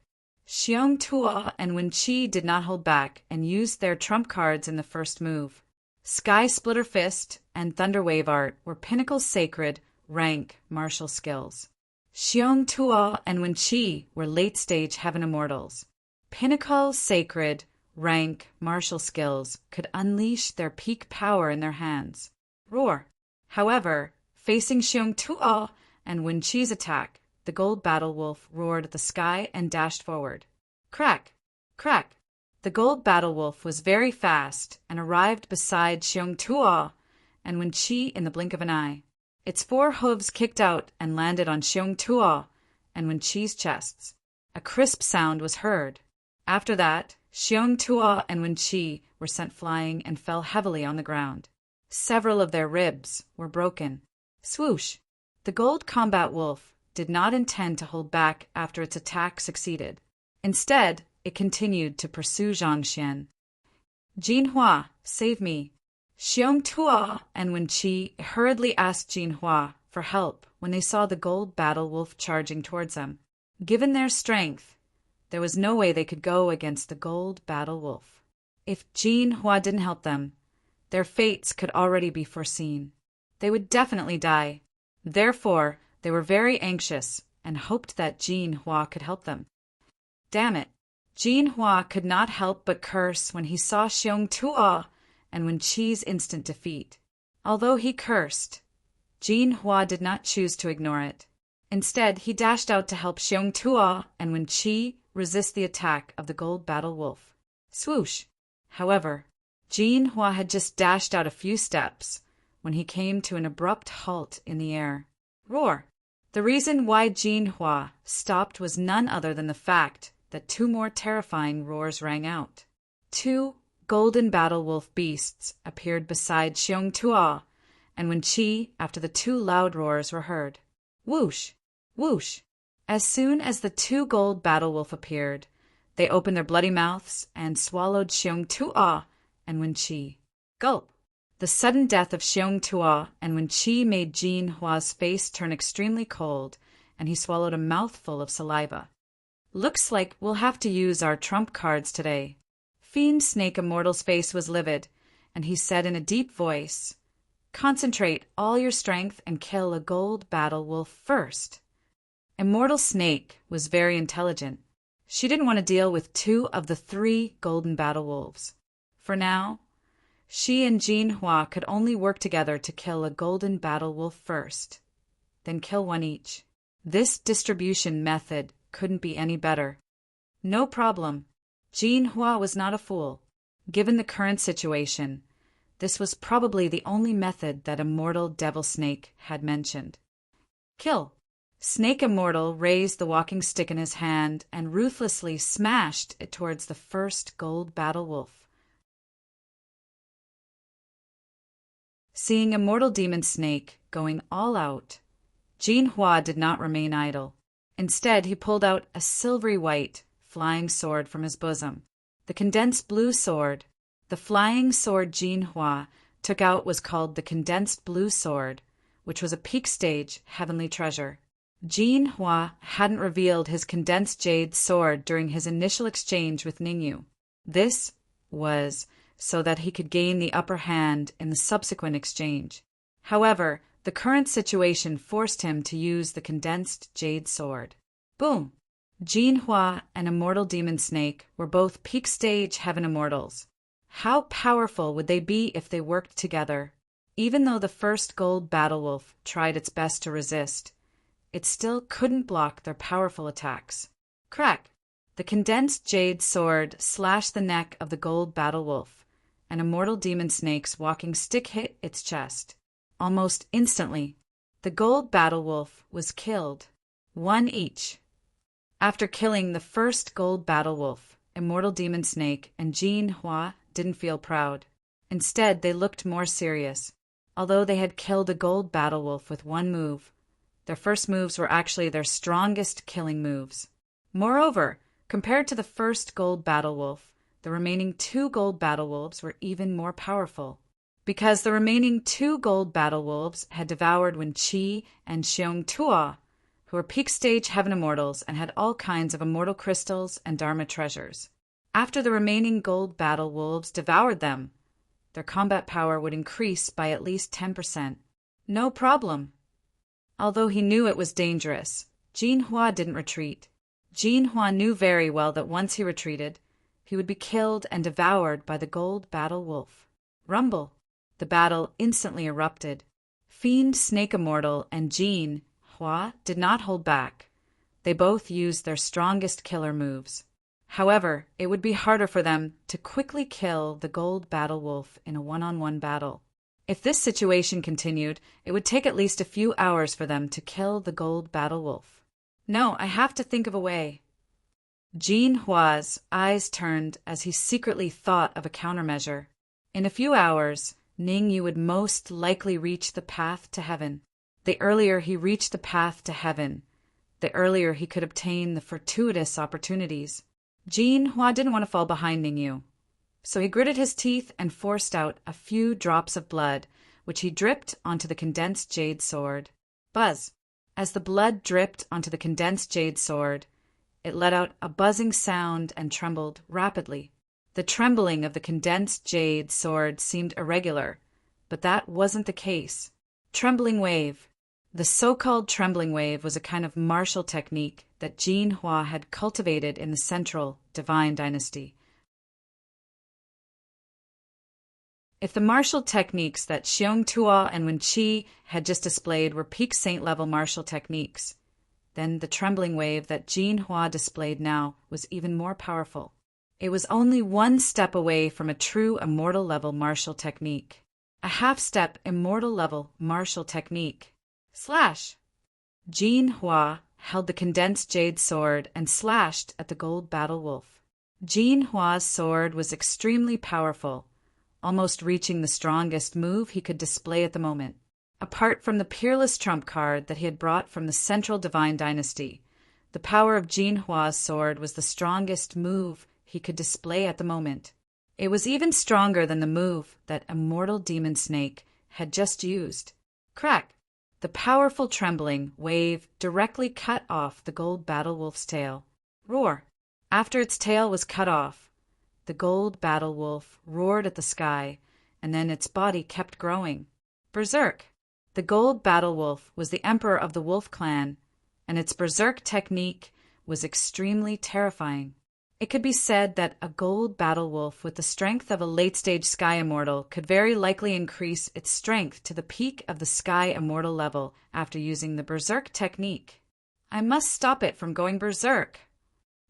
Xiong Tuo and Wen Qi did not hold back and used their trump cards in the first move. Sky Splitter Fist and Thunder Wave Art were pinnacle sacred, rank martial skills. Xiong Tuo and Wen Qi were late-stage heaven immortals. Pinnacle sacred, rank martial skills could unleash their peak power in their hands. Roar! However, facing Xiong Tuo and Wen Qi's attack, the gold battle wolf roared at the sky and dashed forward. Crack! Crack! The gold battle wolf was very fast and arrived beside Xiong Tuo and Wen Qi in the blink of an eye. Its 4 hooves kicked out and landed on Xiong Tuo and Wen Qi's chests. A crisp sound was heard. After that, Xiong Tuo and Wen Qi were sent flying and fell heavily on the ground. Several of their ribs were broken. Swoosh! The gold combat wolf did not intend to hold back after its attack succeeded. Instead, it continued to pursue Zhang Xian. Jinhua, save me! Xiong Tuo and Wen Qi hurriedly asked Jinhua for help when they saw the gold battle wolf charging towards them. Given their strength, there was no way they could go against the gold battle wolf. If Jinhua didn't help them, their fates could already be foreseen. They would definitely die. Therefore, they were very anxious and hoped that Jinhua could help them. Damn it! Jinhua could not help but curse when he saw Xiong Tuo and Wen Qi's instant defeat. Although he cursed, Jinhua did not choose to ignore it. Instead, he dashed out to help Xiong Tuo and Wen Qi resist the attack of the gold battle wolf. Swoosh! However, Jinhua had just dashed out a few steps when he came to an abrupt halt in the air. Roar! The reason why Jinhua stopped was none other than the fact that 2 more terrifying roars rang out. 2 golden battle wolf beasts appeared beside Xiong Tuo and Wen Qi after the 2 loud roars were heard. Whoosh! Whoosh! As soon as the 2 gold battle wolf appeared, they opened their bloody mouths and swallowed Xiong Tuo and Wen Qi. Gulp! The sudden death of Xiong Tuo and Wen Qi made Jinhua's face turn extremely cold, and he swallowed a mouthful of saliva. Looks like we'll have to use our trump cards today. Fiend Snake Immortal's face was livid, and he said in a deep voice, "Concentrate all your strength and kill a gold battle wolf first." Immortal Snake was very intelligent. She didn't want to deal with 2 of the 3 golden battle wolves. For now, she and Jinhua could only work together to kill a golden battle wolf first, then kill 1 each. This distribution method couldn't be any better. No problem. Jinhua was not a fool. Given the current situation, this was probably the only method that Immortal Devil Snake had mentioned. Kill! Snake Immortal raised the walking stick in his hand and ruthlessly smashed it towards the first gold battle wolf. Seeing Immortal Demon Snake going all out, Jinhua did not remain idle. Instead, he pulled out a silvery white flying sword from his bosom. The condensed blue sword. The flying sword Jinhua took out was called the condensed blue sword, which was a peak stage heavenly treasure. Jinhua hadn't revealed his condensed jade sword during his initial exchange with Ningyu. This was so that he could gain the upper hand in the subsequent exchange. However, the current situation forced him to use the condensed jade sword. Boom! Jinhua and Immortal Demon Snake were both peak stage heaven immortals. How powerful would they be if they worked together? Even though the first gold battle wolf tried its best to resist, it still couldn't block their powerful attacks. Crack! The condensed jade sword slashed the neck of the gold battle wolf, and Immortal Demon Snake's walking stick hit its chest. Almost instantly, the gold battle wolf was killed, 1 each. After killing the first gold battle wolf, Immortal Demon Snake and Jinhua didn't feel proud. Instead, they looked more serious. Although they had killed a gold battle wolf with 1 move, their first moves were actually their strongest killing moves. Moreover, compared to the first gold battle wolf, the remaining 2 gold battle wolves were even more powerful. Because the remaining 2 gold battle wolves had devoured Wen Qi and Xiong Tuo, who were peak stage heaven immortals and had all kinds of immortal crystals and dharma treasures. After the remaining gold battle wolves devoured them, their combat power would increase by at least 10%. No problem. Although he knew it was dangerous, Jinhua didn't retreat. Jinhua knew very well that once he retreated, he would be killed and devoured by the gold battle wolf. Rumble! The battle instantly erupted. Fiend Snake Immortal and Jin Hua did not hold back. They both used their strongest killer moves. However, it would be harder for them to quickly kill the Gold Battle Wolf in a one-on-one battle. If this situation continued, it would take at least a few hours for them to kill the Gold Battle Wolf. No, I have to think of a way. Jin Hua's eyes turned as he secretly thought of a countermeasure. In a few hours, Ning Yu would most likely reach the path to heaven. The earlier he reached the path to heaven, the earlier he could obtain the fortuitous opportunities. Jin Hua didn't want to fall behind Ning Yu, so he gritted his teeth and forced out a few drops of blood, which he dripped onto the condensed jade sword. Buzz! As the blood dripped onto the condensed jade sword, it let out a buzzing sound and trembled rapidly. The trembling of the condensed jade sword seemed irregular, but that wasn't the case. Trembling wave. The so-called trembling wave was a kind of martial technique that Jin Hua had cultivated in the central divine dynasty. If the martial techniques that Xiong Tuo and Wen Qi had just displayed were peak saint-level martial techniques, then the trembling wave that Jin Hua displayed now was even more powerful. It was only one step away from a true immortal-level martial technique. A half-step immortal-level martial technique. Slash! Jin Hua held the condensed jade sword and slashed at the Gold Battle Wolf. Jin Hua's sword was extremely powerful, almost reaching the strongest move he could display at the moment. Apart from the peerless trump card that he had brought from the central divine dynasty, the power of Jin Hua's sword was the strongest move he could display at the moment. It was even stronger than the move that Immortal Demon Snake had just used. Crack! The powerful trembling wave directly cut off the Gold Battle Wolf's tail. Roar! After its tail was cut off, the Gold Battle Wolf roared at the sky, and then its body kept growing. Berserk! The Gold Battle Wolf was the emperor of the Wolf Clan, and its berserk technique was extremely terrifying. It could be said that a Gold Battle Wolf with the strength of a late-stage Sky Immortal could very likely increase its strength to the peak of the Sky Immortal level after using the berserk technique. I must stop it from going berserk.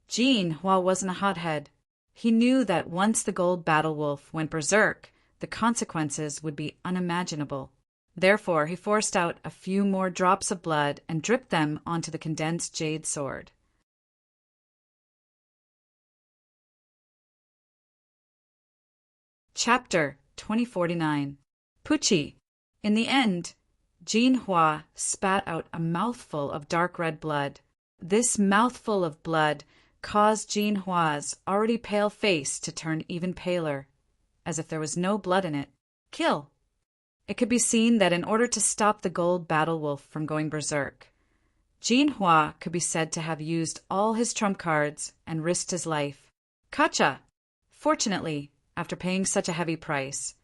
Jin Hua wasn't a hothead. He knew that once the Gold Battle Wolf went berserk, the consequences would be unimaginable. Therefore, he forced out a few more drops of blood and dripped them onto the condensed jade sword. Chapter 2049. Pucci. In the end, Jin Hua spat out a mouthful of dark red blood. This mouthful of blood caused Jin Hua's already pale face to turn even paler, as if there was no blood in it. Kill! It could be seen that in order to stop the Gold Battle Wolf from going berserk, Jin Hua could be said to have used all his trump cards and risked his life. Gotcha! Fortunately, after paying such a heavy price,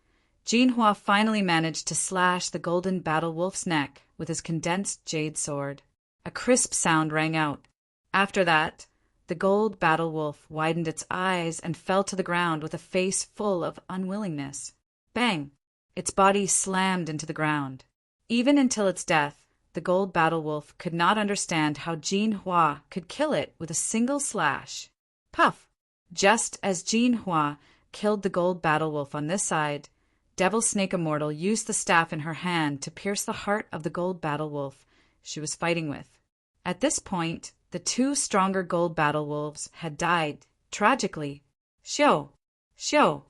Jin Hua finally managed to slash the Golden Battle Wolf's neck with his condensed jade sword. A crisp sound rang out. After that, the Gold Battle Wolf widened its eyes and fell to the ground with a face full of unwillingness. Bang! Its body slammed into the ground. Even until its death, the Gold Battle Wolf could not understand how Jin Hua could kill it with a single slash. Puff! Just as Jin Hua killed the Gold Battle Wolf on this side, Devil Snake Immortal used the staff in her hand to pierce the heart of the Gold Battle Wolf she was fighting with. At this point, the two stronger Gold Battle Wolves had died, tragically. Xiao!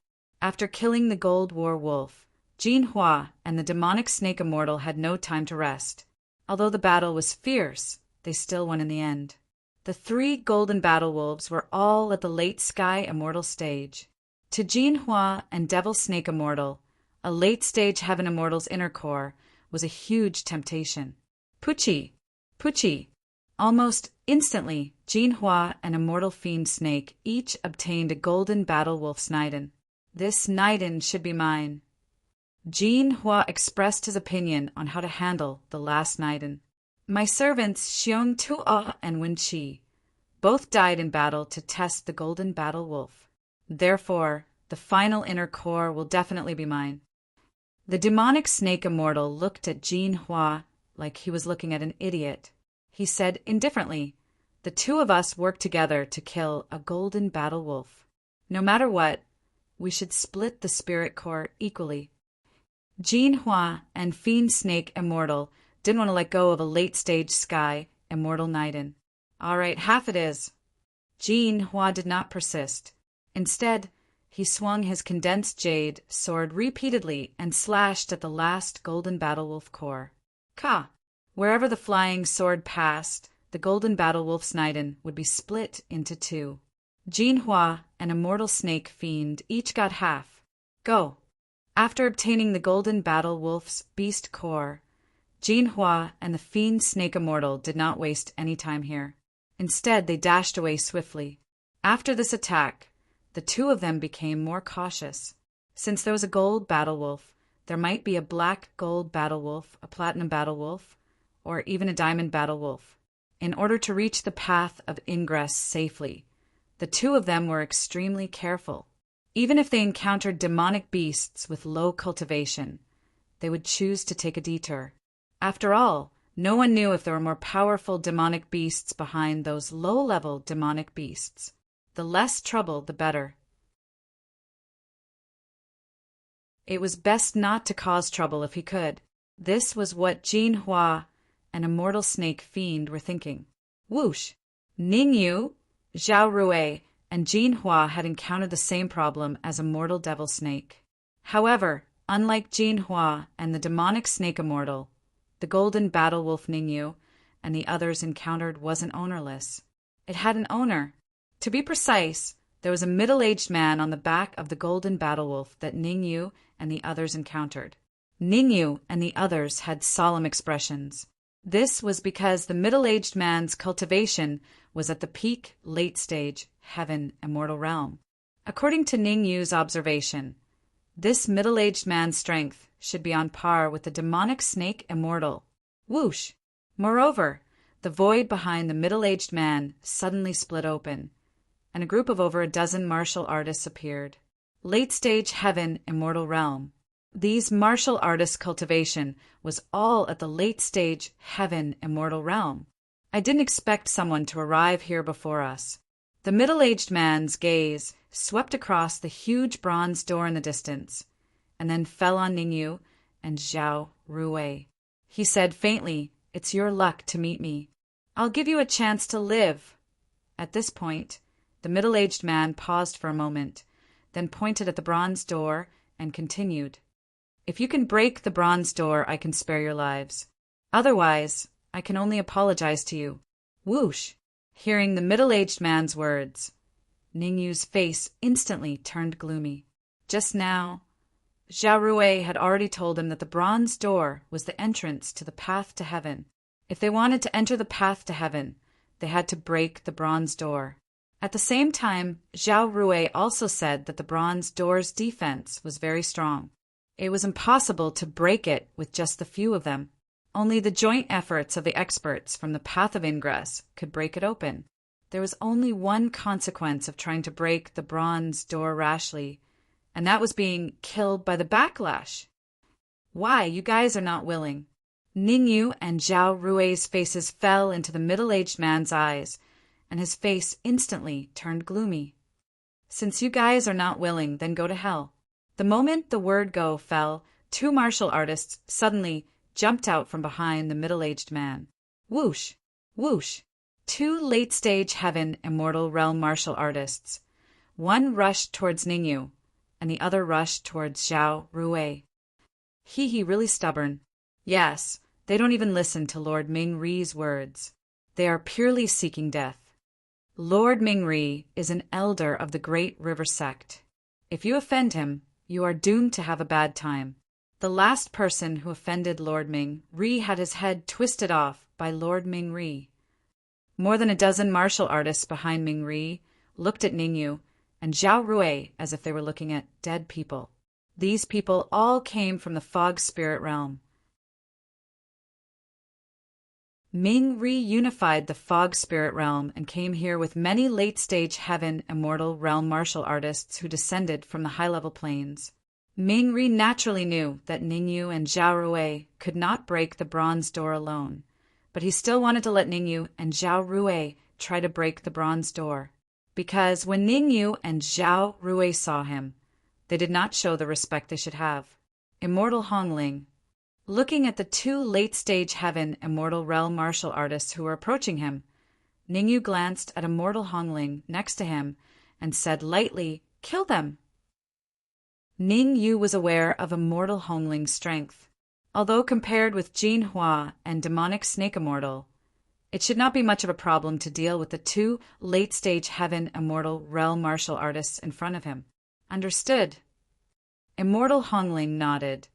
After killing the Gold War Wolf, Jin Hua and the Demonic Snake Immortal had no time to rest. Although the battle was fierce, they still won in the end. The three Golden Battle Wolves were all at the late Sky Immortal stage. To Jin Hua and Devil Snake Immortal, a late-stage Heaven Immortal's inner core was a huge temptation. Pucci! Almost instantly, Jin Hua and Immortal Fiend Snake each obtained a Golden Battle Wolf Sniden. This Sniden should be mine. Jin Hua expressed his opinion on how to handle the last Sniden. My servants Xiong Tuo and Wen Qi both died in battle to test the Golden Battle Wolf. Therefore, the final inner core will definitely be mine. The demonic snake immortal looked at Jin Hua like he was looking at an idiot. He said indifferently, "The two of us work together to kill a golden battle wolf. No matter what, we should split the spirit core equally." Jin Hua and Fiend Snake Immortal didn't want to let go of a late-stage Sky Immortal Knighten. "All right, half it is." Jin Hua did not persist. Instead, he swung his condensed jade sword repeatedly and slashed at the last golden battlewolf core. Ka! Wherever the flying sword passed, the golden battlewolf's Knighten would be split into two. Jin Hua and Immortal Snake Fiend each got half. Go! After obtaining the golden battlewolf's beast core, Jin Hua and the Fiend Snake Immortal did not waste any time here. Instead, they dashed away swiftly. After this attack, the two of them became more cautious. Since there was a gold battlewolf, there might be a black gold battlewolf, a platinum battlewolf, or even a diamond battlewolf. In order to reach the path of ingress safely, the two of them were extremely careful. Even if they encountered demonic beasts with low cultivation, they would choose to take a detour. After all, no one knew if there were more powerful demonic beasts behind those low-level demonic beasts. The less trouble, the better. It was best not to cause trouble if he could. This was what Jin Hua and Immortal Snake Fiend were thinking. Whoosh! Ning Yu, Zhao Rui, and Jin Hua had encountered the same problem as Immortal Devil Snake. However, unlike Jin Hua and the demonic snake immortal, the golden battle wolf Ningyu and the others encountered wasn't ownerless. It had an owner. To be precise, there was a middle-aged man on the back of the golden battle wolf that Ningyu and the others encountered. Ningyu and the others had solemn expressions. This was because the middle-aged man's cultivation was at the peak, late-stage, heaven, immortal realm. According to Ningyu's observation, this middle-aged man's strength should be on par with the demonic snake immortal. Whoosh! Moreover, the void behind the middle-aged man suddenly split open, and a group of over a dozen martial artists appeared. Late-stage heaven, immortal realm. These martial artists' cultivation was all at the late-stage heaven, immortal realm. I didn't expect someone to arrive here before us. The middle-aged man's gaze swept across the huge bronze door in the distance, and then fell on Ningyu and Zhao Rui. He said faintly, "It's your luck to meet me. I'll give you a chance to live." At this point, the middle-aged man paused for a moment, then pointed at the bronze door and continued, "If you can break the bronze door, I can spare your lives. Otherwise, I can only apologize to you." Whoosh! Hearing the middle-aged man's words, Ningyu's face instantly turned gloomy. Just now, Zhao Rui had already told him that the bronze door was the entrance to the path to heaven. If they wanted to enter the path to heaven, they had to break the bronze door. At the same time, Zhao Rui also said that the bronze door's defense was very strong. It was impossible to break it with just the few of them. Only the joint efforts of the experts from the path of ingress could break it open. There was only one consequence of trying to break the bronze door rashly, and that was being killed by the backlash. Why, you guys are not willing. Ningyu and Zhao Rui's faces fell into the middle-aged man's eyes, and his face instantly turned gloomy. Since you guys are not willing, then go to hell. The moment the word go fell, two martial artists suddenly jumped out from behind the middle-aged man. Whoosh! Whoosh! Two late-stage heaven immortal realm martial artists. One rushed towards Ningyu, and the other rushed towards Zhao Rui. He really stubborn. Yes, they don't even listen to Lord Ming-Ri's words. They are purely seeking death. Lord Ming-Ri is an elder of the Great River Sect. If you offend him, you are doomed to have a bad time. The last person who offended Lord Ming-Ri had his head twisted off by Lord Ming-Ri. More than a dozen martial artists behind Ming-Ri looked at Ningyu and Zhao Rui as if they were looking at dead people. These people all came from the fog spirit realm. Ming-Ri unified the fog spirit realm and came here with many late-stage heaven immortal realm martial artists who descended from the high-level planes. Ming Ri naturally knew that Ningyu and Zhao Rui could not break the bronze door alone, but he still wanted to let Ningyu and Zhao Rui try to break the bronze door, because when Ningyu and Zhao Rui saw him, they did not show the respect they should have. Immortal Hongling. Looking at the two late-stage heaven immortal realm martial artists who were approaching him, Ningyu glanced at Immortal Hongling next to him and said lightly, "Kill them." Ningyu was aware of Immortal Hongling's strength. Although compared with Jin Hua and Demonic Snake Immortal, it should not be much of a problem to deal with the two late-stage heaven immortal realm martial artists in front of him. Understood. Immortal Hongling nodded,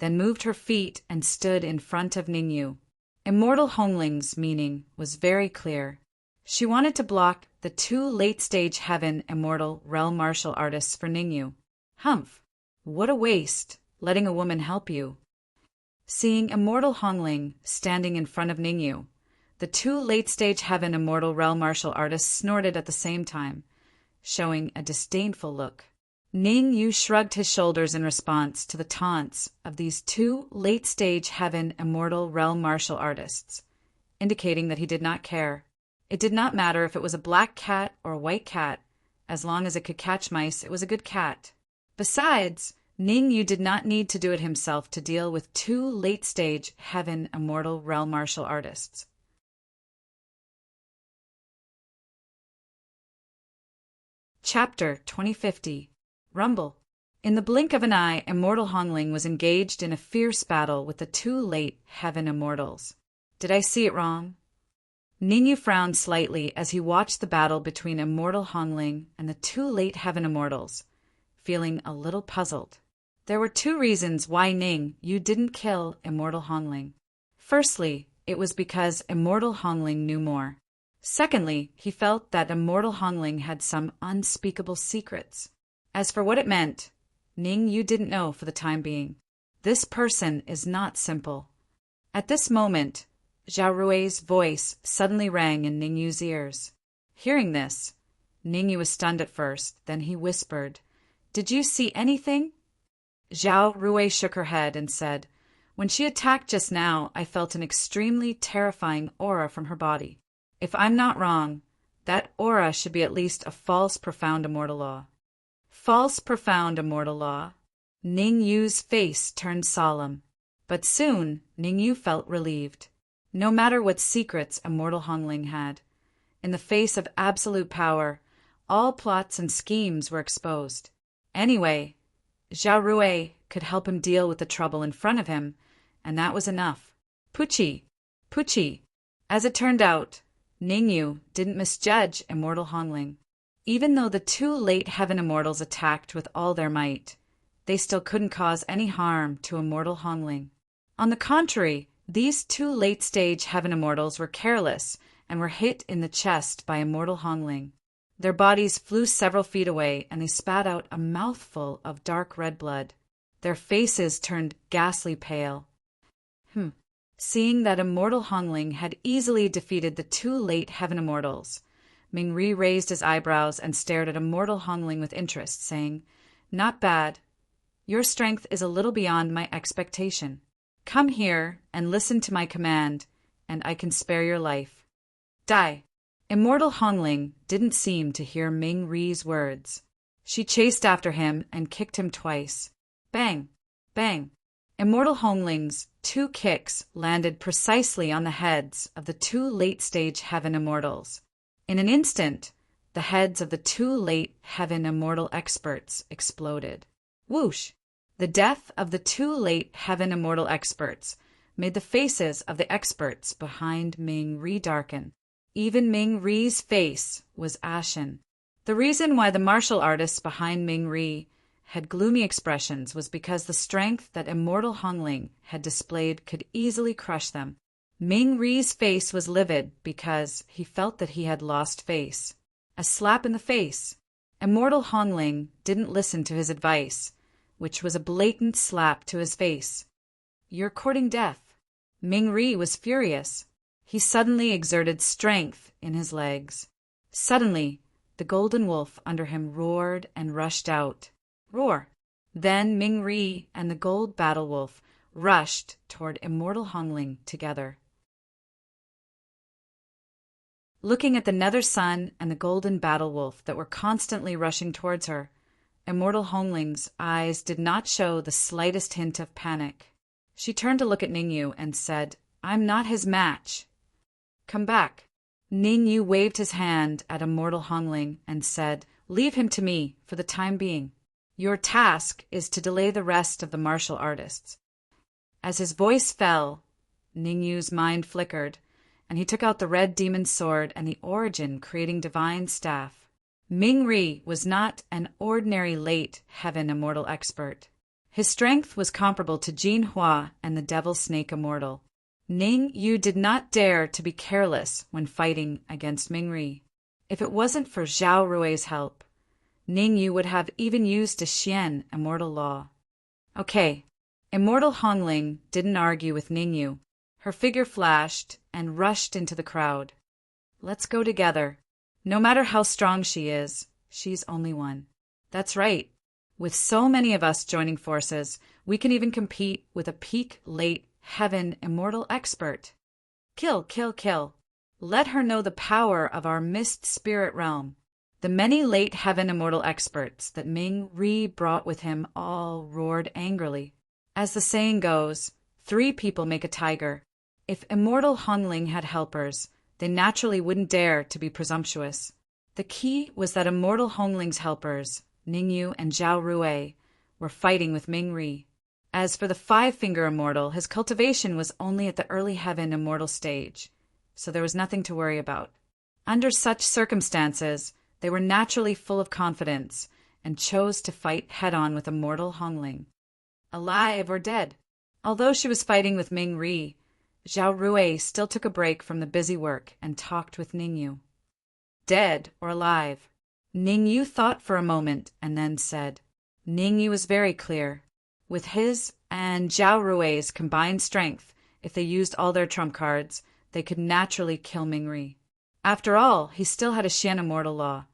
then moved her feet and stood in front of Ningyu. Immortal Hongling's meaning was very clear. She wanted to block the two late-stage heaven immortal realm martial artists for Ningyu. Humph! What a waste, letting a woman help you. Seeing Immortal Hongling standing in front of Ningyu, the two late-stage heaven immortal realm martial artists snorted at the same time, showing a disdainful look. Ningyu shrugged his shoulders in response to the taunts of these two late-stage heaven immortal realm martial artists, indicating that he did not care. It did not matter if it was a black cat or a white cat. As long as it could catch mice, it was a good cat. Besides, Ningyu did not need to do it himself to deal with two late-stage heaven immortal realm martial artists. Chapter 2050. Rumble. In the blink of an eye, Immortal Hongling was engaged in a fierce battle with the two late heaven immortals. Did I see it wrong? Ningyu frowned slightly as he watched the battle between Immortal Hongling and the two late heaven immortals, feeling a little puzzled. There were two reasons why Ningyu didn't kill Immortal Hongling. Firstly, it was because Immortal Hongling knew more. Secondly, he felt that Immortal Hongling had some unspeakable secrets. As for what it meant, Ningyu didn't know for the time being. This person is not simple. At this moment, Zhao Rui's voice suddenly rang in Ningyu's ears. Hearing this, Ningyu was stunned at first, then he whispered, "Did you see anything?" Zhao Rui shook her head and said, "When she attacked just now, I felt an extremely terrifying aura from her body. If I'm not wrong, that aura should be at least a false profound immortal law." False profound immortal law. Ningyu's face turned solemn, but soon Ningyu felt relieved. No matter what secrets Immortal Hongling had, in the face of absolute power, all plots and schemes were exposed. Anyway, Zhao Rui could help him deal with the trouble in front of him, and that was enough. Puchi, Puchi. As it turned out, Ningyu didn't misjudge Immortal Hongling. Even though the two late heaven immortals attacked with all their might, they still couldn't cause any harm to Immortal Hongling. On the contrary, these two late-stage heaven immortals were careless and were hit in the chest by Immortal Hongling. Their bodies flew several feet away, and they spat out a mouthful of dark red blood. Their faces turned ghastly pale. Seeing that Immortal Hongling had easily defeated the two late heaven immortals, Ming Ri raised his eyebrows and stared at Immortal Hongling with interest, saying, "Not bad. Your strength is a little beyond my expectation. Come here and listen to my command, and I can spare your life." Die. Immortal Hongling didn't seem to hear Ming Ri's words. She chased after him and kicked him twice. Bang! Bang! Immortal Hongling's two kicks landed precisely on the heads of the two late-stage heaven immortals. In an instant, the heads of the two late heaven immortal experts exploded. Whoosh! The death of the two late heaven immortal experts made the faces of the experts behind Ming Ri darken. Even Ming Ri's face was ashen. The reason why the martial artists behind Ming Ri had gloomy expressions was because the strength that Immortal Hongling had displayed could easily crush them. Ming Ri's face was livid because he felt that he had lost face. A slap in the face. Immortal Hongling didn't listen to his advice, which was a blatant slap to his face. "You're courting death." Ming Ri was furious. He suddenly exerted strength in his legs. Suddenly, the golden wolf under him roared and rushed out. Roar! Then Ming Ri and the gold battle wolf rushed toward immortal Hongling together. Looking at the nether sun and the golden battle wolf that were constantly rushing towards her, immortal Hongling's eyes did not show the slightest hint of panic. She turned to look at Ningyu and said, "I'm not his match. Come back." Ningyu waved his hand at immortal Hongling and said, "Leave him to me for the time being. Your task is to delay the rest of the martial artists." As his voice fell, Ningyu's mind flickered, and he took out the red demon sword and the origin creating divine staff. Ming Ri was not an ordinary late heaven immortal expert. His strength was comparable to Jin Hua and the devil snake immortal. Ningyu did not dare to be careless when fighting against Ming Ri. If it wasn't for Zhao Rui's help, Ningyu would have even used a Xian immortal law. Okay, immortal Hongling didn't argue with Ningyu. Her figure flashed and rushed into the crowd. "Let's go together. No matter how strong she is, she's only one." That's right. With so many of us joining forces, we can even compete with a peak late heaven immortal expert. Kill, kill, kill. Let her know the power of our mist spirit realm. The many late heaven immortal experts that Ming Ri brought with him all roared angrily. As the saying goes, 3 people make a tiger. If immortal Hongling had helpers, they naturally wouldn't dare to be presumptuous. The key was that immortal Hongling's helpers, Ningyu and Zhao Rui, were fighting with Ming Ri. As for the 5-finger immortal, his cultivation was only at the early heaven immortal stage, so there was nothing to worry about. Under such circumstances, they were naturally full of confidence and chose to fight head-on with immortal Hongling. Alive or dead. Although she was fighting with Ming Ri, Zhao Rui still took a break from the busy work and talked with Ningyu. Dead or alive? Ningyu thought for a moment and then said. Ningyu was very clear. With his and Zhao Rui's combined strength, if they used all their trump cards, they could naturally kill Ming Ri. After all, he still had a Xian immortal law,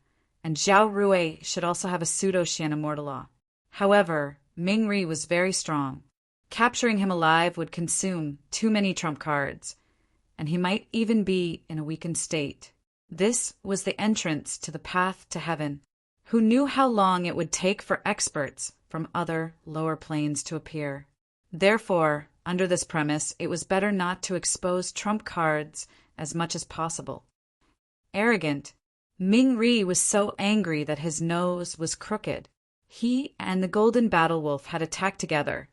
and Zhao Rui should also have a pseudo-Xian immortal law. However, Ming Ri was very strong. Capturing him alive would consume too many trump cards, and he might even be in a weakened state. This was the entrance to the path to heaven. Who knew how long it would take for experts from other lower planes to appear? Therefore, under this premise, it was better not to expose trump cards as much as possible. Arrogant, Ming Ri was so angry that his nose was crooked. He and the golden battle wolf had attacked together,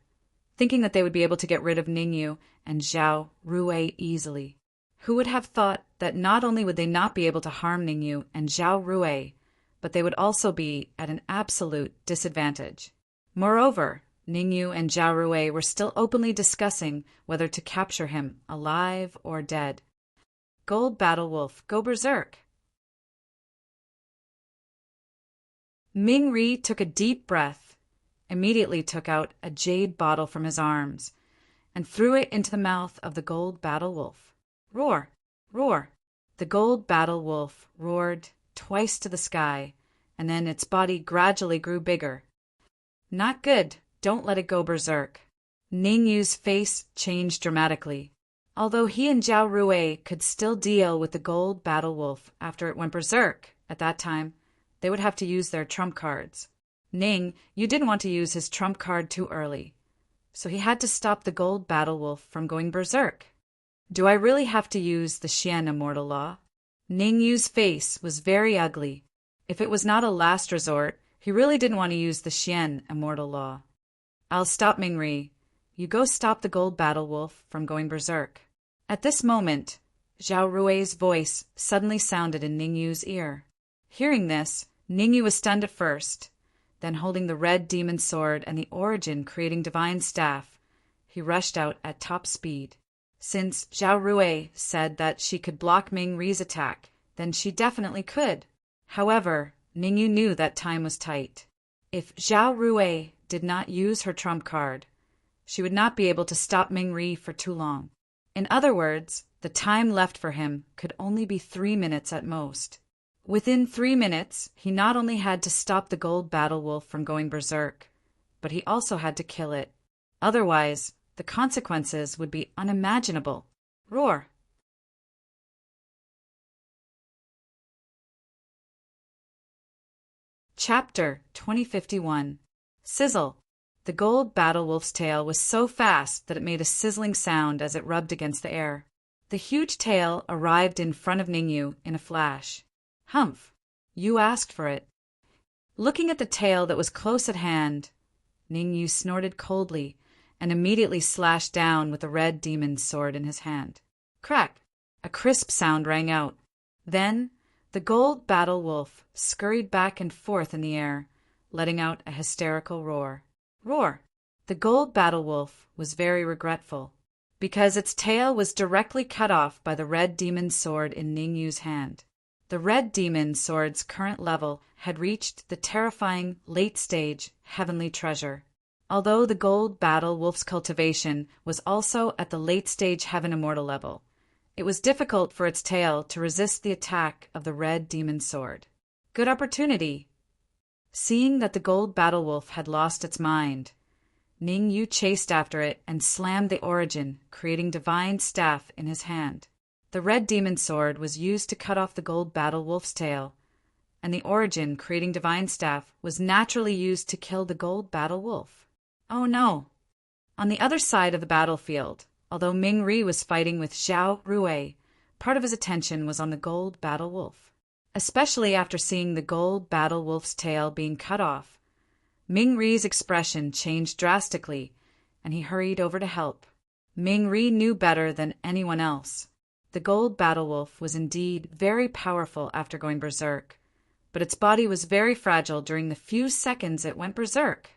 thinking that they would be able to get rid of Ningyu and Zhao Rui easily. Who would have thought that not only would they not be able to harm Ningyu and Zhao Rui, but they would also be at an absolute disadvantage. Moreover, Ningyu and Zhao Rui were still openly discussing whether to capture him alive or dead. Gold Battle Wolf, go berserk! Ming Ri took a deep breath, immediately took out a jade bottle from his arms, and threw it into the mouth of the gold battle wolf. Roar! Roar! The gold battle wolf roared twice to the sky, and then its body gradually grew bigger. Not good. Don't let it go berserk. Ningyu's face changed dramatically. Although he and Zhao Rui could still deal with the gold battle wolf after it went berserk, at that time, they would have to use their trump cards. Ning, you didn't want to use his trump card too early, so he had to stop the gold battle wolf from going berserk. Do I really have to use the Xian immortal law? Ningyu's face was very ugly. If it was not a last resort, he really didn't want to use the Xian immortal law. I'll stop Ming Ri. You go stop the gold battle wolf from going berserk. At this moment, Zhao Rui's voice suddenly sounded in Ningyu's ear. Hearing this, Ningyu was stunned at first. Then, holding the red demon sword and the origin creating divine staff, he rushed out at top speed. Since Zhao Rui said that she could block Ming Ri's attack, then she definitely could. However, Ningyu knew that time was tight. If Zhao Rui did not use her trump card, she would not be able to stop Ming Ri for too long. In other words, the time left for him could only be 3 minutes at most. Within 3 minutes, he not only had to stop the gold battle wolf from going berserk, but he also had to kill it. Otherwise, the consequences would be unimaginable. Roar! Chapter 2051. Sizzle. The gold battle wolf's tail was so fast that it made a sizzling sound as it rubbed against the air. The huge tail arrived in front of Ningyu in a flash. Humph! You asked for it. Looking at the tail that was close at hand, Ningyu snorted coldly and immediately slashed down with the red demon's sword in his hand. Crack! A crisp sound rang out. Then the gold battle wolf scurried back and forth in the air, letting out a hysterical roar. Roar! The gold battle wolf was very regretful, because its tail was directly cut off by the red demon's sword in Ningyu's hand. The red demon's sword's current level had reached the terrifying late-stage heavenly treasure. Although the gold battle wolf's cultivation was also at the late-stage heaven immortal level, it was difficult for its tail to resist the attack of the red demon's sword. Good opportunity. Seeing that the gold battle wolf had lost its mind, Ningyu chased after it and slammed the origin, creating divine staff in his hand. The red demon sword was used to cut off the gold battle wolf's tail, and the origin, creating divine staff, was naturally used to kill the gold battle wolf. Oh no! On the other side of the battlefield, although Ming Ri was fighting with Zhao Rui, part of his attention was on the gold battle wolf. Especially after seeing the gold battle wolf's tail being cut off, Ming Ri's expression changed drastically, and he hurried over to help. Ming Ri knew better than anyone else. The gold battle wolf was indeed very powerful after going berserk, but its body was very fragile during the few seconds it went berserk.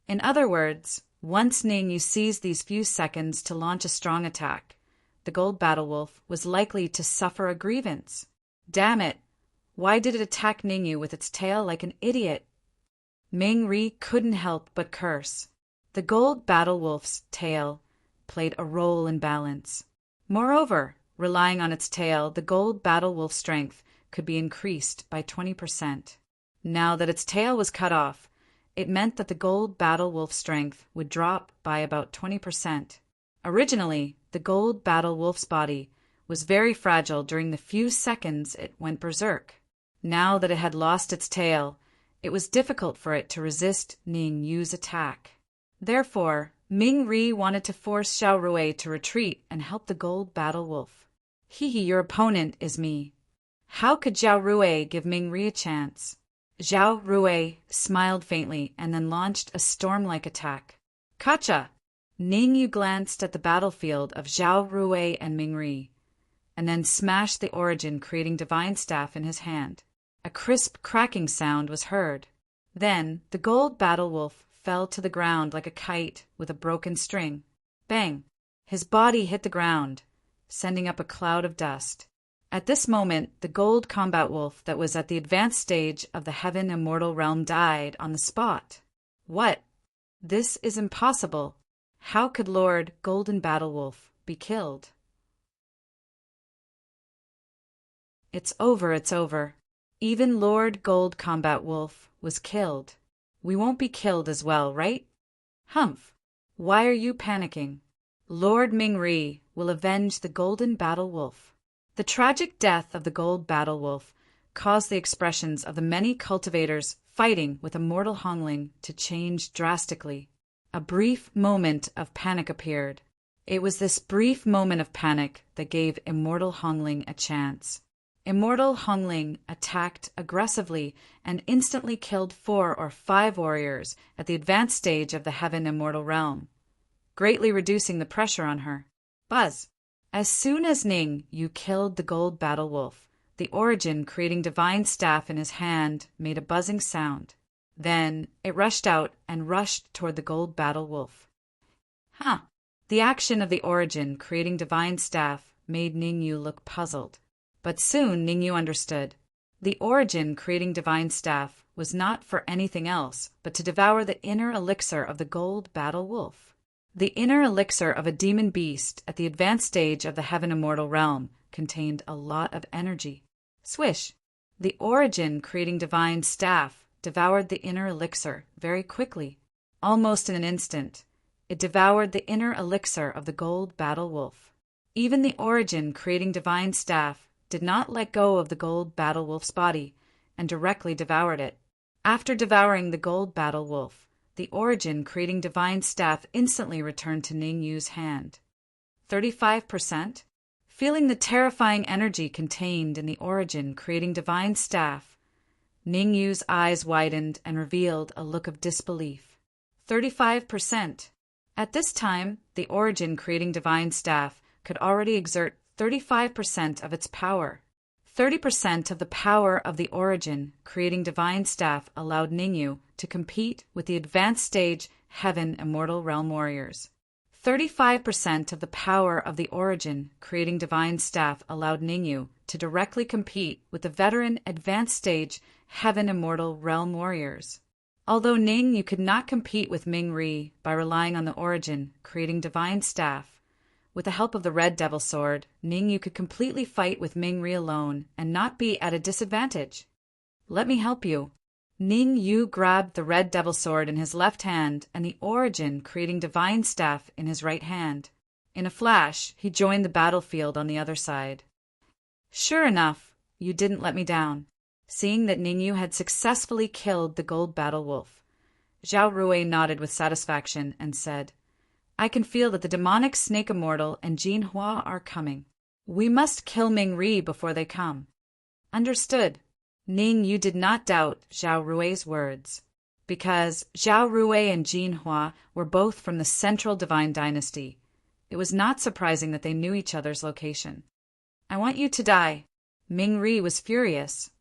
In other words, once Ningyu seized these few seconds to launch a strong attack, the gold battle wolf was likely to suffer a grievance. Damn it! Why did it attack Ningyu with its tail like an idiot? Ming Ri couldn't help but curse. The gold battle wolf's tail played a role in balance. Moreover, relying on its tail, the gold battle wolf's strength could be increased by 20%. Now that its tail was cut off, it meant that the gold battle wolf's strength would drop by about 20%. Originally, the gold battle wolf's body was very fragile during the few seconds it went berserk. Now that it had lost its tail, it was difficult for it to resist Ning Yu's attack. Therefore, Ming Ri wanted to force Zhao Rui to retreat and help the gold battle wolf. Hee, your opponent is me. How could Zhao Rui give Ming Ri a chance? Zhao Rui smiled faintly and then launched a storm-like attack. Kacha! Ning Yu glanced at the battlefield of Zhao Rui and Ming Ri, and then smashed the origin, creating divine staff in his hand. A crisp cracking sound was heard. Then the gold battle wolf fell to the ground like a kite with a broken string. Bang! His body hit the ground, sending up a cloud of dust. At this moment, the gold combat wolf that was at the advanced stage of the heaven immortal realm died on the spot. What? This is impossible. How could Lord Golden Battle Wolf be killed? It's over, it's over. Even Lord Gold Combat Wolf was killed. We won't be killed as well, right? Humph! Why are you panicking? Lord Ming Ri will avenge the Golden Battle Wolf. The tragic death of the Gold Battle Wolf caused the expressions of the many cultivators fighting with Immortal Hongling to change drastically. A brief moment of panic appeared. It was this brief moment of panic that gave Immortal Hongling a chance. Immortal Hongling attacked aggressively and instantly killed 4 or 5 warriors at the advanced stage of the Heaven Immortal Realm, greatly reducing the pressure on her. Buzz! As soon as Ning Yu killed the Gold Battle Wolf, the origin, creating divine staff in his hand, made a buzzing sound. Then it rushed out and rushed toward the Gold Battle Wolf. The action of the origin, creating divine staff, made Ning Yu look puzzled. But soon Ning Yu understood. The origin, creating divine staff, was not for anything else but to devour the inner elixir of the Gold Battle Wolf. The inner elixir of a demon beast at the advanced stage of the Heaven Immortal Realm contained a lot of energy. Swish! The origin, creating divine staff, devoured the inner elixir very quickly. almost in an instant, it devoured the inner elixir of the gold battle wolf. Even the Origin creating divine staff did not let go of the gold battle wolf's body and directly devoured it. After devouring the gold battle wolf, the Origin creating divine staff instantly returned to Ning Yu's hand. 35%? Feeling the terrifying energy contained in the Origin creating divine staff, Ning Yu's eyes widened and revealed a look of disbelief. 35%. At this time, the Origin creating divine staff could already exert 35% of its power. 30% of the power of the Origin creating divine staff allowed Ningyu to compete with the advanced stage Heaven Immortal Realm Warriors. 35% of the power of the Origin creating divine staff allowed Ningyu to directly compete with the veteran advanced stage Heaven Immortal Realm Warriors. Although Ningyu could not compete with Ming Ri by relying on the Origin creating divine staff, with the help of the Red Devil Sword, Ningyu could completely fight with Ming Ri alone and not be at a disadvantage. Let me help you. Ning Yu grabbed the Red Devil Sword in his left hand and the Origin creating divine staff in his right hand. In a flash, he joined the battlefield on the other side. Sure enough, you didn't let me down. Seeing that Ning Yu had successfully killed the gold battle wolf, Zhao Rui nodded with satisfaction and said, I can feel that the demonic snake immortal and Jin Hua are coming. We must kill Ming Ri before they come. Understood. Ning Yu did not doubt Zhao Rui's words, because Zhao Rui and Jin Hua were both from the Central Divine Dynasty. It was not surprising that they knew each other's location. I want you to die. Ming Ri was furious.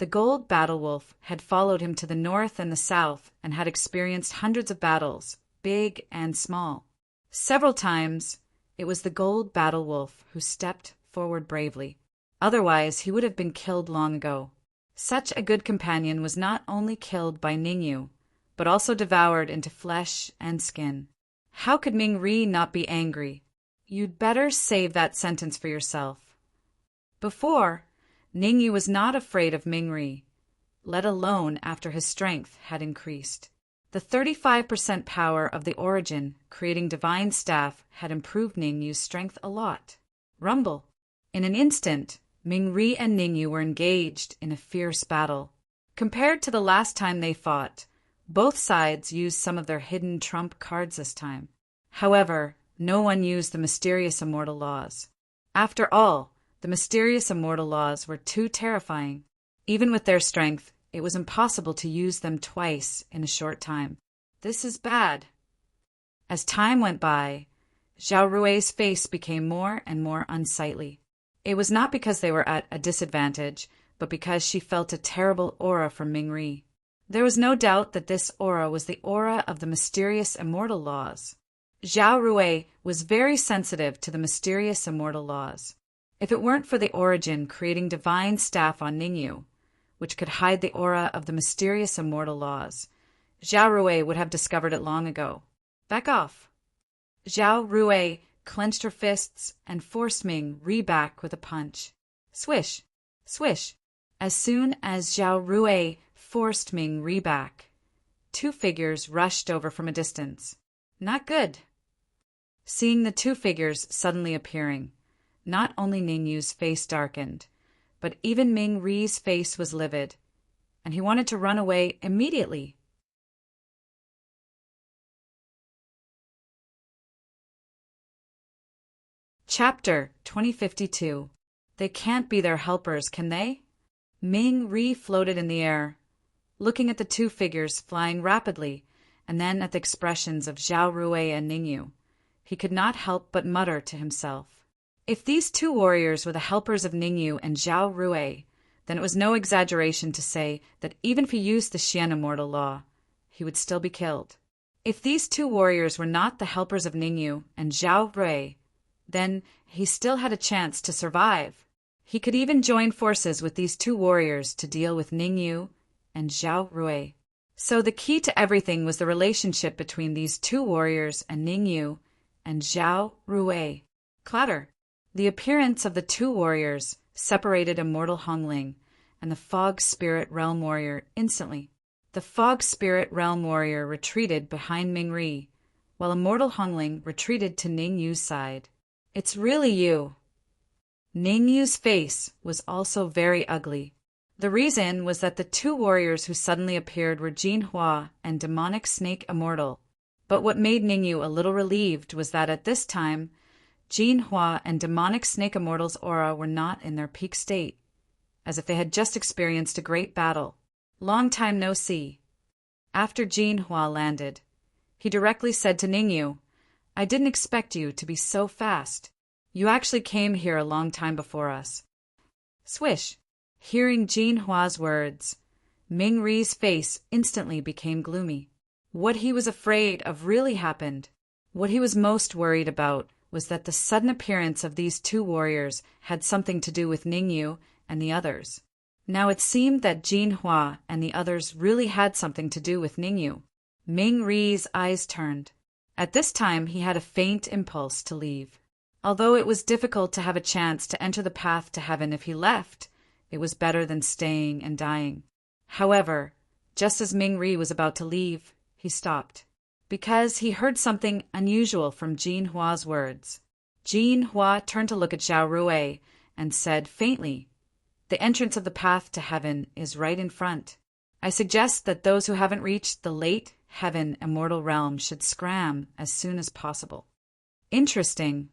The gold battle wolf had followed him to the north and the south and had experienced hundreds of battles, big and small. Several times, it was the gold battle wolf who stepped forward bravely. Otherwise, he would have been killed long ago. Such a good companion was not only killed by Ningyu, but also devoured into flesh and skin. How could Ming Ri not be angry? You'd better save that sentence for yourself. Before, Ningyu was not afraid of Ming Ri, let alone after his strength had increased. The 35% power of the Origin creating divine staff had improved Ningyu's strength a lot. Rumble. In an instant, Ming Ri and Ningyu were engaged in a fierce battle. Compared to the last time they fought, both sides used some of their hidden trump cards this time. However, no one used the mysterious immortal laws. After all, the mysterious immortal laws were too terrifying. Even with their strength, it was impossible to use them twice in a short time. This is bad. As time went by, Zhao Rui's face became more and more unsightly. It was not because they were at a disadvantage, but because she felt a terrible aura from Ming Ri. There was no doubt that this aura was the aura of the mysterious immortal laws. Zhao Rui was very sensitive to the mysterious immortal laws. If it weren't for the Origin creating divine staff on Ningyu, which could hide the aura of the mysterious immortal laws, Zhao Rui would have discovered it long ago. Back off. Zhao Rui clenched her fists and forced Ming Ri back with a punch. Swish, swish. As soon as Zhao Rui forced Ming Ri back, two figures rushed over from a distance. Not good. Seeing the two figures suddenly appearing, not only Ningyu's face darkened, but even Ming Ri's face was livid, and he wanted to run away immediately. Chapter 2052. They can't be their helpers, can they? Ming Ri floated in the air, looking at the two figures flying rapidly, and then at the expressions of Zhao Rui and Ningyu. He could not help but mutter to himself. If these two warriors were the helpers of Ningyu and Zhao Rui, then it was no exaggeration to say that even if he used the Xian immortal law, he would still be killed. If these two warriors were not the helpers of Ningyu and Zhao Rui, then he still had a chance to survive. He could even join forces with these two warriors to deal with Ningyu and Zhao Rui. So the key to everything was the relationship between these two warriors and Ningyu and Zhao Rui. Clatter. The appearance of the two warriors separated Immortal Hongling and the Fog Spirit Realm Warrior instantly. The Fog Spirit Realm warrior retreated behind Mingri, while Immortal Hongling retreated to Ning Yu's side. It's really you. Ning Yu's face was also very ugly. The reason was that the two warriors who suddenly appeared were Jin Hua and Demonic Snake Immortal. But what made Ning Yu a little relieved was that at this time, Jin Hua and Demonic Snake Immortal's aura were not in their peak state, as if they had just experienced a great battle. Long time no see. After Jin Hua landed, he directly said to Ning Yu, I didn't expect you to be so fast. You actually came here a long time before us. Swish. Hearing Jin Hua's words, Ming Ri's face instantly became gloomy. What he was afraid of really happened. What he was most worried about was that the sudden appearance of these two warriors had something to do with Ning Yu and the others. Now it seemed that Jin Hua and the others really had something to do with Ning Yu. Ming Ri's eyes turned. At this time he had a faint impulse to leave. Although it was difficult to have a chance to enter the path to heaven if he left, it was better than staying and dying. However, just as Ming Ri was about to leave, he stopped, because he heard something unusual from Jin Hua's words. Jin Hua turned to look at Zhao Rui and said faintly, The entrance of the path to heaven is right in front. I suggest that those who haven't reached the late heaven immortal realm should scram as soon as possible. Interesting.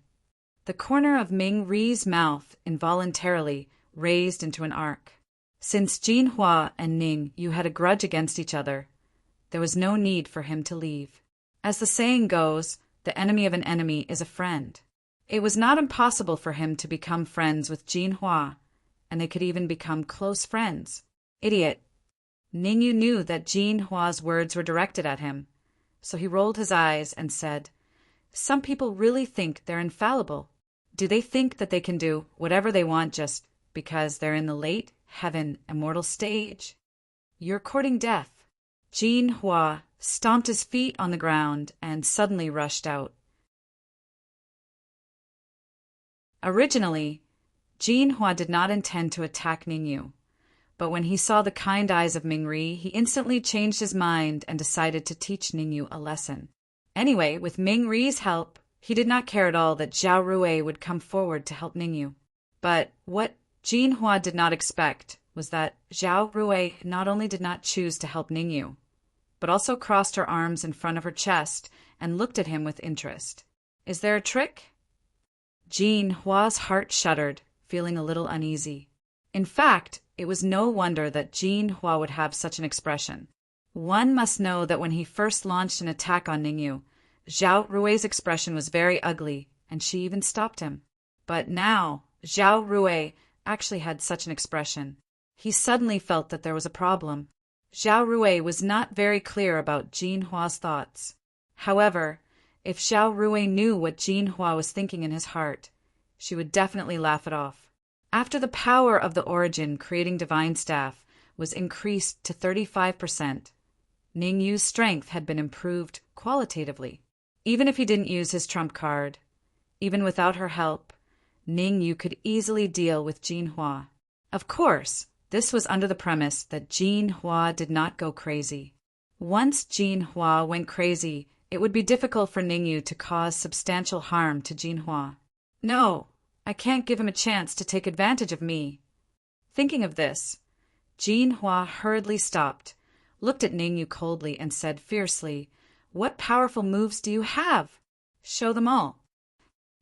The corner of Ming Ri's mouth involuntarily raised into an arc. Since Jin Hua and Ning Yu had a grudge against each other, there was no need for him to leave. As the saying goes, the enemy of an enemy is a friend. It was not impossible for him to become friends with Jin Hua, and they could even become close friends. Idiot. Ning Yu knew that Jin Hua's words were directed at him, so he rolled his eyes and said, Some people really think they're infallible. Do they think that they can do whatever they want just because they're in the late heaven immortal stage? You're courting death. Jin Hua stomped his feet on the ground and suddenly rushed out. Originally, Jin Hua did not intend to attack Ning Yu, but when he saw the kind eyes of Ming Ri, he instantly changed his mind and decided to teach Ning Yu a lesson. Anyway, with Ming Ri's help, he did not care at all that Zhao Rui would come forward to help Ning Yu. But what Jin Hua did not expect was that Zhao Rui not only did not choose to help Ning Yu, but also crossed her arms in front of her chest and looked at him with interest. Is there a trick? Jin Hua's heart shuddered, feeling a little uneasy. In fact, it was no wonder that Jin Hua would have such an expression. One must know that when he first launched an attack on Ning Yu, Zhao Rui's expression was very ugly, and she even stopped him. But now, Zhao Rui actually had such an expression. He suddenly felt that there was a problem. Zhao Rui was not very clear about Jin Hua's thoughts. However, if Zhao Rui knew what Jin Hua was thinking in his heart, she would definitely laugh it off. After the power of the origin creating divine staff was increased to 35%, Ning Yu's strength had been improved qualitatively. Even if he didn't use his trump card, even without her help, Ning Yu could easily deal with Jin Hua. Of course, this was under the premise that Jin Hua did not go crazy. Once Jin Hua went crazy, it would be difficult for Ning Yu to cause substantial harm to Jin Hua. No, I can't give him a chance to take advantage of me. Thinking of this, Jin Hua hurriedly stopped, looked at Ning Yu coldly, and said fiercely, What powerful moves do you have? Show them all.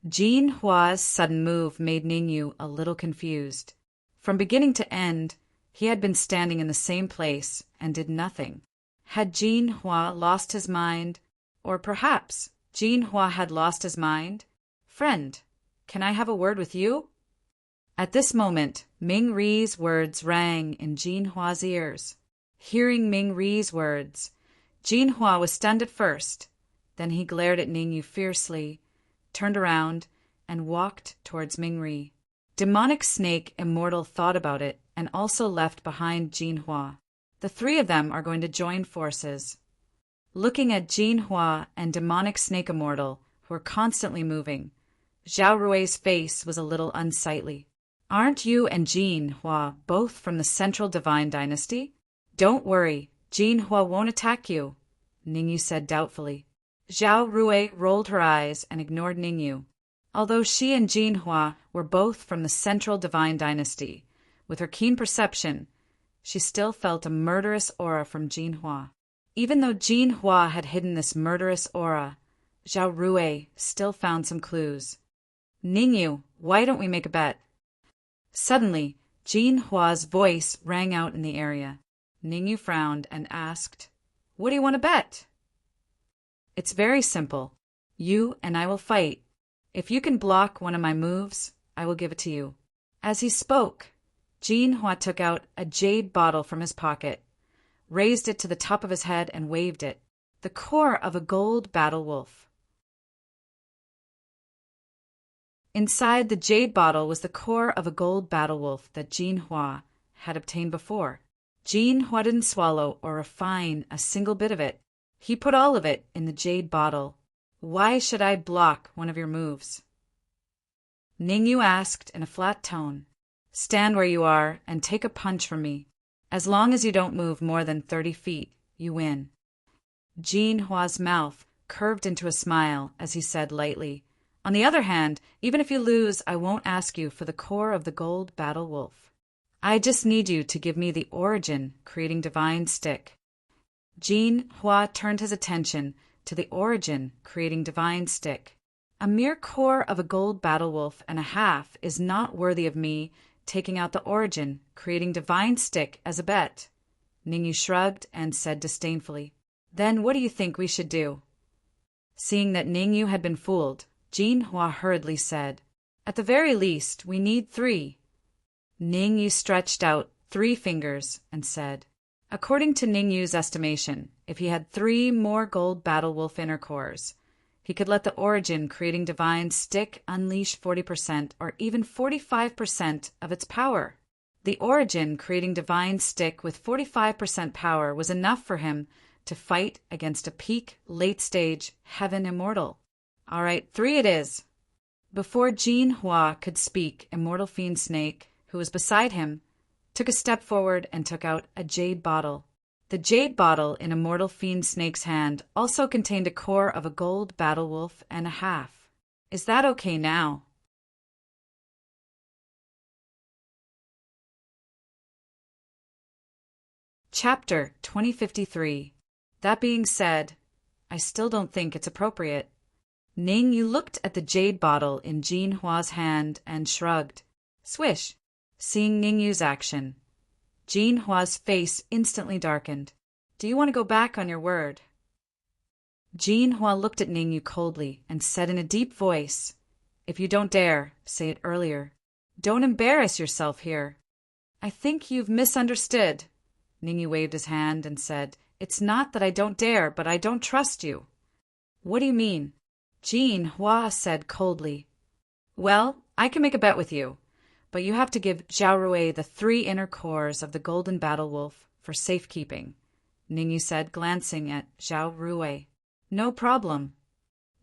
Jin Hua's sudden move made Ning Yu a little confused. From beginning to end, he had been standing in the same place and did nothing. Had Jin Hua lost his mind? Or perhaps Jin Hua had lost his mind? Friend, can I have a word with you? At this moment, Ming Ri's words rang in Jin Hua's ears. Hearing Ming Ri's words, Jin Hua was stunned at first. Then he glared at Ning Yu fiercely, turned around, and walked towards Ming Ri. Demonic Snake Immortal thought about it and also left behind Jin Hua. The three of them are going to join forces. Looking at Jin Hua and Demonic Snake Immortal, who were constantly moving, Zhao Rui's face was a little unsightly. Aren't you and Jin Hua both from the Central Divine Dynasty? Don't worry, Jin Hua won't attack you, Ningyu said doubtfully. Zhao Rui rolled her eyes and ignored Ningyu. Although she and Jin Hua were both from the Central Divine Dynasty, with her keen perception, she still felt a murderous aura from Jin Hua. Even though Jin Hua had hidden this murderous aura, Zhao Rui still found some clues. Ningyu, why don't we make a bet? Suddenly, Jin Hua's voice rang out in the area. Ningyu frowned and asked, "What do you want to bet?" "It's very simple. You and I will fight. If you can block one of my moves, I will give it to you." As he spoke, Jin Hua took out a jade bottle from his pocket, raised it to the top of his head and waved it, the core of a gold battle wolf. Inside the jade bottle was the core of a gold battle wolf that Jin Hua had obtained before. Jin Hua didn't swallow or refine a single bit of it. He put all of it in the jade bottle. "Why should I block one of your moves?" Ningyu asked in a flat tone. "Stand where you are and take a punch from me. As long as you don't move more than 30 feet, you win." Jin Hua's mouth curved into a smile as he said lightly, "On the other hand, even if you lose, I won't ask you for the core of the gold battle wolf. I just need you to give me the origin creating divine stick." Jin Hua turned his attention to the origin creating divine stick. "A mere core of a gold battle wolf and a half is not worthy of me taking out the origin creating divine stick as a bet." Ningyu shrugged and said disdainfully, "Then what do you think we should do?" Seeing that Ningyu had been fooled, Jin Hua hurriedly said, "At the very least, we need 3. Ningyu stretched out 3 fingers and said, according to Ningyu's estimation, if he had 3 more gold battle wolf inner cores, he could let the origin creating divine stick unleash 40% or even 45% of its power. The origin creating divine stick with 45% power was enough for him to fight against a peak late-stage heaven immortal. "All right, 3 it is." Before Jin Hua could speak, Immortal Fiend Snake, who was beside him, took a step forward and took out a jade bottle. The jade bottle in Immortal Fiend Snake's hand also contained a core of a gold battle wolf and a half. "Is that okay now?" Chapter 2053. That being said, I still don't think it's appropriate. Ningyu looked at the jade bottle in Jin Hua's hand and shrugged. Swish! Seeing Ningyu's action, Jin Hua's face instantly darkened. "Do you want to go back on your word?" Jin Hua looked at Ningyu coldly and said in a deep voice, "If you don't dare, say it earlier. Don't embarrass yourself here." "I think you've misunderstood." Ningyu waved his hand and said, "It's not that I don't dare, but I don't trust you." "What do you mean?" Jin Hua said coldly. "Well, I can make a bet with you, but you have to give Zhao Rui the 3 inner cores of the golden battle wolf for safekeeping," Ningyu said, glancing at Zhao Rui. "No problem."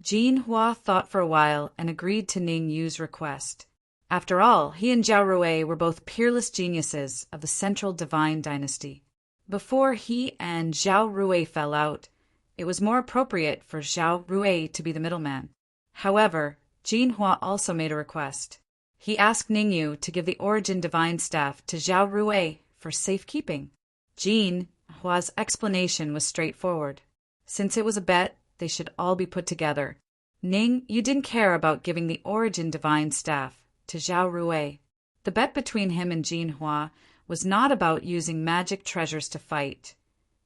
Jin Hua thought for a while and agreed to Ningyu's request. After all, he and Zhao Rui were both peerless geniuses of the Central Divine Dynasty. Before he and Zhao Rui fell out, it was more appropriate for Zhao Rui to be the middleman. However, Jin Hua also made a request. He asked Ningyu to give the Origin Divine Staff to Zhao Rui for safekeeping. Jin Hua's explanation was straightforward. Since it was a bet, they should all be put together. You didn't care about giving the Origin Divine Staff to Zhao Rui. The bet between him and Jin Hua was not about using magic treasures to fight,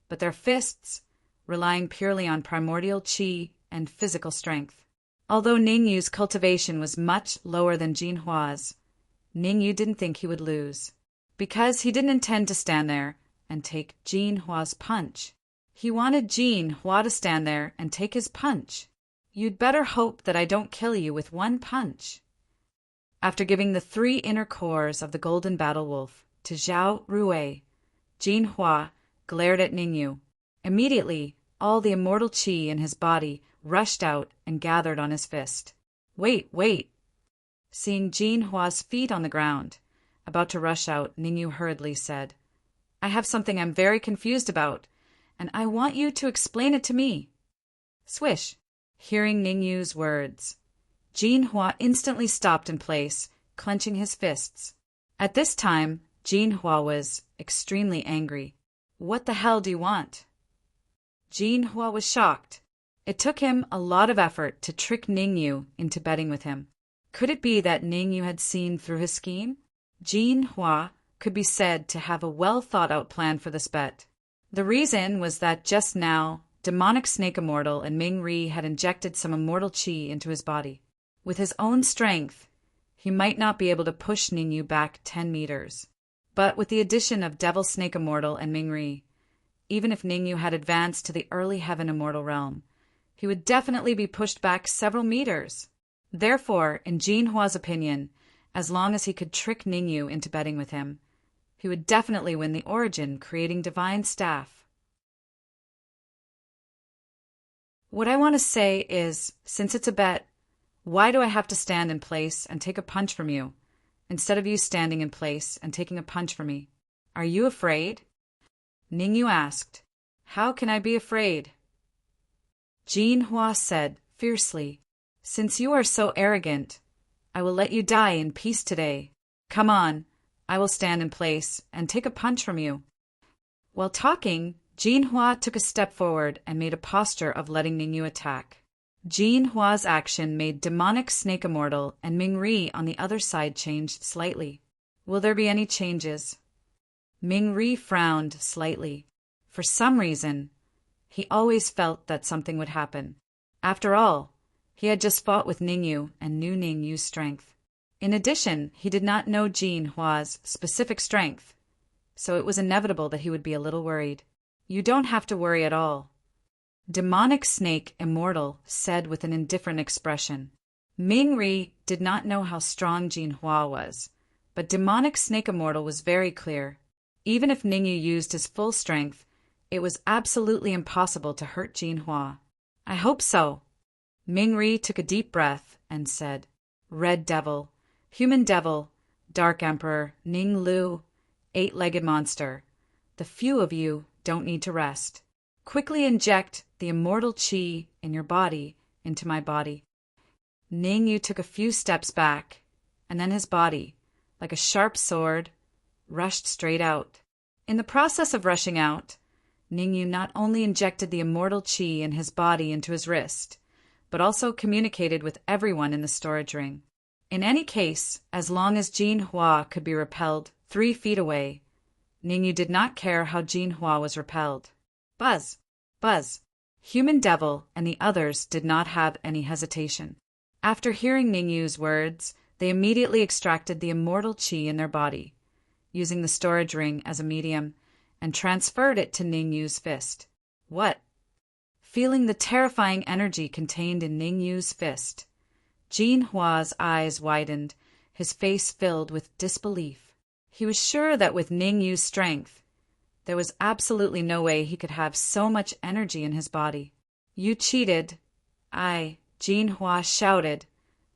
but their fists, relying purely on primordial qi and physical strength. Although Ningyu's cultivation was much lower than Jin Hua's, Ningyu didn't think he would lose, because he didn't intend to stand there and take Jin Hua's punch. He wanted Jin Hua to stand there and take his punch. "You'd better hope that I don't kill you with one punch." After giving the 3 inner cores of the golden battle wolf to Zhao Rui, Jin Hua glared at Ningyu. Immediately, all the immortal qi in his body rushed out and gathered on his fist. Wait. Seeing Jin Hua's feet on the ground, about to rush out, Ningyu hurriedly said, "I have something I'm very confused about. and I want you to explain it to me. Swish. Hearing Ningyu's words, Jinhua instantly stopped in place, clenching his fists. At this time, Jinhua was extremely angry. What the hell do you want? Jinhua was shocked. It took him a lot of effort to trick Ningyu into betting with him. Could it be that Ningyu had seen through his scheme? Jinhua could be said to have a well-thought-out plan for this bet. The reason was that just now, demonic snake immortal and Ming Ri had injected some immortal qi into his body. With his own strength, he might not be able to push Ningyu back 10 meters. But with the addition of Devil Snake Immortal and Ming Ri, even if Ningyu had advanced to the early heaven immortal realm, he would definitely be pushed back several meters. Therefore, in Jinhua's opinion, as long as he could trick Ningyu into betting with him, he would definitely win the origin, creating divine staff. What I want to say is, since it's a bet, why do I have to stand in place and take a punch from you, instead of you standing in place and taking a punch from me? Are you afraid? Ningyu asked. How can I be afraid? Jinhua said fiercely, Since you are so arrogant, I will let you die in peace today. Come on, I will stand in place and take a punch from you. While talking, Jinhua took a step forward and made a posture of letting Ningyu attack. Jinhua's action made demonic snake immortal and Ming Ri on the other side change slightly. Will there be any changes? Ming Ri frowned slightly. For some reason, he always felt that something would happen. After all, he had just fought with Ningyu and knew Ningyu's strength. In addition, he did not know Jinhua's specific strength, so it was inevitable that he would be a little worried. You don't have to worry at all, Demonic Snake Immortal said with an indifferent expression. Ming Ri did not know how strong Jinhua was, but Demonic Snake Immortal was very clear. Even if Ningyu used his full strength, it was absolutely impossible to hurt Jinhua. I hope so. Ming Ri took a deep breath and said, Red Devil, Human Devil, Dark Emperor, Ning Lu, Eight-Legged Monster. The few of you don't need to rest. Quickly inject the immortal qi in your body into my body. Ningyu took a few steps back, and then his body, like a sharp sword, rushed straight out. In the process of rushing out, Ningyu not only injected the immortal qi in his body into his wrist, but also communicated with everyone in the storage ring. In any case, as long as Jinhua could be repelled 3 feet away, Ningyu did not care how Jinhua was repelled. Buzz! Buzz! Human Devil and the others did not have any hesitation. After hearing Ningyu's words, they immediately extracted the immortal qi in their body, using the storage ring as a medium, and transferred it to Ningyu's fist. What? Feeling the terrifying energy contained in Ningyu's fist, Jinhua's eyes widened, his face filled with disbelief. He was sure that with Ningyu's strength, there was absolutely no way he could have so much energy in his body. You cheated. Jinhua shouted,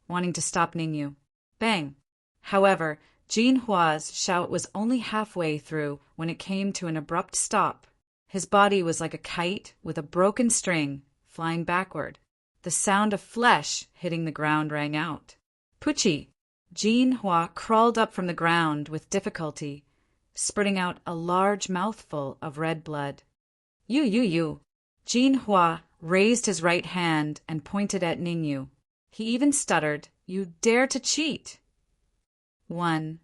wanting to stop Ningyu. Bang! However, Jinhua's shout was only halfway through when it came to an abrupt stop. His body was like a kite with a broken string, flying backward. The sound of flesh hitting the ground rang out. Pucci! Jinhua crawled up from the ground with difficulty, spurting out a large mouthful of red blood. You! Jinhua raised his right hand and pointed at Ningyu. He even stuttered, You dare to cheat! 1,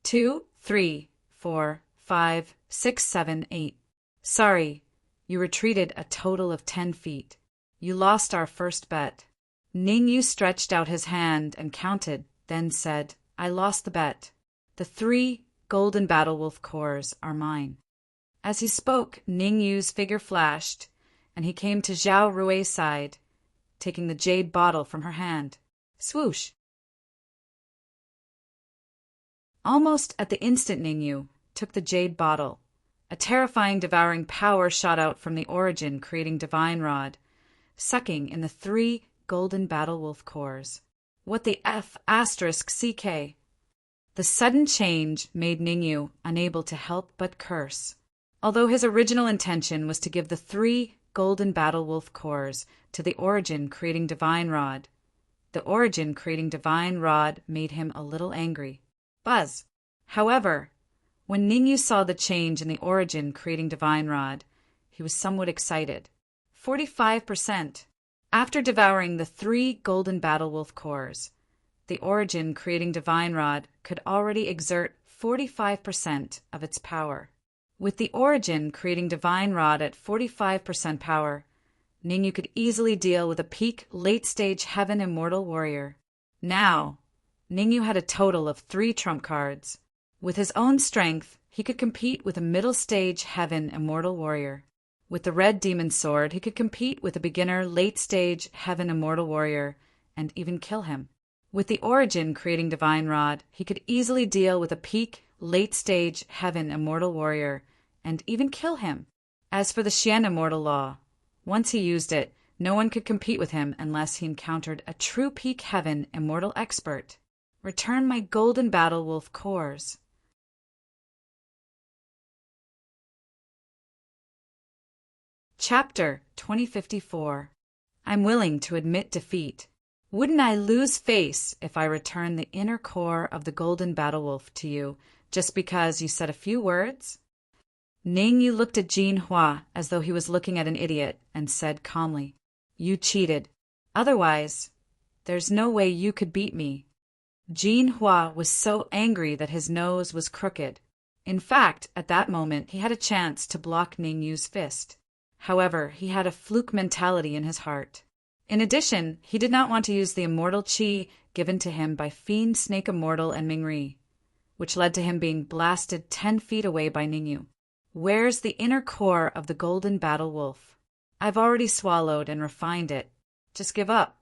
2, 3, 4, 5, 6, 7, 8. Sorry, you retreated a total of 10 feet. You lost our first bet. Ningyu stretched out his hand and counted, then said, I lost the bet. The 3 golden battle wolf cores are mine. As he spoke, Ningyu's figure flashed, and he came to Zhao Rui's side, taking the jade bottle from her hand. Swoosh! Almost at the instant Ningyu took the jade bottle, a terrifying devouring power shot out from the origin, creating divine rod, sucking in the 3 golden battle wolf cores. What the F***CK? The sudden change made Ningyu unable to help but curse. although his original intention was to give the 3 golden battle wolf cores to the origin creating divine rod. The origin creating divine rod made him a little angry. Buzz. However, when Ningyu saw the change in the origin creating divine rod, he was somewhat excited. 45%. After devouring the 3 golden battle wolf cores, the origin creating divine rod could already exert 45% of its power. With the origin creating divine rod at 45% power, Ningyu could easily deal with a peak late-stage heaven immortal warrior. Now, Ningyu had a total of 3 trump cards. With his own strength, he could compete with a middle-stage heaven immortal warrior. With the red demon sword, he could compete with a beginner late-stage heaven immortal warrior and even kill him. With the origin creating divine rod, he could easily deal with a peak late-stage heaven immortal warrior and even kill him. As for the Xian immortal law, once he used it, no one could compete with him unless he encountered a true peak heaven immortal expert. Return my golden battle wolf cores. Chapter 2054. I'm willing to admit defeat. Wouldn't I lose face if I returned the inner core of the golden battle wolf to you just because you said a few words? Ningyu looked at Jin Hua as though he was looking at an idiot and said calmly, "You cheated. Otherwise, there's no way you could beat me." Jin Hua was so angry that his nose was crooked. In fact, at that moment, he had a chance to block Ningyu's fist. However, he had a fluke mentality in his heart. In addition, he did not want to use the immortal chi given to him by Fiend Snake Immortal and Mingri, which led to him being blasted 10 feet away by Ningyu. Where's the inner core of the golden battle wolf? I've already swallowed and refined it. Just give up.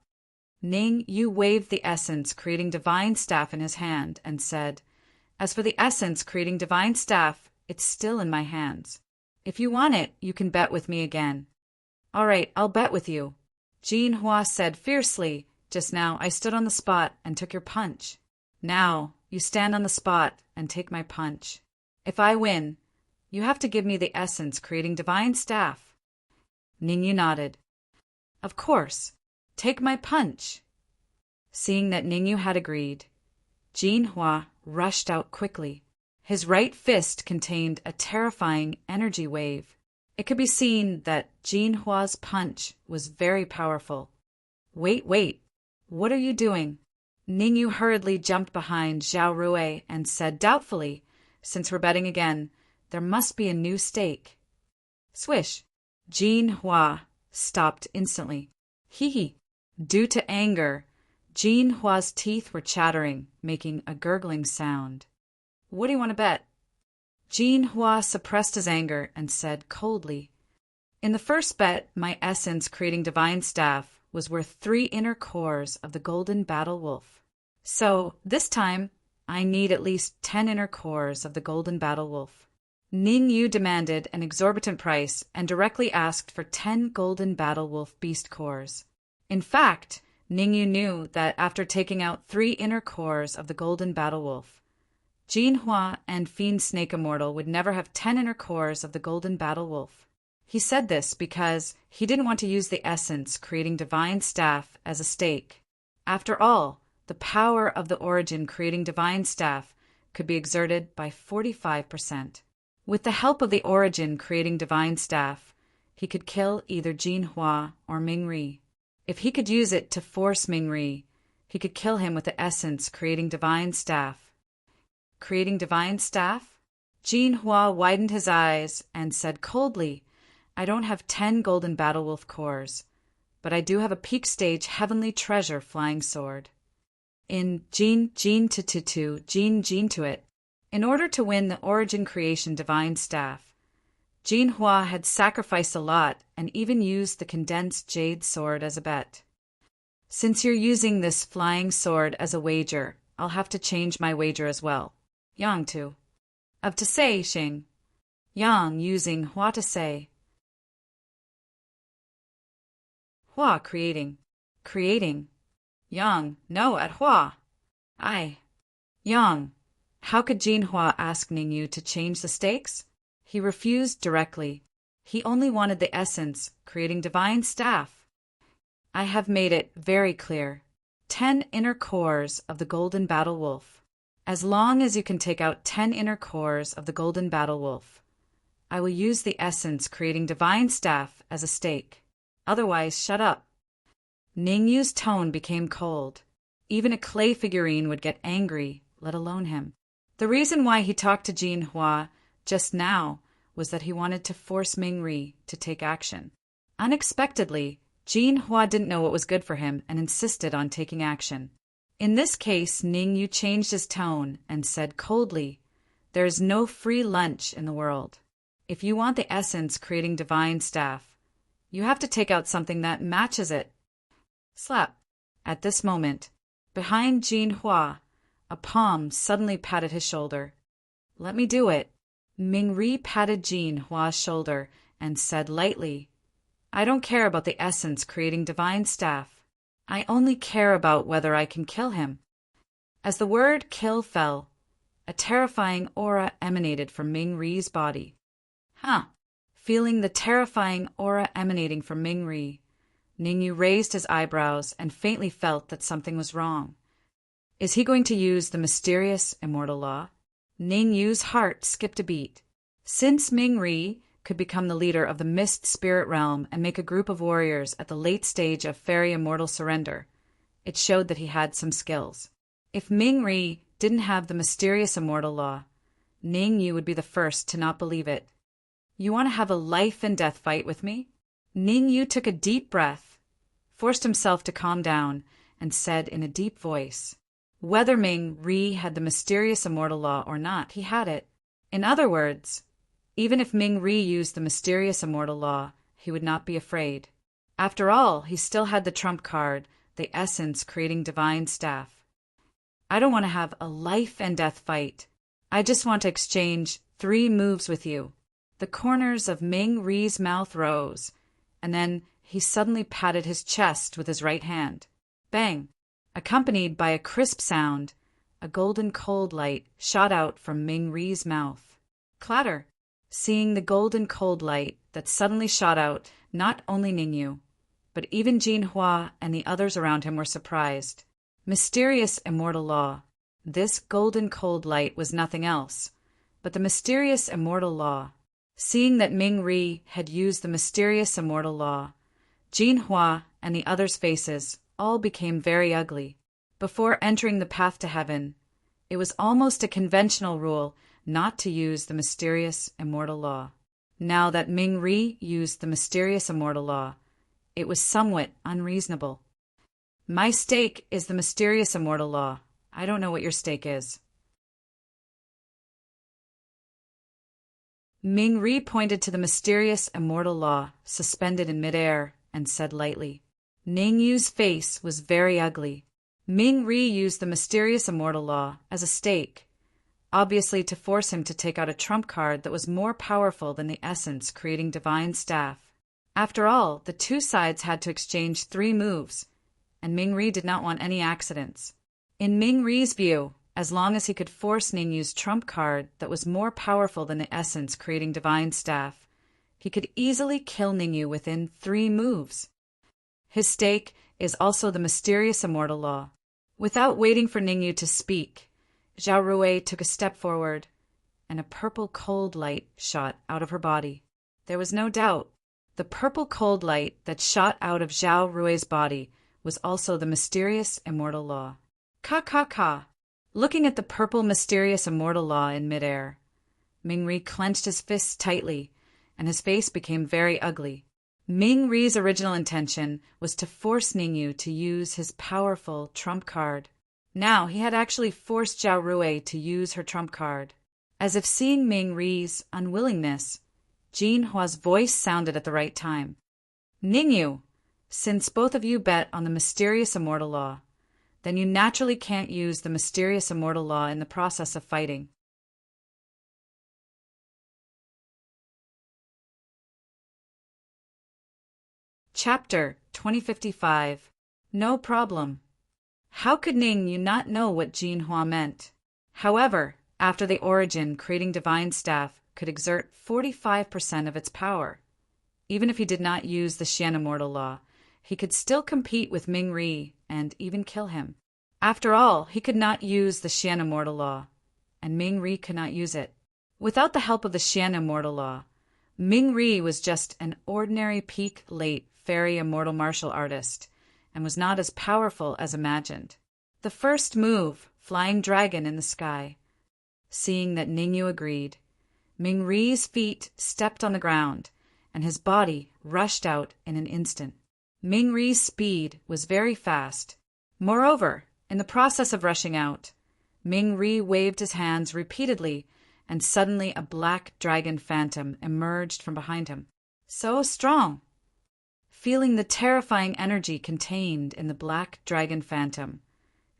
Ningyu waved the essence creating divine staff in his hand and said, "As for the essence creating divine staff, it's still in my hands. If you want it, you can bet with me again." "All right, I'll bet with you." Jin Hua said fiercely, "Just now I stood on the spot and took your punch. Now you stand on the spot and take my punch. If I win, you have to give me the essence creating divine staff." Ningyu nodded. "Of course. Take my punch." Seeing that Ningyu had agreed, Jin Hua rushed out quickly. His right fist contained a terrifying energy wave. It could be seen that Jin Hua's punch was very powerful. Wait, what are you doing?" Ningyu hurriedly jumped behind Zhao Rui and said doubtfully, "Since we're betting again, there must be a new stake." Swish! Jin Hua stopped instantly. Hee. Due to anger, Jin Hua's teeth were chattering, making a gurgling sound. "What do you want to bet?" Jin Hua suppressed his anger and said coldly, "In the first bet, my essence creating divine staff was worth 3 inner cores of the golden battle wolf. So, this time, I need at least 10 inner cores of the golden battle wolf." Ningyu demanded an exorbitant price and directly asked for 10 golden battle wolf beast cores. In fact, Ningyu knew that after taking out 3 inner cores of the golden battle wolf, Jin Hua and Fiend Snake Immortal would never have 10 inner cores of the golden battle wolf. He said this because he didn't want to use the essence creating divine staff as a stake. After all, the power of the origin creating divine staff could be exerted by 45%. With the help of the origin creating divine staff, he could kill either Jin Hua or Mingri. If he could use it to force Mingri, he could kill him with the essence creating divine staff. Creating divine staff? Jin Hua widened his eyes and said coldly, "I don't have 10 golden battle wolf cores, but I do have a peak stage heavenly treasure flying sword." In Jin to it. In order to win the origin creation divine staff, Jin Hua had sacrificed a lot and even used the condensed jade sword as a bet. "Since you're using this flying sword as a wager, I'll have to change my wager as well. Yang to. Of to say, Xing. Yang using Hua to say. Hua creating. Yang, no at Hua. Yang. How could Jin Hua ask Ningyu to change the stakes? He refused directly. He only wanted the essence, creating divine staff. I have made it very clear. 10 inner cores of the golden battle wolf. As long as you can take out 10 inner cores of the golden battle wolf, I will use the essence creating divine staff as a stake. Otherwise, shut up. Ningyu's tone became cold. Even a clay figurine would get angry, let alone him. The reason why he talked to Jinhua just now was that he wanted to force Mingri to take action. Unexpectedly, Jinhua didn't know what was good for him and insisted on taking action. In this case, Ningyu changed his tone and said coldly, "There is no free lunch in the world. If you want the essence creating divine staff, you have to take out something that matches it." Slap. At this moment, behind Jinhua, a palm suddenly patted his shoulder. "Let me do it." Mingri patted Jinhua's shoulder and said lightly, "I don't care about the essence creating divine staff. I only care about whether I can kill him." As the word kill fell, a terrifying aura emanated from Mingri's body. Feeling the terrifying aura emanating from Mingri, Ningyu raised his eyebrows and faintly felt that something was wrong. Is he going to use the mysterious immortal law? Ningyu's heart skipped a beat. Since Mingri could become the leader of the mist spirit realm and make a group of warriors at the late stage of fairy immortal surrender, it showed that he had some skills. If Mingri didn't have the mysterious immortal law, Ningyu would be the first to not believe it. "You want to have a life and death fight with me?" Ningyu took a deep breath, forced himself to calm down, and said in a deep voice, whether Mingri had the mysterious immortal law or not, he had it. In other words, even if Mingri used the mysterious immortal law, he would not be afraid. After all, he still had the trump card, the essence creating divine staff. "I don't want to have a life and death fight. I just want to exchange 3 moves with you." The corners of Mingri's mouth rose, and then he suddenly patted his chest with his right hand. Bang! Accompanied by a crisp sound, a golden cold light shot out from Mingri's mouth. Clatter! Seeing the golden cold light that suddenly shot out, not only Ningyu, but even Jinhua and the others around him were surprised. Mysterious immortal law. This golden cold light was nothing else but the mysterious immortal law. Seeing that Mingri had used the mysterious immortal law, Jinhua and the others' faces all became very ugly. Before entering the path to heaven, it was almost a conventional rule not to use the mysterious immortal law. Now that Mingri used the mysterious immortal law, it was somewhat unreasonable. "My stake is the mysterious immortal law. I don't know what your stake is." Mingri pointed to the mysterious immortal law suspended in midair and said lightly. Ningyu's face was very ugly. Mingri used the mysterious immortal law as a stake, obviously to force him to take out a trump card that was more powerful than the essence creating divine staff. After all, the 2 sides had to exchange 3 moves, and Mingri did not want any accidents. In Mingri's view, as long as he could force Ningyu's trump card that was more powerful than the essence creating divine staff, he could easily kill Ningyu within 3 moves. His stake is also the mysterious immortal law. Without waiting for Ningyu to speak, Zhao Rui took a step forward, and a purple cold light shot out of her body. There was no doubt. The purple cold light that shot out of Zhao Rui's body was also the mysterious immortal law. Ka. Looking at the purple mysterious immortal law in midair, Mingri clenched his fists tightly, and his face became very ugly. Mingri's original intention was to force Ningyu to use his powerful trump card. Now he had actually forced Zhao Rui to use her trump card. As if seeing Mingri's unwillingness, Jinhua's voice sounded at the right time. "Ningyu, since both of you bet on the mysterious immortal law, then you naturally can't use the mysterious immortal law in the process of fighting." Chapter 2055. No problem. How could Ningyu not know what Jinhua meant? However, after the origin creating divine staff could exert 45% of its power. Even if he did not use the Xian Immortal Law, he could still compete with Ming Ri and even kill him. After all, he could not use the Xian Immortal Law, and Ming Ri could not use it. Without the help of the Xian Immortal Law, Ming Ri was just an ordinary peak late fairy immortal martial artist, and was not as powerful as imagined. The first move, Flying Dragon in the Sky. Seeing that Ningyu agreed, Ming Ri's feet stepped on the ground, and his body rushed out in an instant. Ming Ri's speed was very fast. Moreover, in the process of rushing out, Ming Ri waved his hands repeatedly, and suddenly a black dragon phantom emerged from behind him. So strong! Feeling the terrifying energy contained in the black dragon phantom,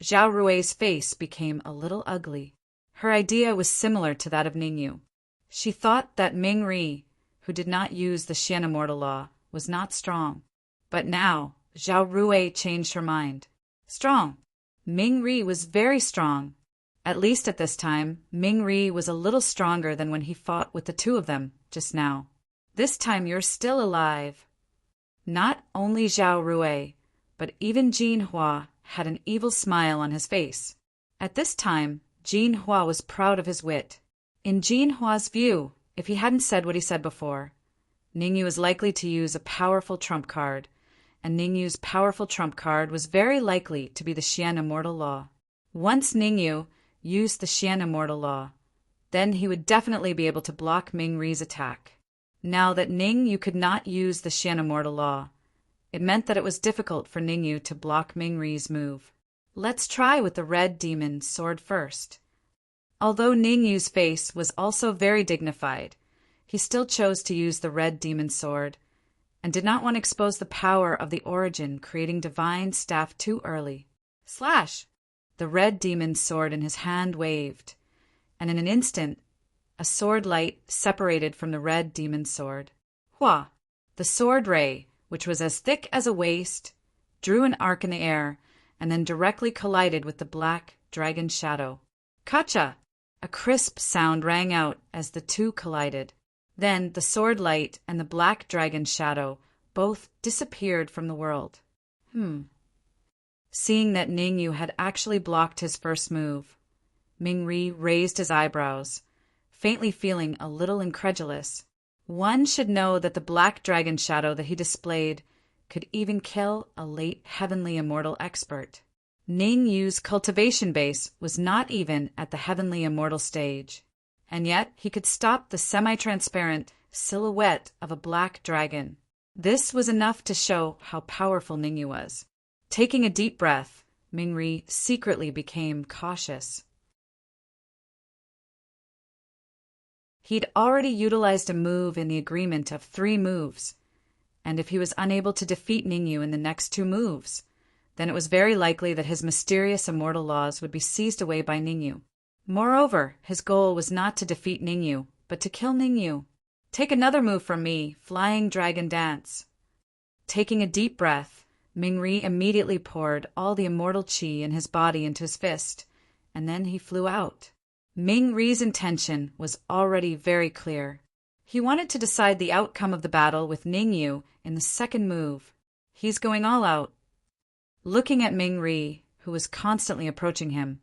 Zhao Rui's face became a little ugly. Her idea was similar to that of Ningyu. She thought that Ming Ri, who did not use the Xian Immortal Law, was not strong. But now, Zhao Rui changed her mind. Strong! Ming Ri was very strong. At least at this time, Ming Ri was a little stronger than when he fought with the two of them just now. This time you're still alive. Not only Zhao Rui, but even Jin Hua had an evil smile on his face. At this time, Jin Hua was proud of his wit. In Jin Hua's view, if he hadn't said what he said before, Ningyu was likely to use a powerful trump card, and Ningyu's powerful trump card was very likely to be the Xian Immortal Law. Once Ningyu used the Xian Immortal Law, then he would definitely be able to block Ming Ri's attack. Now that Ningyu could not use the Xian Immortal Law, it meant that it was difficult for Ningyu to block Ming Ri's move. Let's try with the Red Demon Sword first. Although Ningyu's face was also very dignified, he still chose to use the Red Demon Sword, and did not want to expose the power of the origin creating divine staff too early. Slash! The Red Demon's sword in his hand waved, and in an instant, a sword light separated from the Red Demon's sword. Hua! The sword ray, which was as thick as a waist, drew an arc in the air, and then directly collided with the black dragon shadow. Kacha! A crisp sound rang out as the two collided. Then the sword light and the black dragon shadow both disappeared from the world. Seeing that Ningyu had actually blocked his first move, Ming Ri raised his eyebrows, faintly feeling a little incredulous. One should know that the black dragon shadow that he displayed could even kill a late heavenly immortal expert. Ningyu's cultivation base was not even at the heavenly immortal stage, and yet he could stop the semi-transparent silhouette of a black dragon. This was enough to show how powerful Ningyu was. Taking a deep breath, Ming Ri secretly became cautious. He'd already utilized a move in the agreement of 3 moves, and if he was unable to defeat Ningyu in the next 2 moves, then it was very likely that his mysterious immortal laws would be seized away by Ningyu. Moreover, his goal was not to defeat Ningyu, but to kill Ningyu. Take another move from me, Flying Dragon Dance. Taking a deep breath, Ming Ri immediately poured all the immortal qi in his body into his fist, and then he flew out. Ming Ri's intention was already very clear. He wanted to decide the outcome of the battle with Ningyu in the second move. He's going all out. Looking at Ming Ri, who was constantly approaching him,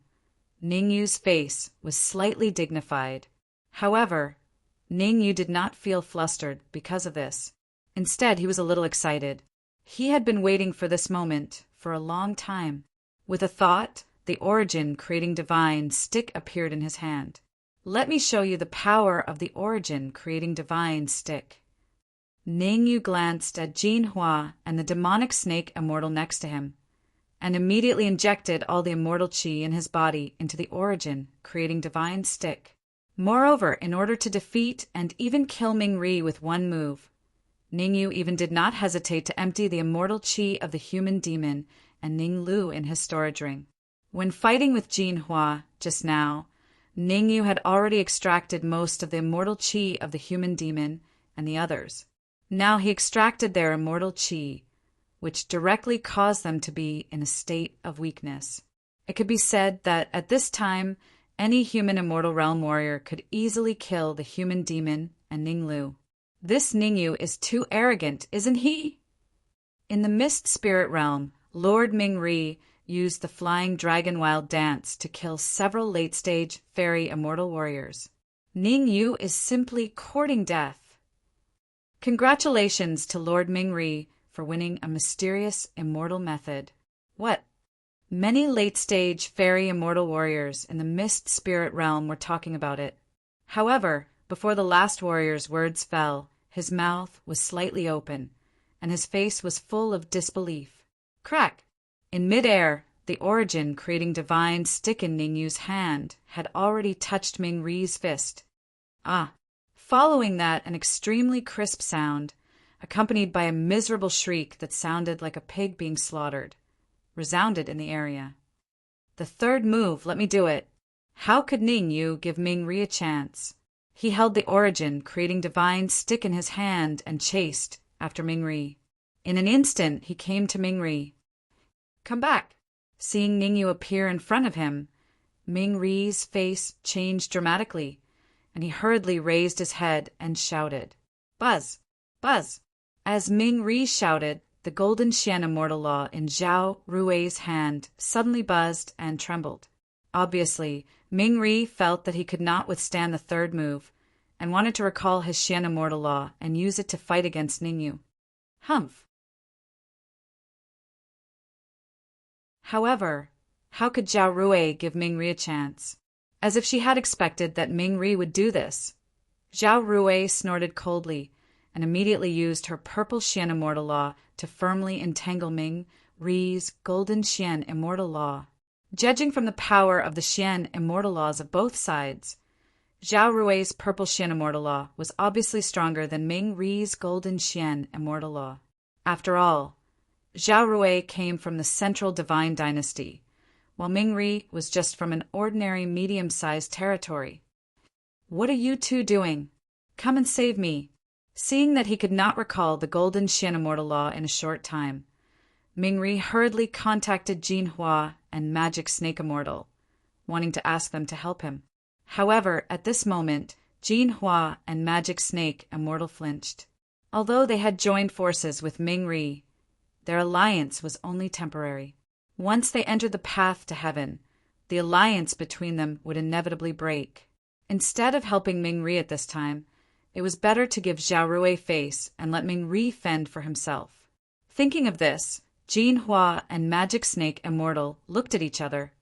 Ningyu's face was slightly dignified. However, Ningyu did not feel flustered because of this. Instead, he was a little excited. He had been waiting for this moment for a long time. With a thought, the origin creating divine stick appeared in his hand. Let me show you the power of the origin creating divine stick. Ningyu glanced at Jin Hua and the demonic snake immortal next to him, and immediately injected all the immortal qi in his body into the origin creating divine stick. Moreover, in order to defeat and even kill Ming Ri with one move, Ningyu even did not hesitate to empty the immortal qi of the human demon and Ning Lu in his storage ring. When fighting with Jin Hua just now, Ningyu had already extracted most of the immortal qi of the human demon and the others. Now he extracted their immortal qi, which directly caused them to be in a state of weakness. It could be said that at this time, Any human immortal realm warrior could easily kill the human demon and Ninglu. This Ningyu is too arrogant, isn't he? In the Mist Spirit Realm, Lord Mingri used the Flying Dragon Wild Dance to kill several late-stage fairy immortal warriors. Ningyu is simply courting death. Congratulations to Lord Mingri for winning a mysterious immortal method. What? Many late-stage fairy immortal warriors in the Mist Spirit Realm were talking about it. However, before the last warrior's words fell, his mouth was slightly open, and his face was full of disbelief. Crack! In midair, the origin creating divine stick in Ningyu's hand had already touched Mingri's fist. Ah! Following that, an extremely crisp sound, accompanied by a miserable shriek that sounded like a pig being slaughtered, resounded in the area. The third move, let me do it. How could Ningyu give Mingri a chance? He held the origin, creating divine stick in his hand, and chased after Mingri. In an instant, he came to Mingri. Come back! Seeing Ningyu appear in front of him, Mingri's face changed dramatically, and he hurriedly raised his head and shouted, Buzz! Buzz! As Mingri shouted, the golden Xian immortal law in Zhao Rui's hand suddenly buzzed and trembled. Obviously, Mingri felt that he could not withstand the third move, and wanted to recall his Xian immortal law and use it to fight against Ningyu. Humph! However, how could Zhao Rui give Mingri a chance? As if she had expected that Mingri would do this. Zhao Rui snorted coldly, and immediately used her purple Xian immortal law to firmly entangle Mingri's golden Xian immortal law. Judging from the power of the Xian immortal laws of both sides, Zhao Rui's purple Xian immortal law was obviously stronger than Mingri's golden Xian immortal law. After all, Zhao Rui came from the central divine dynasty, while Mingri was just from an ordinary medium-sized territory. What are you two doing? Come and save me. Seeing that he could not recall the golden Xian immortal law in a short time, Mingri hurriedly contacted Jinhua and Magic Snake Immortal, wanting to ask them to help him. However, at this moment, Jinhua and Magic Snake Immortal flinched. Although they had joined forces with Mingri, their alliance was only temporary. Once they entered the path to heaven, the alliance between them would inevitably break. Instead of helping Mingri at this time, it was better to give Zhao Rui face and let Mingri fend for himself. Thinking of this, Jinhua and Magic Snake Immortal looked at each other,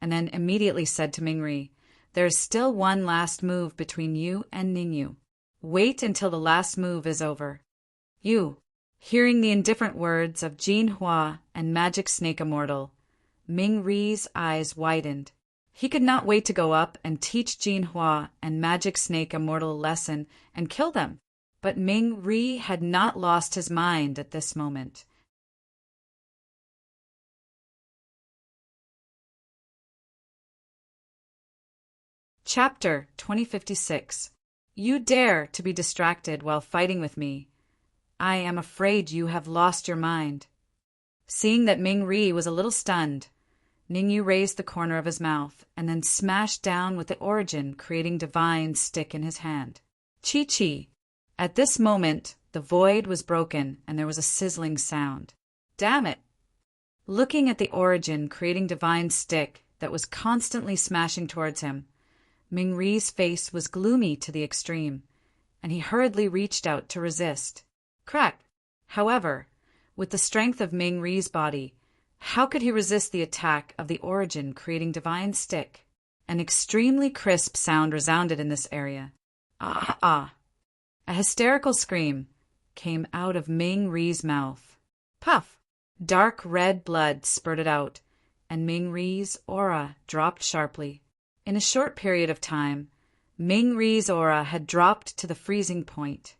and then immediately said to Mingri, There is still one last move between you and Ningyu. Wait until the last move is over. You, hearing the indifferent words of Jinhua and Magic Snake Immortal, Mingri's eyes widened. He could not wait to go up and teach Jinhua and Magic Snake Immortal a lesson and kill them. But Mingri had not lost his mind at this moment. Chapter 2056. You dare to be distracted while fighting with me. I am afraid you have lost your mind. Seeing that Mingri was a little stunned, Ningyu raised the corner of his mouth and then smashed down with the origin, creating divine stick in his hand. Chi-chi. At this moment, the void was broken and there was a sizzling sound. Damn it! Looking at the origin, creating divine stick that was constantly smashing towards him, Mingri's face was gloomy to the extreme, and he hurriedly reached out to resist. Crack! However, with the strength of Mingri's body, how could he resist the attack of the origin creating divine stick? An extremely crisp sound resounded in this area. Ah, ah! A hysterical scream came out of Mingri's mouth. Puff! Dark red blood spurted out, and Mingri's aura dropped sharply. In a short period of time, Mingri's aura had dropped to the freezing point.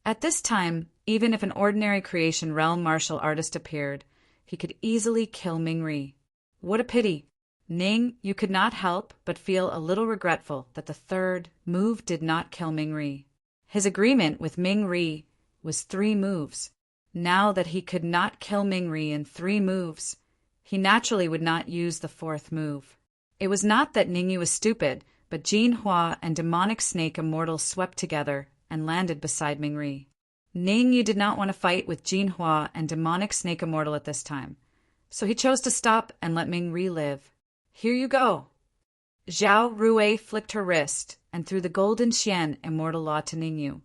At this time, even if an ordinary creation realm martial artist appeared, he could easily kill Mingri. What a pity! Ning, you could not help but feel a little regretful that the third move did not kill Mingri. His agreement with Mingri was 3 moves. Now that he could not kill Mingri in 3 moves, he naturally would not use the 4th move. It was not that Ningyu was stupid, but Jin Hua and demonic snake immortal swept together and landed beside Mingri. Ningyu did not want to fight with Jin Hua and demonic snake immortal at this time, so he chose to stop and let Mingri live. Here you go. Zhao Rui flicked her wrist and threw the golden Xian immortal law to Ningyu.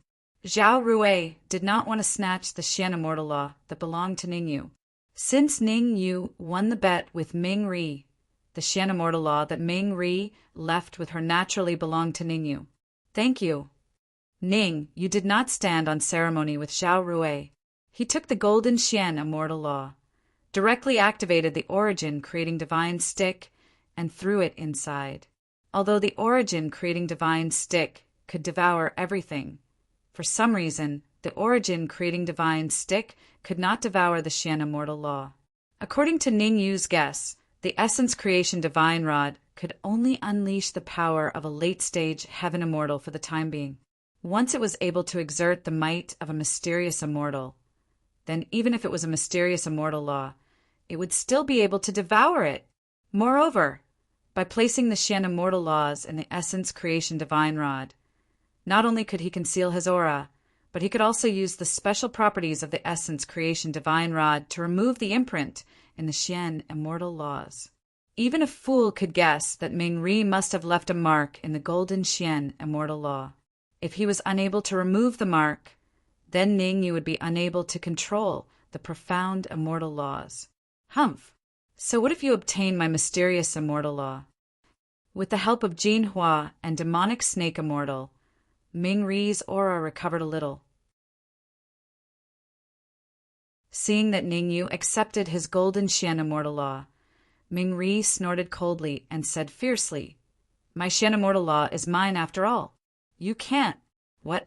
Zhao Rui did not want to snatch the Xian immortal law that belonged to Ningyu. Since Ningyu won the bet with Mingri, the Xian immortal law that Mingri left with her naturally belonged to Ningyu. Thank you. Ning, you did not stand on ceremony with Zhao Rui. He took the golden Xian immortal law, directly activated the origin creating divine stick, and threw it inside. Although the origin creating divine stick could devour everything, for some reason, the origin creating divine stick could not devour the Xian immortal law. According to Ningyu's guess, the essence creation divine rod could only unleash the power of a late-stage heaven immortal for the time being. Once it was able to exert the might of a mysterious immortal, then even if it was a mysterious immortal law, it would still be able to devour it. Moreover, by placing the Xian immortal laws in the essence creation divine rod, not only could he conceal his aura, but he could also use the special properties of the essence creation divine rod to remove the imprint in the Xian immortal laws. Even a fool could guess that Mingri must have left a mark in the golden Xian immortal law. If he was unable to remove the mark, then Ningyu would be unable to control the profound immortal laws. Humph! So what if you obtain my mysterious immortal law? With the help of Jin Hua and demonic snake immortal, Mingri's aura recovered a little. Seeing that Ningyu accepted his golden Xian immortal law, Mingri snorted coldly and said fiercely, "My Xian immortal law is mine after all. You can't." What?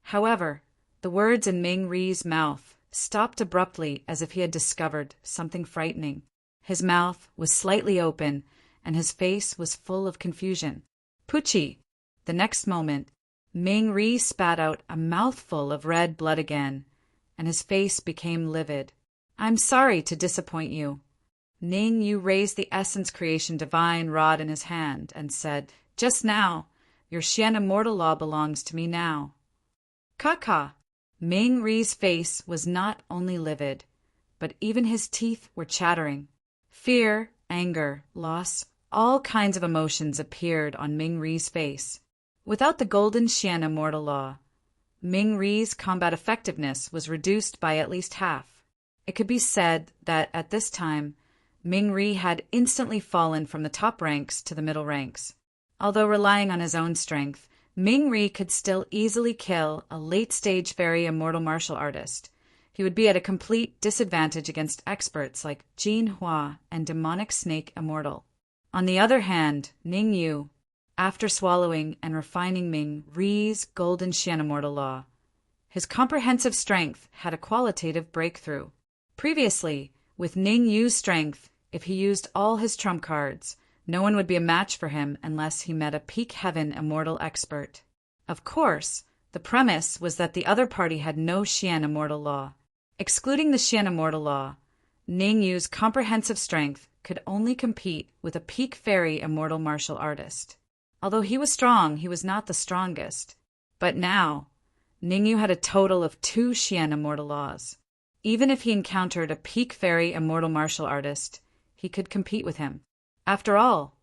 However, the words in Mingri's mouth stopped abruptly as if he had discovered something frightening. His mouth was slightly open and his face was full of confusion. Pucci! The next moment, Mingri spat out a mouthful of red blood again, and his face became livid. "I'm sorry to disappoint you." Ningyu raised the essence creation divine rod in his hand and said, "Just now, your Xian immortal law belongs to me now." Kaka! Mingri's face was not only livid, but even his teeth were chattering. Fear, anger, loss, all kinds of emotions appeared on Mingri's face. Without the golden Xian immortal law, Mingri's combat effectiveness was reduced by at least half. It could be said that at this time, Mingri had instantly fallen from the top ranks to the middle ranks. Although relying on his own strength, Mingri could still easily kill a late-stage fairy immortal martial artist. He would be at a complete disadvantage against experts like Jin Hua and demonic snake immortal. On the other hand, Ningyu, after swallowing and refining Mingri's golden Xian immortal law, his comprehensive strength had a qualitative breakthrough. Previously, with Ningyu's strength, if he used all his trump cards, no one would be a match for him unless he met a peak heaven immortal expert. Of course, the premise was that the other party had no Xian immortal law. Excluding the Xian immortal law, Ningyu's comprehensive strength could only compete with a peak fairy immortal martial artist. Although he was strong, he was not the strongest. But now, Ningyu had a total of 2 Xian immortal laws. Even if he encountered a peak fairy immortal martial artist, he could compete with him. After all,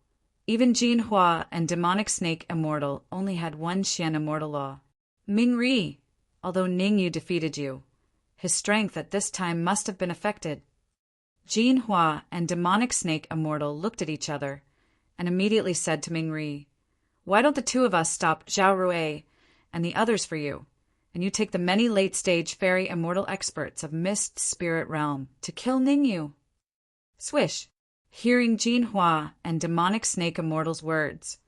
even Jin Hua and demonic snake immortal only had 1 Xian immortal law. Mingri, although Ningyu defeated you, his strength at this time must have been affected. Jin Hua and demonic snake immortal looked at each other and immediately said to Mingri, "Why don't the 2 of us stop Zhao Rui and the others for you, and you take the many late-stage fairy immortal experts of Mist Spirit Realm to kill Ningyu?" Swish! Hearing Jin Hua and demonic snake immortal's words,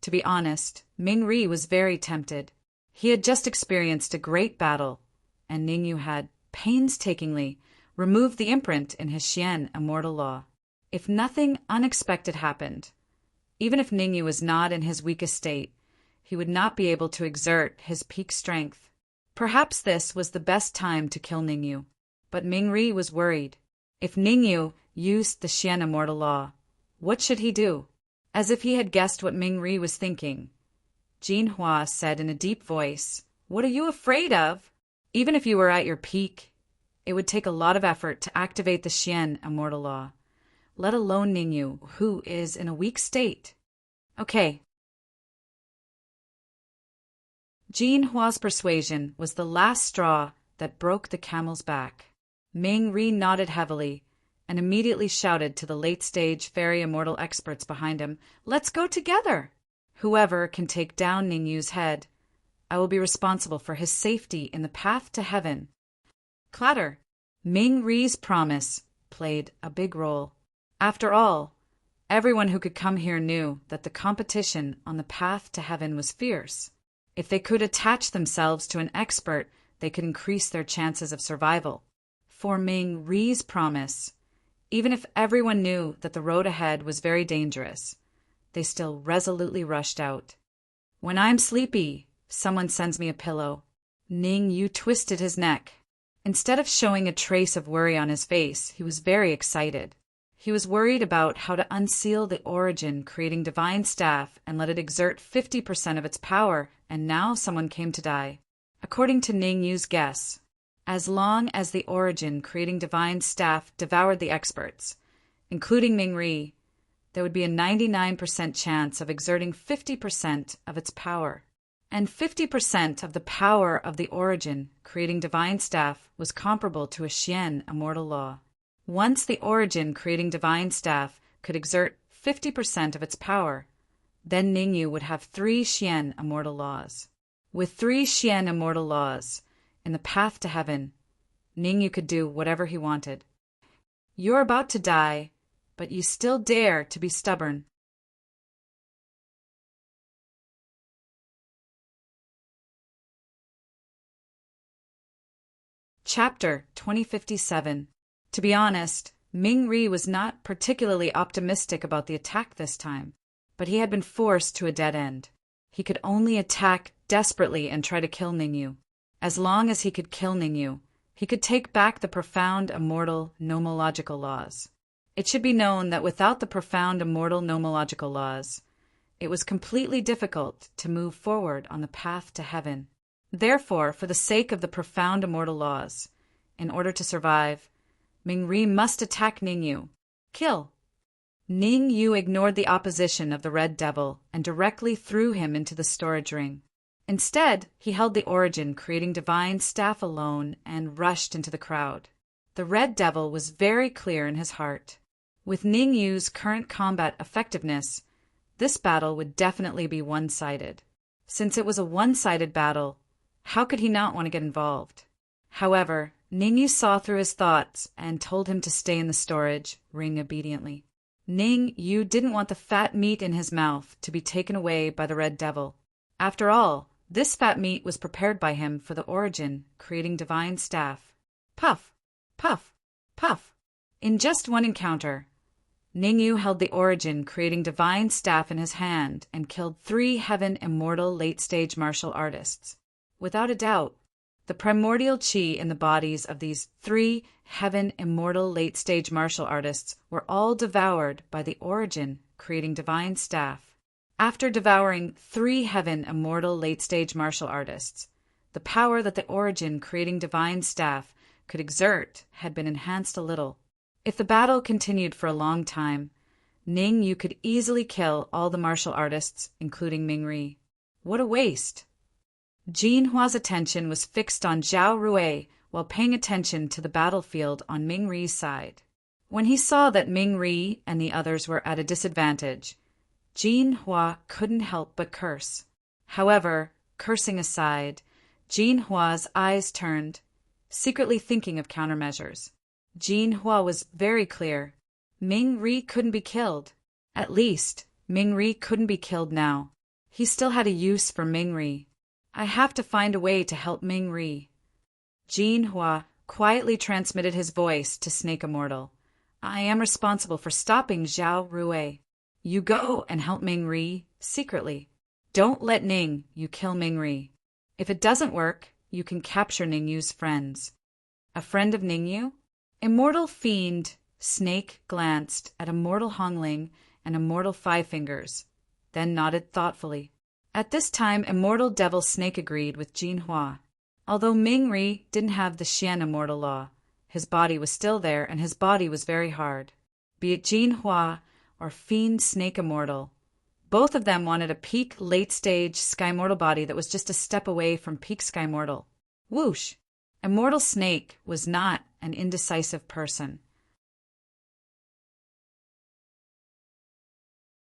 to be honest, Mingri was very tempted. He had just experienced a great battle, and Ningyu had, painstakingly, removed the imprint in his Xian immortal law. If nothing unexpected happened, even if Ningyu was not in his weakest state, he would not be able to exert his peak strength. Perhaps this was the best time to kill Ningyu, but Mingri was worried. If Ningyu used the Xian immortal law, what should he do? As if he had guessed what Ming Ri was thinking, Jin Hua said in a deep voice, "What are you afraid of? Even if you were at your peak, it would take a lot of effort to activate the Xian immortal law, let alone Ningyu, who is in a weak state." Okay. Jin Hua's persuasion was the last straw that broke the camel's back. Ming Ri nodded heavily and immediately shouted to the late-stage fairy immortal experts behind him, "Let's go together! Whoever can take down Ningyu's head, I will be responsible for his safety in the path to heaven." Clatter! Ming Ri's promise played a big role. After all, everyone who could come here knew that the competition on the path to heaven was fierce. If they could attach themselves to an expert, they could increase their chances of survival. For Ming Ri's promise, even if everyone knew that the road ahead was very dangerous, they still resolutely rushed out. "When I'm sleepy, someone sends me a pillow." Ningyu twisted his neck. Instead of showing a trace of worry on his face, he was very excited. He was worried about how to unseal the origin, creating divine staff, and let it exert 50% of its power, and now someone came to die. According to Ningyu's guess, as long as the origin, creating divine staff, devoured the experts, including Ming Ri, there would be a 99% chance of exerting 50% of its power. And 50% of the power of the origin, creating divine staff, was comparable to a Xian immortal law. Once the origin, creating divine staff, could exert 50% of its power, then Ningyu would have 3 Xian immortal laws. With 3 Xian immortal laws, in the path to heaven, Ningyu could do whatever he wanted. You're about to die, but you still dare to be stubborn. Chapter 2057. To be honest, Ming Ri was not particularly optimistic about the attack this time, but he had been forced to a dead end. He could only attack desperately and try to kill Ningyu. As long as he could kill Ningyu, he could take back the profound immortal nomological laws. It should be known that without the profound immortal nomological laws, it was completely difficult to move forward on the path to heaven. Therefore, for the sake of the profound immortal laws, in order to survive, Ming Ri must attack Ningyu. Kill! Ningyu ignored the opposition of the Red Devil and directly threw him into the storage ring. Instead, he held the origin, creating divine staff alone, and rushed into the crowd. The Red Devil was very clear in his heart. With Ningyu's current combat effectiveness, this battle would definitely be one-sided. Since it was a one-sided battle, how could he not want to get involved? However, Ningyu saw through his thoughts and told him to stay in the storage ring obediently. Ningyu didn't want the fat meat in his mouth to be taken away by the Red Devil. After all, this fat meat was prepared by him for the origin, creating divine staff. Puff! Puff! Puff! In just one encounter, Ningyu held the origin, creating divine staff in his hand, and killed 3 heaven immortal late-stage martial artists. Without a doubt, the primordial qi in the bodies of these 3 heaven immortal late-stage martial artists were all devoured by the origin, creating divine staff. After devouring 3 heaven immortal late-stage martial artists, the power that the origin, creating divine staff, could exert had been enhanced a little. If the battle continued for a long time, Ningyu could easily kill all the martial artists, including Ming Ri. What a waste! Jin Hua's attention was fixed on Zhao Rui while paying attention to the battlefield on Ming Ri's side. When he saw that Ming Ri and the others were at a disadvantage, Jin Hua couldn't help but curse. However, cursing aside, Jin Hua's eyes turned, secretly thinking of countermeasures. Jin Hua was very clear. Ming Ri couldn't be killed. At least, Ming Ri couldn't be killed now. He still had a use for Ming Ri. I have to find a way to help Ming Ri. Jin Hua quietly transmitted his voice to Snake Immortal. I am responsible for stopping Zhao Rui. You go and help Ming Ri secretly. Don't let Ning-Yu kill Ming Ri. If it doesn't work, you can capture Ning-Yu's friends. A friend of Ning-Yu? Immortal Fiend Snake glanced at Immortal Hongling and Immortal Five Fingers, then nodded thoughtfully. At this time, Immortal Devil Snake agreed with Jin Hua. Although Ming Ri didn't have the Xian Immortal Law, his body was still there, and his body was very hard. Be it Jin Hua or Fiend Snake Immortal, both of them wanted a peak late-stage Sky Mortal body that was just a step away from peak Sky Mortal. Whoosh! Immortal Snake was not an indecisive person.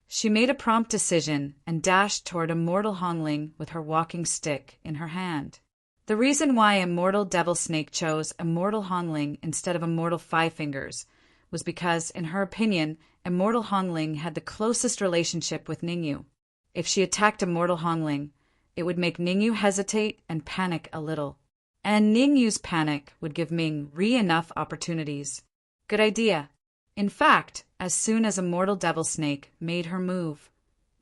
She made a prompt decision and dashed toward Immortal Hongling with her walking stick in her hand. The reason why Immortal Devil Snake chose Immortal Hongling instead of Immortal Five Fingers was because, in her opinion, Immortal Hongling had the closest relationship with Ningyu. If she attacked Immortal Hongling, it would make Ningyu hesitate and panic a little. And Ningyu's panic would give Ming Ri enough opportunities. Good idea. In fact, as soon as Immortal Devil Snake made her move,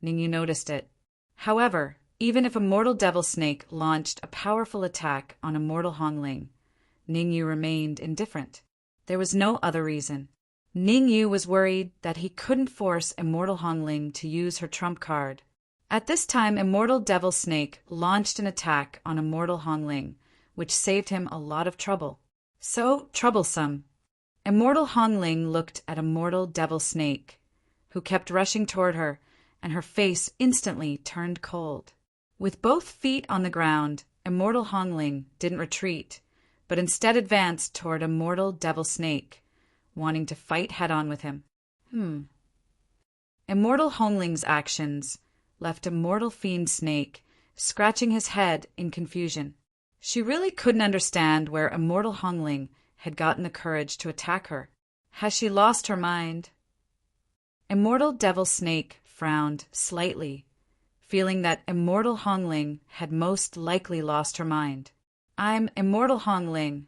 Ningyu noticed it. However, even if Immortal Devil Snake launched a powerful attack on Immortal Hongling, Ningyu remained indifferent. There was no other reason. Ningyu was worried that he couldn't force Immortal Hongling to use her trump card. At this time, Immortal Devil Snake launched an attack on Immortal Hongling, which saved him a lot of trouble. So troublesome. Immortal Hongling looked at Immortal Devil Snake, who kept rushing toward her, and her face instantly turned cold. With both feet on the ground, Immortal Hongling didn't retreat, but instead advanced toward Immortal Devil Snake, wanting to fight head-on with him. Immortal Hongling's actions left Immortal Fiend Snake scratching his head in confusion. She really couldn't understand where Immortal Hongling had gotten the courage to attack her. Has she lost her mind? Immortal Devil Snake frowned slightly, feeling that Immortal Hongling had most likely lost her mind. I'm Immortal Hongling.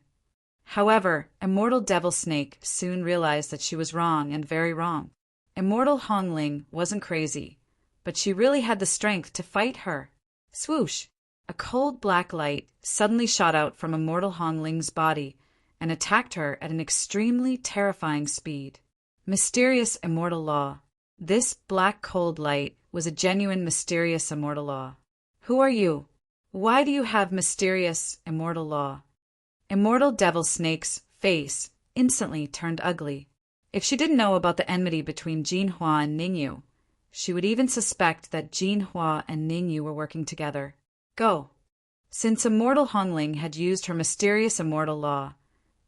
However, Immortal Devil Snake soon realized that she was wrong and very wrong. Immortal Hongling wasn't crazy, but she really had the strength to fight her. Swoosh! A cold black light suddenly shot out from Immortal Hongling's body and attacked her at an extremely terrifying speed. Mysterious Immortal Law. This black cold light was a genuine mysterious Immortal Law. Who are you? Why do you have mysterious Immortal Law? Immortal Devil Snake's face instantly turned ugly. If she didn't know about the enmity between Jin Hua and Ningyu, she would even suspect that Jin Hua and Ningyu were working together. Go. Since Immortal Hongling had used her mysterious Immortal Law,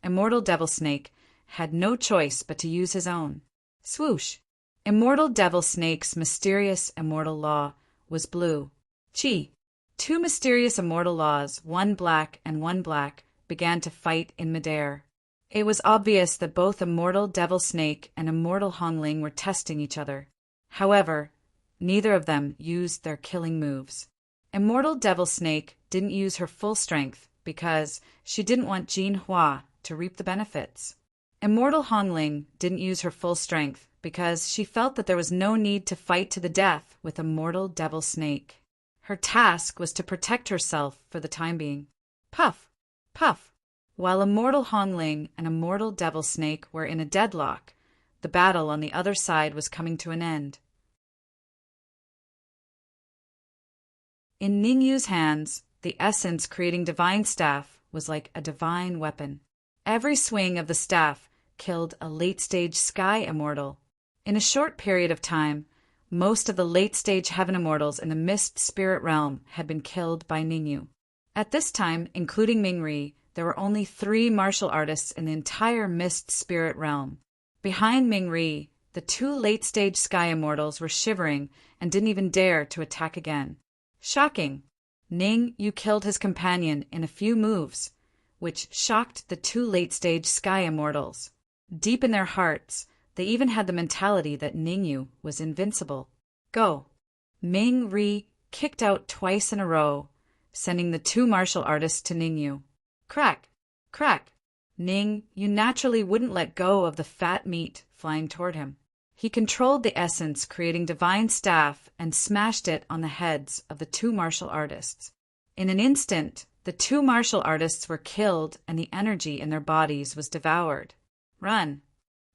Immortal Devil Snake had no choice but to use his own. Swoosh! Immortal Devil Snake's mysterious Immortal Law was blue. Chi! Two mysterious Immortal Laws, one black and one black, began to fight in midair. It was obvious that both Immortal Devil Snake and Immortal Hongling were testing each other. However, neither of them used their killing moves. Immortal Devil Snake didn't use her full strength because she didn't want Jin Hua to reap the benefits. Immortal Hongling didn't use her full strength because she felt that there was no need to fight to the death with Immortal Devil Snake. Her task was to protect herself for the time being. Puff! Puff! While Immortal Hongling and Immortal Devil Snake were in a deadlock, the battle on the other side was coming to an end. In Ningyu's hands, the essence creating divine staff was like a divine weapon. Every swing of the staff killed a late-stage Sky Immortal. In a short period of time, most of the late-stage Heaven Immortals in the Mist Spirit Realm had been killed by Ningyu. At this time, including Ming Ri, there were only 3 martial artists in the entire Mist Spirit Realm. Behind Ming Ri, the 2 late-stage Sky Immortals were shivering and didn't even dare to attack again. Shocking! Ningyu killed his companion in a few moves, which shocked the 2 late-stage Sky Immortals. Deep in their hearts, they even had the mentality that Ningyu was invincible. Go! Ming Ri kicked out twice in a row, sending the 2 martial artists to Ningyu. Crack! Crack! Ningyu naturally wouldn't let go of the fat meat flying toward him. He controlled the essence, creating divine staff, and smashed it on the heads of the 2 martial artists. In an instant, the 2 martial artists were killed and the energy in their bodies was devoured. Run!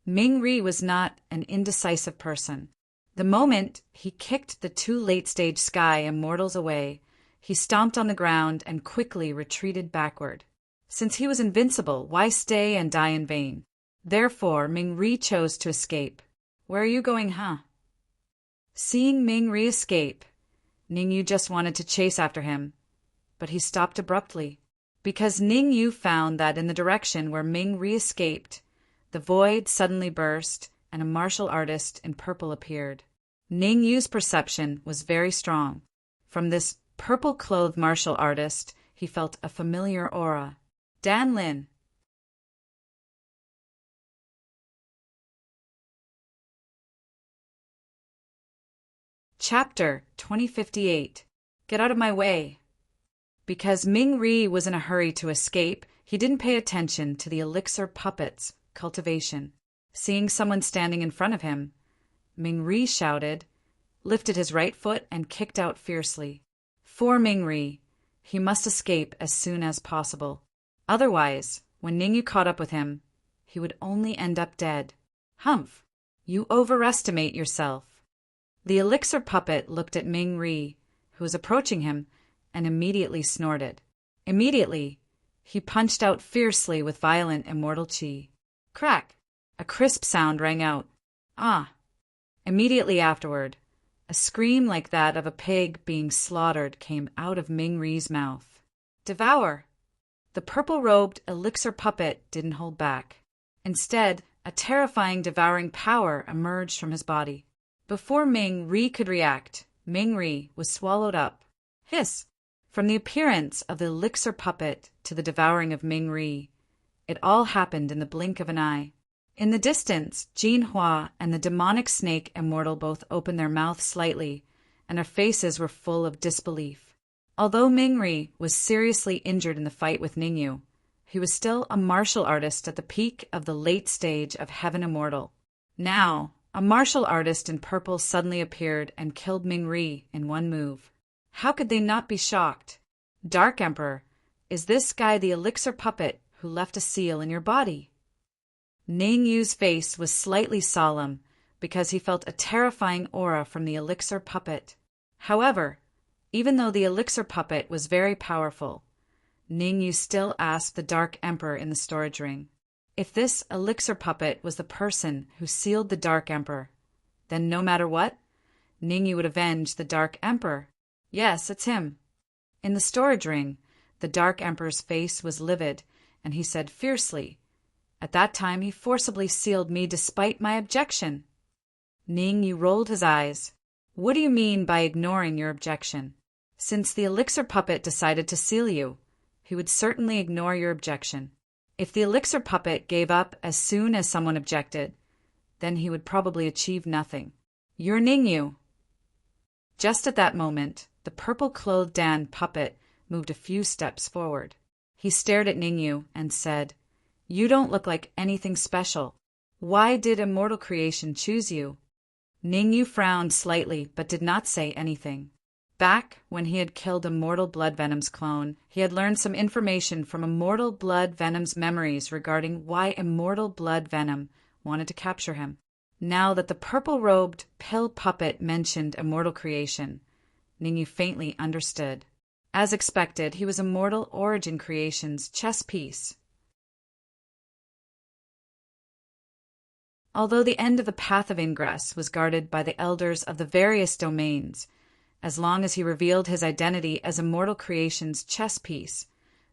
Ming Ri was not an indecisive person. The moment he kicked the two late-stage sky immortals away, he stomped on the ground and quickly retreated backward. Since he was invincible, why stay and die in vain? Therefore, Ming-Ri chose to escape. Where are you going, huh? Seeing Ming-Ri escape, Ning-Yu just wanted to chase after him, but he stopped abruptly, because Ning-Yu found that in the direction where Ming-Ri escaped, the void suddenly burst and a martial artist in purple appeared. Ning-Yu's perception was very strong. From this purple-clothed martial artist, he felt a familiar aura. Dan Lin. Chapter 2058. Get out of my way. Because Ming-Ri was in a hurry to escape, he didn't pay attention to the elixir puppet's cultivation. Seeing someone standing in front of him, Ming-Ri shouted, lifted his right foot, and kicked out fiercely. For Ming-Ri, he must escape as soon as possible. Otherwise, when Ning-Yu caught up with him, he would only end up dead. Humph! You overestimate yourself. The elixir puppet looked at Ming-Ri, who was approaching him, and immediately snorted. Immediately, he punched out fiercely with violent immortal chi. Crack! A crisp sound rang out. Ah! Immediately afterward, a scream like that of a pig being slaughtered came out of Ming-Ri's mouth. Devour! The purple-robed elixir puppet didn't hold back. Instead, a terrifying devouring power emerged from his body. Before Ming-Ri could react, Ming-Ri was swallowed up. Hiss! From the appearance of the elixir puppet to the devouring of Ming-Ri, it all happened in the blink of an eye. In the distance, Jin Hua and the demonic snake immortal both opened their mouths slightly, and their faces were full of disbelief. Although Ming-Ri was seriously injured in the fight with Ning-Yu, he was still a martial artist at the peak of the late stage of Heaven Immortal. Now, a martial artist in purple suddenly appeared and killed Ming-Ri in one move. How could they not be shocked? Dark Emperor, is this guy the elixir puppet who left a seal in your body? Ning-Yu's face was slightly solemn because he felt a terrifying aura from the elixir puppet. However, even though the elixir puppet was very powerful, Ning-Yu still asked the Dark Emperor in the storage ring. If this elixir puppet was the person who sealed the Dark Emperor, then no matter what, Ning-Yu would avenge the Dark Emperor. Yes, it's him. In the storage ring, the Dark Emperor's face was livid, and he said fiercely, at that time he forcibly sealed me despite my objection. Ning-Yu rolled his eyes. What do you mean by ignoring your objection? Since the elixir puppet decided to seal you, he would certainly ignore your objection. If the elixir puppet gave up as soon as someone objected, then he would probably achieve nothing. You're Ning-Yu. Just at that moment, the purple-clothed Dan puppet moved a few steps forward. He stared at Ning-Yu and said, You don't look like anything special. Why did Immortal Creation choose you? Ning-Yu frowned slightly but did not say anything. Back when he had killed Immortal Blood Venom's clone, he had learned some information from Immortal Blood Venom's memories regarding why Immortal Blood Venom wanted to capture him. Now that the purple-robed pill puppet mentioned Immortal Creation, Ning-Yu faintly understood. As expected, he was Immortal Origin Creation's chess piece. Although the end of the path of ingress was guarded by the elders of the various domains, as long as he revealed his identity as Immortal Creation's chess piece,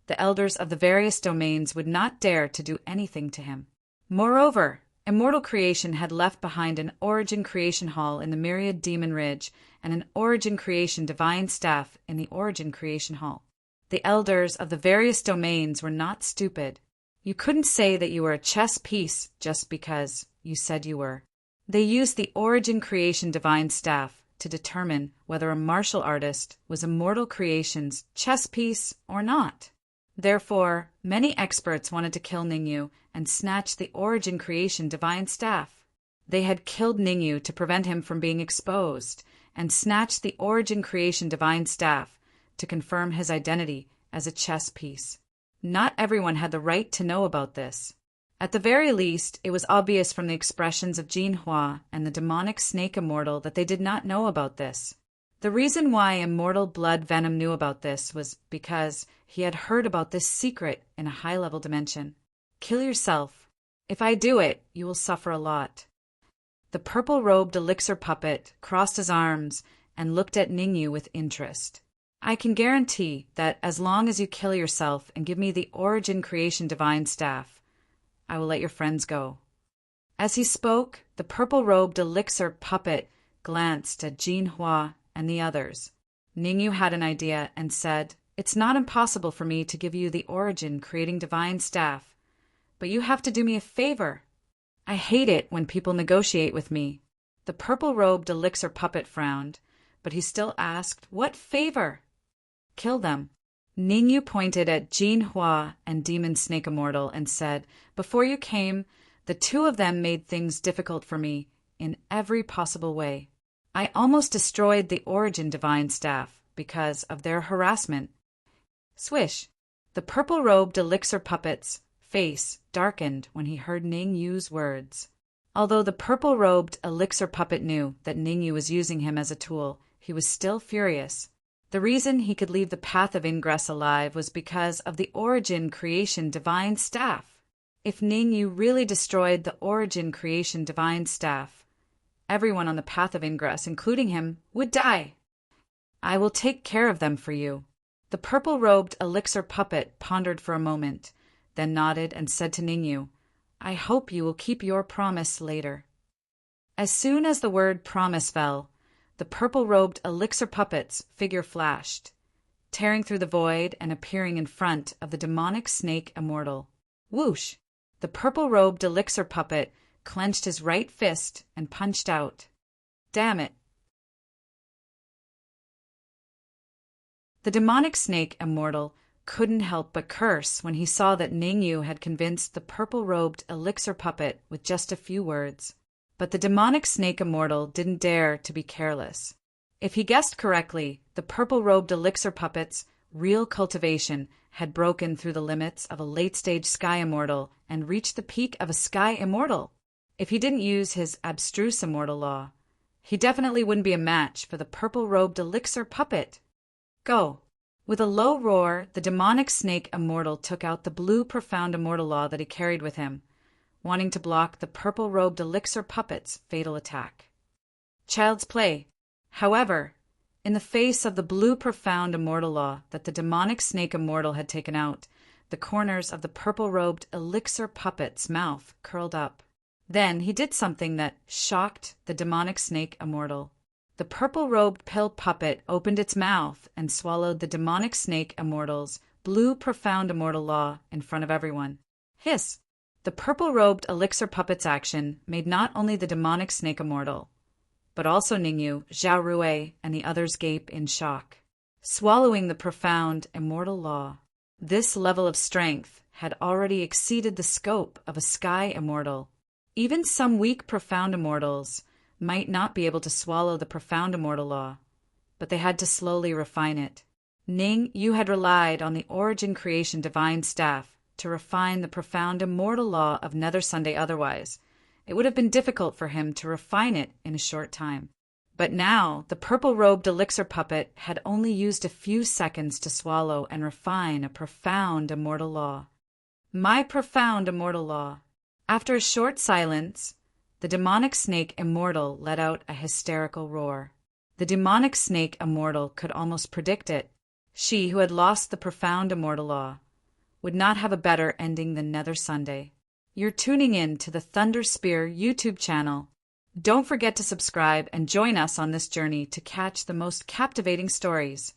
the elders of the various domains would not dare to do anything to him. Moreover, Immortal Creation had left behind an Origin Creation Hall in the Myriad Demon Ridge and an Origin Creation Divine Staff in the Origin Creation Hall. The elders of the various domains were not stupid. You couldn't say that you were a chess piece just because you said you were. They used the Origin Creation Divine Staff to determine whether a martial artist was Immortal Creation's chess piece or not. Therefore, many experts wanted to kill Ning-Yu and snatch the Origin Creation Divine Staff. They had killed Ning-Yu to prevent him from being exposed, and snatched the Origin Creation Divine Staff to confirm his identity as a chess piece. Not everyone had the right to know about this. At the very least, it was obvious from the expressions of Jinhua and the demonic snake immortal that they did not know about this. The reason why Immortal Blood Venom knew about this was because he had heard about this secret in a high-level dimension. Kill yourself. If I do it, you will suffer a lot. The purple-robed elixir puppet crossed his arms and looked at Ningyu with interest. I can guarantee that as long as you kill yourself and give me the Origin Creation Divine Staff, I will let your friends go. As he spoke, the purple-robed elixir puppet glanced at Jinhua and the others. Ningyu had an idea and said, "It's not impossible for me to give you the Origin Creating Divine Staff, but you have to do me a favor. I hate it when people negotiate with me." The purple-robed elixir puppet frowned, but he still asked, "What favor?" "Kill them." Ningyu pointed at Jinhua and Demon Snake Immortal and said, "Before you came, the two of them made things difficult for me in every possible way. I almost destroyed the Origin Divine Staff because of their harassment." Swish! The purple-robed elixir puppet's face darkened when he heard Ningyu's words. Although the purple-robed elixir puppet knew that Ningyu was using him as a tool, he was still furious. The reason he could leave the path of ingress alive was because of the Origin Creation Divine Staff. If Ningyu really destroyed the Origin Creation Divine Staff, everyone on the path of ingress, including him, would die. "I will take care of them for you." The purple-robed elixir puppet pondered for a moment, then nodded and said to Ningyu, "I hope you will keep your promise later." As soon as the word promise fell, the purple-robed elixir puppet's figure flashed, tearing through the void and appearing in front of the demonic snake immortal. Whoosh! The purple-robed elixir puppet clenched his right fist and punched out. "Damn it!" The demonic snake immortal couldn't help but curse when he saw that Ningyu had convinced the purple-robed elixir puppet with just a few words. But the demonic snake immortal didn't dare to be careless. If he guessed correctly, the purple-robed elixir puppet's real cultivation had broken through the limits of a late-stage sky immortal and reached the peak of a sky immortal. If he didn't use his abstruse immortal law, he definitely wouldn't be a match for the purple-robed elixir puppet. "Go!" With a low roar, the demonic snake immortal took out the blue profound immortal law that he carried with him, wanting to block the purple-robed elixir puppet's fatal attack. Child's play. However, in the face of the blue profound immortal law that the demonic snake immortal had taken out, the corners of the purple-robed elixir puppet's mouth curled up. Then he did something that shocked the demonic snake immortal. The purple-robed pill puppet opened its mouth and swallowed the demonic snake immortal's blue profound immortal law in front of everyone. Hiss! The purple-robed elixir puppet's action made not only the demonic snake immortal, but also Ningyu, Zhao Rui, and the others gape in shock. Swallowing the profound immortal law. This level of strength had already exceeded the scope of a sky immortal. Even some weak profound immortals might not be able to swallow the profound immortal law, but they had to slowly refine it. Ningyu had relied on the Origin Creation Divine Staff to refine the profound immortal law of Nether Sunday. Otherwise, it would have been difficult for him to refine it in a short time. But now, the purple-robed elixir puppet had only used a few seconds to swallow and refine a profound immortal law. My profound immortal law. After a short silence, the demonic snake immortal let out a hysterical roar. The demonic snake immortal could almost predict it. She who had lost the profound immortal law would not have a better ending than Nether Sunday. You're tuning in to the Thunder Spear YouTube channel. Don't forget to subscribe and join us on this journey to catch the most captivating stories.